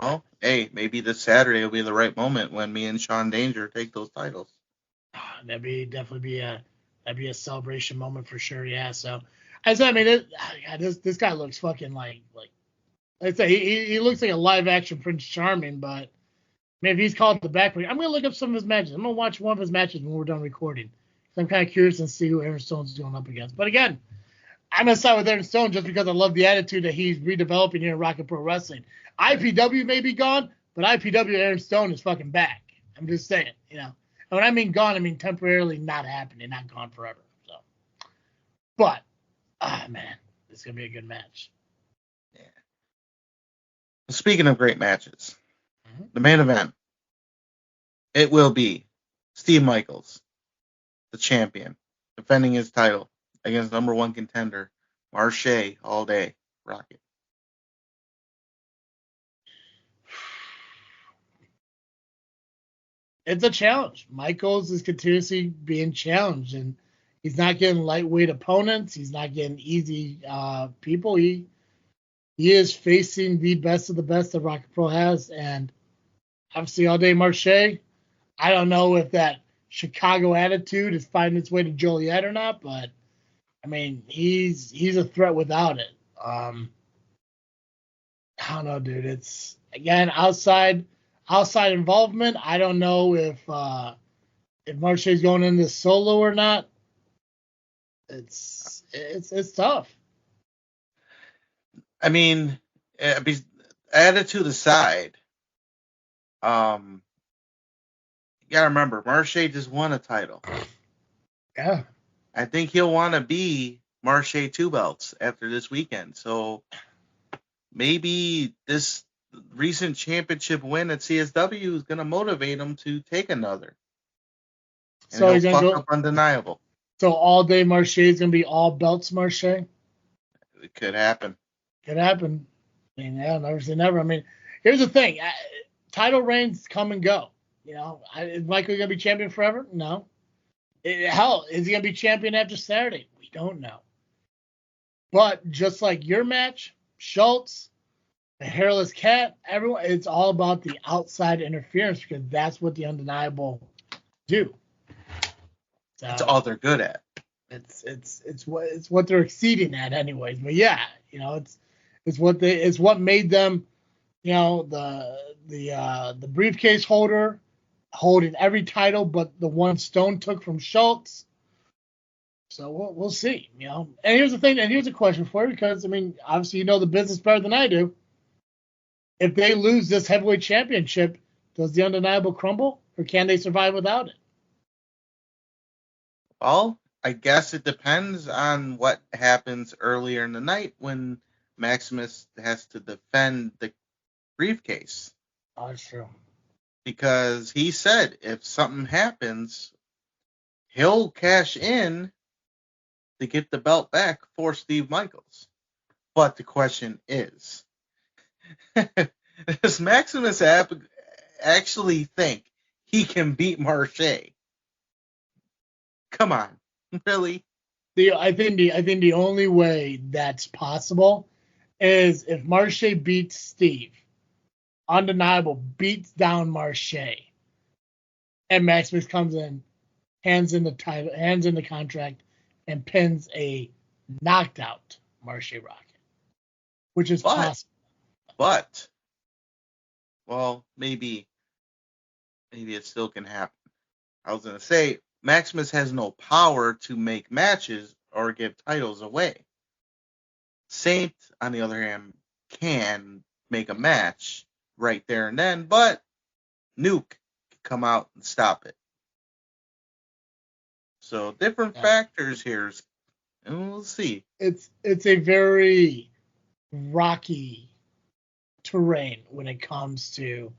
Well, hey, maybe this Saturday will be the right moment when me and Sean Danger take those titles. That'd be a celebration moment for sure. Yeah. So, I mean, this guy looks fucking like I say he looks like a live action Prince Charming, but I mean, if he's called the back, I'm gonna look up some of his matches. I'm gonna watch one of his matches when we're done recording. I'm kind of curious and see who Aaron Stone's going up against. But again, I'm gonna side with Aaron Stone just because I love the attitude that he's redeveloping here in Rocket Pro Wrestling. IPW may be gone, but IPW Aaron Stone is fucking back. I'm just saying, you know. And when I mean gone, I mean temporarily not happening, not gone forever. So, but man, this is gonna be a good match. Yeah. Speaking of great matches, the main event, it will be Steve Michaels, the champion, defending his title against number one contender, Marche All Day Rocket. It's a challenge. Michaels is continuously being challenged, and he's not getting lightweight opponents. He's not getting easy people. He is facing the best of the best that Rocket Pro has, and obviously All Day Marche. I don't know if that Chicago attitude is finding its way to Joliet or not, but I mean he's a threat without it. I don't know, dude. It's again outside involvement. I don't know if Marche's going in this solo or not. It's tough. I mean, attitude aside, you gotta remember, Marche just won a title. Yeah. I think he'll want to be Marche 2 belts after this weekend. So maybe this recent championship win at CSW is going to motivate him to take another. And so he's going to go up undeniable. So All Day Marche is going to be all belts Marche? It could happen. Could happen. I mean, yeah, never say never. I mean, here's the thing. title reigns come and go. You know, is Michael going to be champion forever? No. Hell, is he going to be champion after Saturday? We don't know. But just like your match, Schultz, the hairless cat, everyone, it's all about the outside interference because that's what the Undeniable do. So, That's all they're good at. It's what they're exceeding at anyways. But yeah, you know, it's what made them, you know, the briefcase holder holding every title but the one Stone took from Schultz. So we'll see, you know. And here's the thing, and here's a question for you, because I mean, obviously you know the business better than I do. If they lose this heavyweight championship, does the Undeniable crumble, or can they survive without it? Well, I guess it depends on what happens earlier in the night when Maximus has to defend the briefcase. Oh, that's true. Because he said if something happens, he'll cash in to get the belt back for Steve Michaels. But the question is, does Maximus actually think he can beat Marche? Come on, really? I think the only way that's possible is if Marche beats Steve, Undeniable beats down Marche, and Maximus comes in, hands in the contract, and pins a knocked out Marche Rocket, which is possible. But, well, maybe it still can happen. I was going to say, Maximus has no power to make matches or give titles away. Saint, on the other hand, can make a match right there and then, but Nuke can come out and stop it. So different factors here, and we'll see. It's a very rocky terrain when it comes to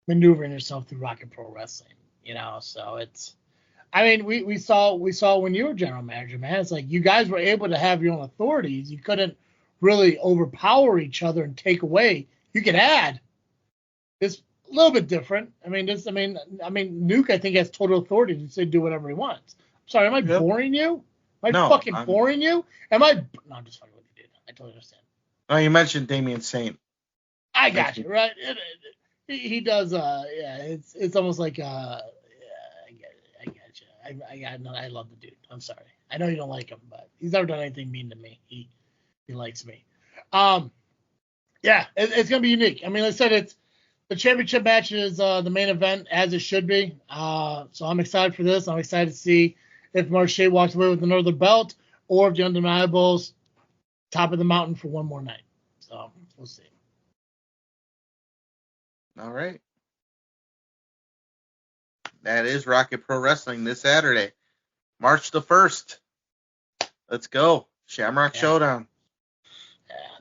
maneuvering yourself through Rocket Pro Wrestling, you know. So it's, I mean, we saw when you were general manager, man. It's like you guys were able to have your own authorities. You couldn't really overpower each other and take away. You could add. It's a little bit different. I mean, Nuke, I think, has total authority to say do whatever he wants. I'm sorry, am I boring you? Am I boring you? No, I'm just fucking with you, dude. I totally understand. Oh, you mentioned Damian Saint. I got you, right? He does. It's almost like I get you. I love the dude. I'm sorry. I know you don't like him, but he's never done anything mean to me. He likes me. Yeah, it's gonna be unique. I mean, like I said, it's the championship match is the main event, as it should be. So I'm excited for this. I'm excited to see if Marche walks away with another belt, or if the Undeniables top of the mountain for one more night. So we'll see. All right. That is Rocket Pro Wrestling this Saturday, March the 1st. Let's go. Shamrock Showdown.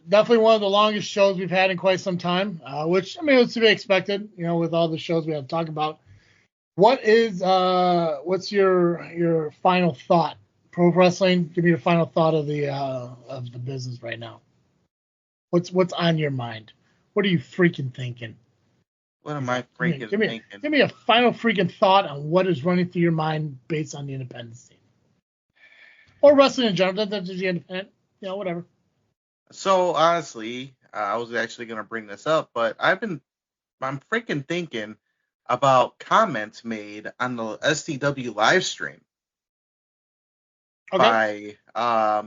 Definitely one of the longest shows we've had in quite some time, which, I mean, it's to be expected, you know, with all the shows we have to talk about. What's your final thought? Pro wrestling, give me your final thought of the business right now. What's on your mind? What are you freaking thinking? What am I freaking thinking? Give me a final freaking thought on what is running through your mind based on the independent scene. Or wrestling in general, that's the independent, you know, whatever. So, honestly, I was actually going to bring this up, but I'm freaking thinking about comments made on the SCW live stream by by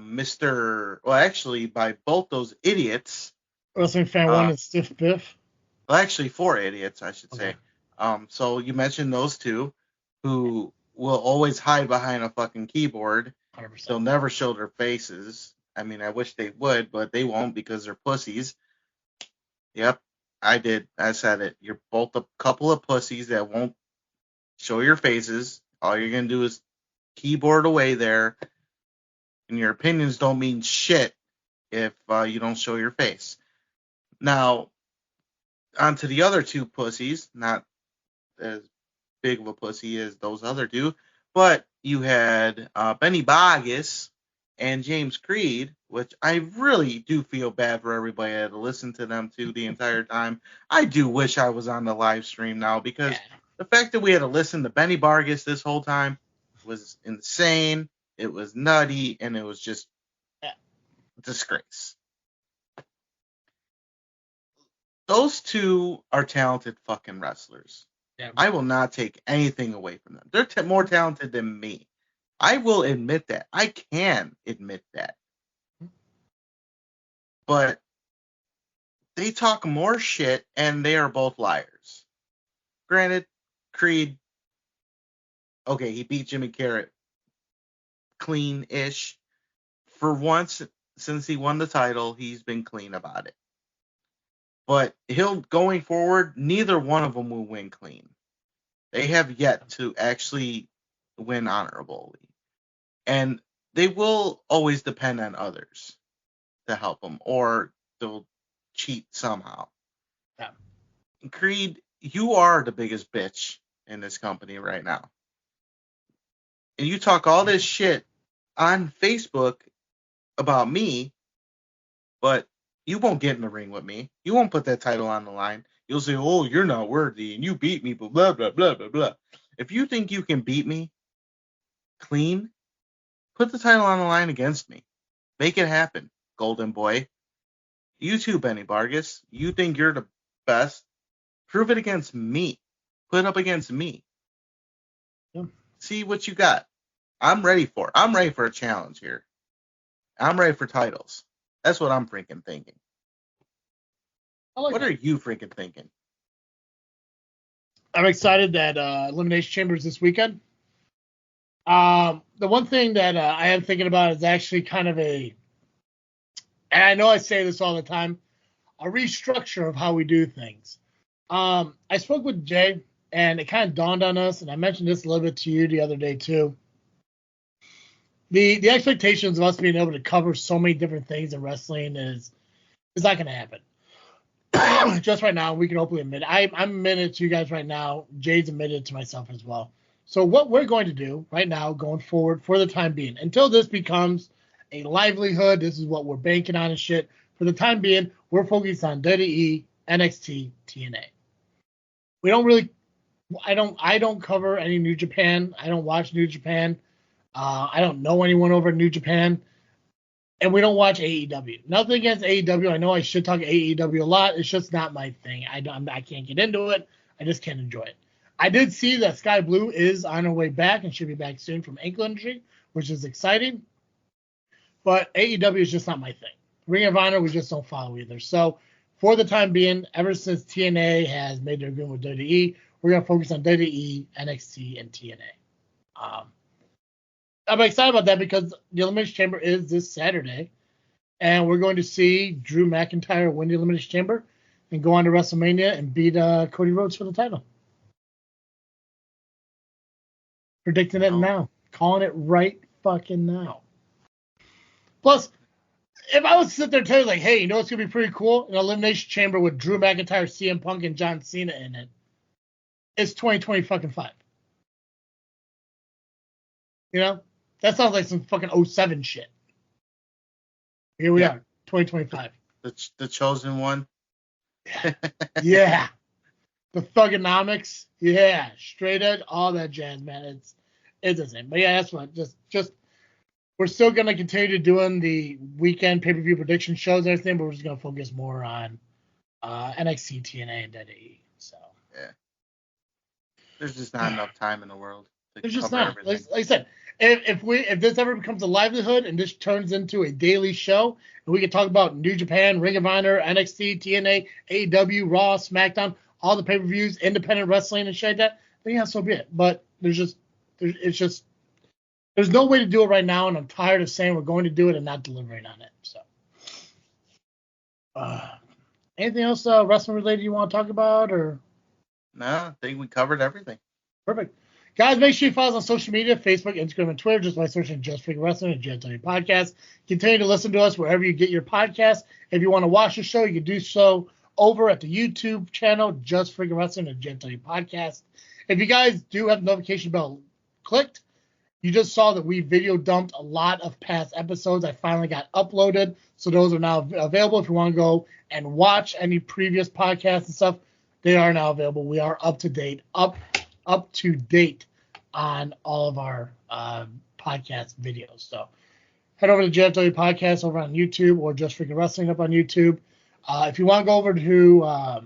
both those idiots. Wrestling Fan 1 and Stiff Biff. Well, actually, 4 idiots, I should say. So you mentioned those two who will always hide behind a fucking keyboard. 100%. They'll never show their faces. I mean, I wish they would, but they won't because they're pussies. Yep, I did. I said it. You're both a couple of pussies that won't show your faces. All you're going to do is keyboard away there, and your opinions don't mean shit if you don't show your face. Now, on to the other two pussies, not as big of a pussy as those other two, but you had Benny Bogus and James Creed, which I really do feel bad for everybody that had to listen to them too the entire time. I do wish I was on the live stream now, because the fact that we had to listen to Benny Vargas this whole time was insane. It was nutty, and it was just a disgrace. Those two are talented fucking wrestlers. Yeah. I will not take anything away from them. They're more talented than me. I will admit that. I can admit that. But they talk more shit, and they are both liars. Granted, Creed, okay, he beat Jimmy Carrot clean-ish. For once, since he won the title, he's been clean about it. But going forward, neither one of them will win clean. They have yet to actually win honorably. And they will always depend on others to help them, or they'll cheat somehow. Yeah. Creed, you are the biggest bitch in this company right now. And you talk all this shit on Facebook about me, but you won't get in the ring with me. You won't put that title on the line. You'll say, oh, you're not worthy, and you beat me, blah, blah, blah, blah, blah, blah. If you think you can beat me clean, put the title on the line against me. Make it happen, Golden Boy. You too, Benny Vargas. You think you're the best? Prove it against me. Put it up against me. Yeah. See what you got. I'm ready for a challenge here. I'm ready for titles. That's what I'm freaking thinking. What are you freaking thinking? I'm excited that Elimination Chamber is this weekend. The one thing that I am thinking about is actually kind of and I know I say this all the time, a restructure of how we do things. I spoke with Jay, and it kind of dawned on us, and I mentioned this a little bit to you the other day too. The expectations of us being able to cover so many different things in wrestling is not going to happen. Just right now, we can openly admit it. I'm admitted to you guys right now. Jay's admitted to myself as well. So what we're going to do right now, going forward for the time being, until this becomes a livelihood, this is what we're banking on and shit. For the time being, we're focused on WWE, NXT, TNA. We don't really, I don't cover any New Japan. I don't watch New Japan. I don't know anyone over at New Japan. And we don't watch AEW. Nothing against AEW. I know I should talk AEW a lot. It's just not my thing. I can't get into it. I just can't enjoy it. I did see that Sky Blue is on her way back and should be back soon from ankle injury, which is exciting. But AEW is just not my thing. Ring of Honor, we just don't follow either. So for the time being, ever since TNA has made their agreement with WWE, we're going to focus on WWE, NXT, and TNA. I'm excited about that because the Elimination Chamber is this Saturday, and we're going to see Drew McIntyre win the Elimination Chamber and go on to WrestleMania and beat Cody Rhodes for the title. Predicting it now. Calling it right fucking now. Plus, if I was to sit there and tell you, like, hey, you know what's going to be pretty cool? An Elimination Chamber with Drew McIntyre, CM Punk, and John Cena in it. It's 2025. You know? That sounds like some fucking 07 shit. Here we are, 2025. The chosen one. Yeah. The Thugonomics. Yeah. Straight edge, all that jazz, man. It's the same. But yeah, that's what. Just we're still gonna continue doing the weekend pay-per-view prediction shows and everything, but we're just gonna focus more on NXT, TNA, and WWE. So yeah. There's just not enough time in the world. There's just not. Like I said, if this ever becomes a livelihood and this turns into a daily show, and we can talk about New Japan, Ring of Honor, NXT, TNA, AEW, Raw, SmackDown, all the pay-per-views, independent wrestling and shit like that, then yeah, so be it. But there's no way to do it right now, and I'm tired of saying we're going to do it and not delivering on it. So, anything else wrestling related you want to talk about, or? No, I think we covered everything. Perfect. Guys, make sure you follow us on social media, Facebook, Instagram, and Twitter, just by searching Just Freakin' Wrestling and JFW Podcast. Continue to listen to us wherever you get your podcasts. If you want to watch the show, you can do so over at the YouTube channel, Just Freakin' Wrestling and JFW Podcast. If you guys do have the notification bell clicked, You just saw that we video dumped a lot of past episodes. I finally got uploaded, so those are now available. If you want to go and watch any previous podcasts and stuff, they are now available. We are up to date on all of our podcast videos. So head over to JFW Podcast over on YouTube, or Just Freakin' Wrestling up on YouTube. If you want to go over to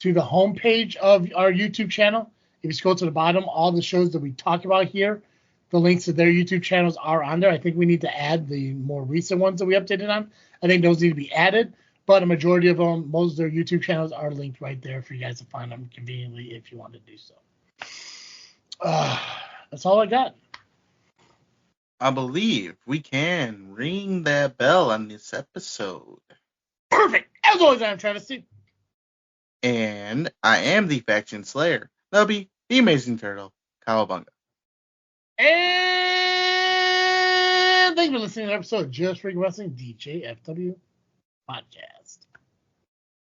the homepage of our YouTube channel, if you scroll to the bottom, all the shows that we talk about here, the links to their YouTube channels are on there. I think we need to add the more recent ones that we updated on. I think those need to be added, but a majority of them, most of their YouTube channels are linked right there for you guys to find them conveniently if you want to do so. That's all I got. I believe we can ring that bell on this episode. Perfect. As always, I'm Travis C. And I am the Faction Slayer, Nubby, the Amazing Turtle, Cowabunga. And thank you for listening to the episode of Just Freakin' Wrestling, the JFW Podcast.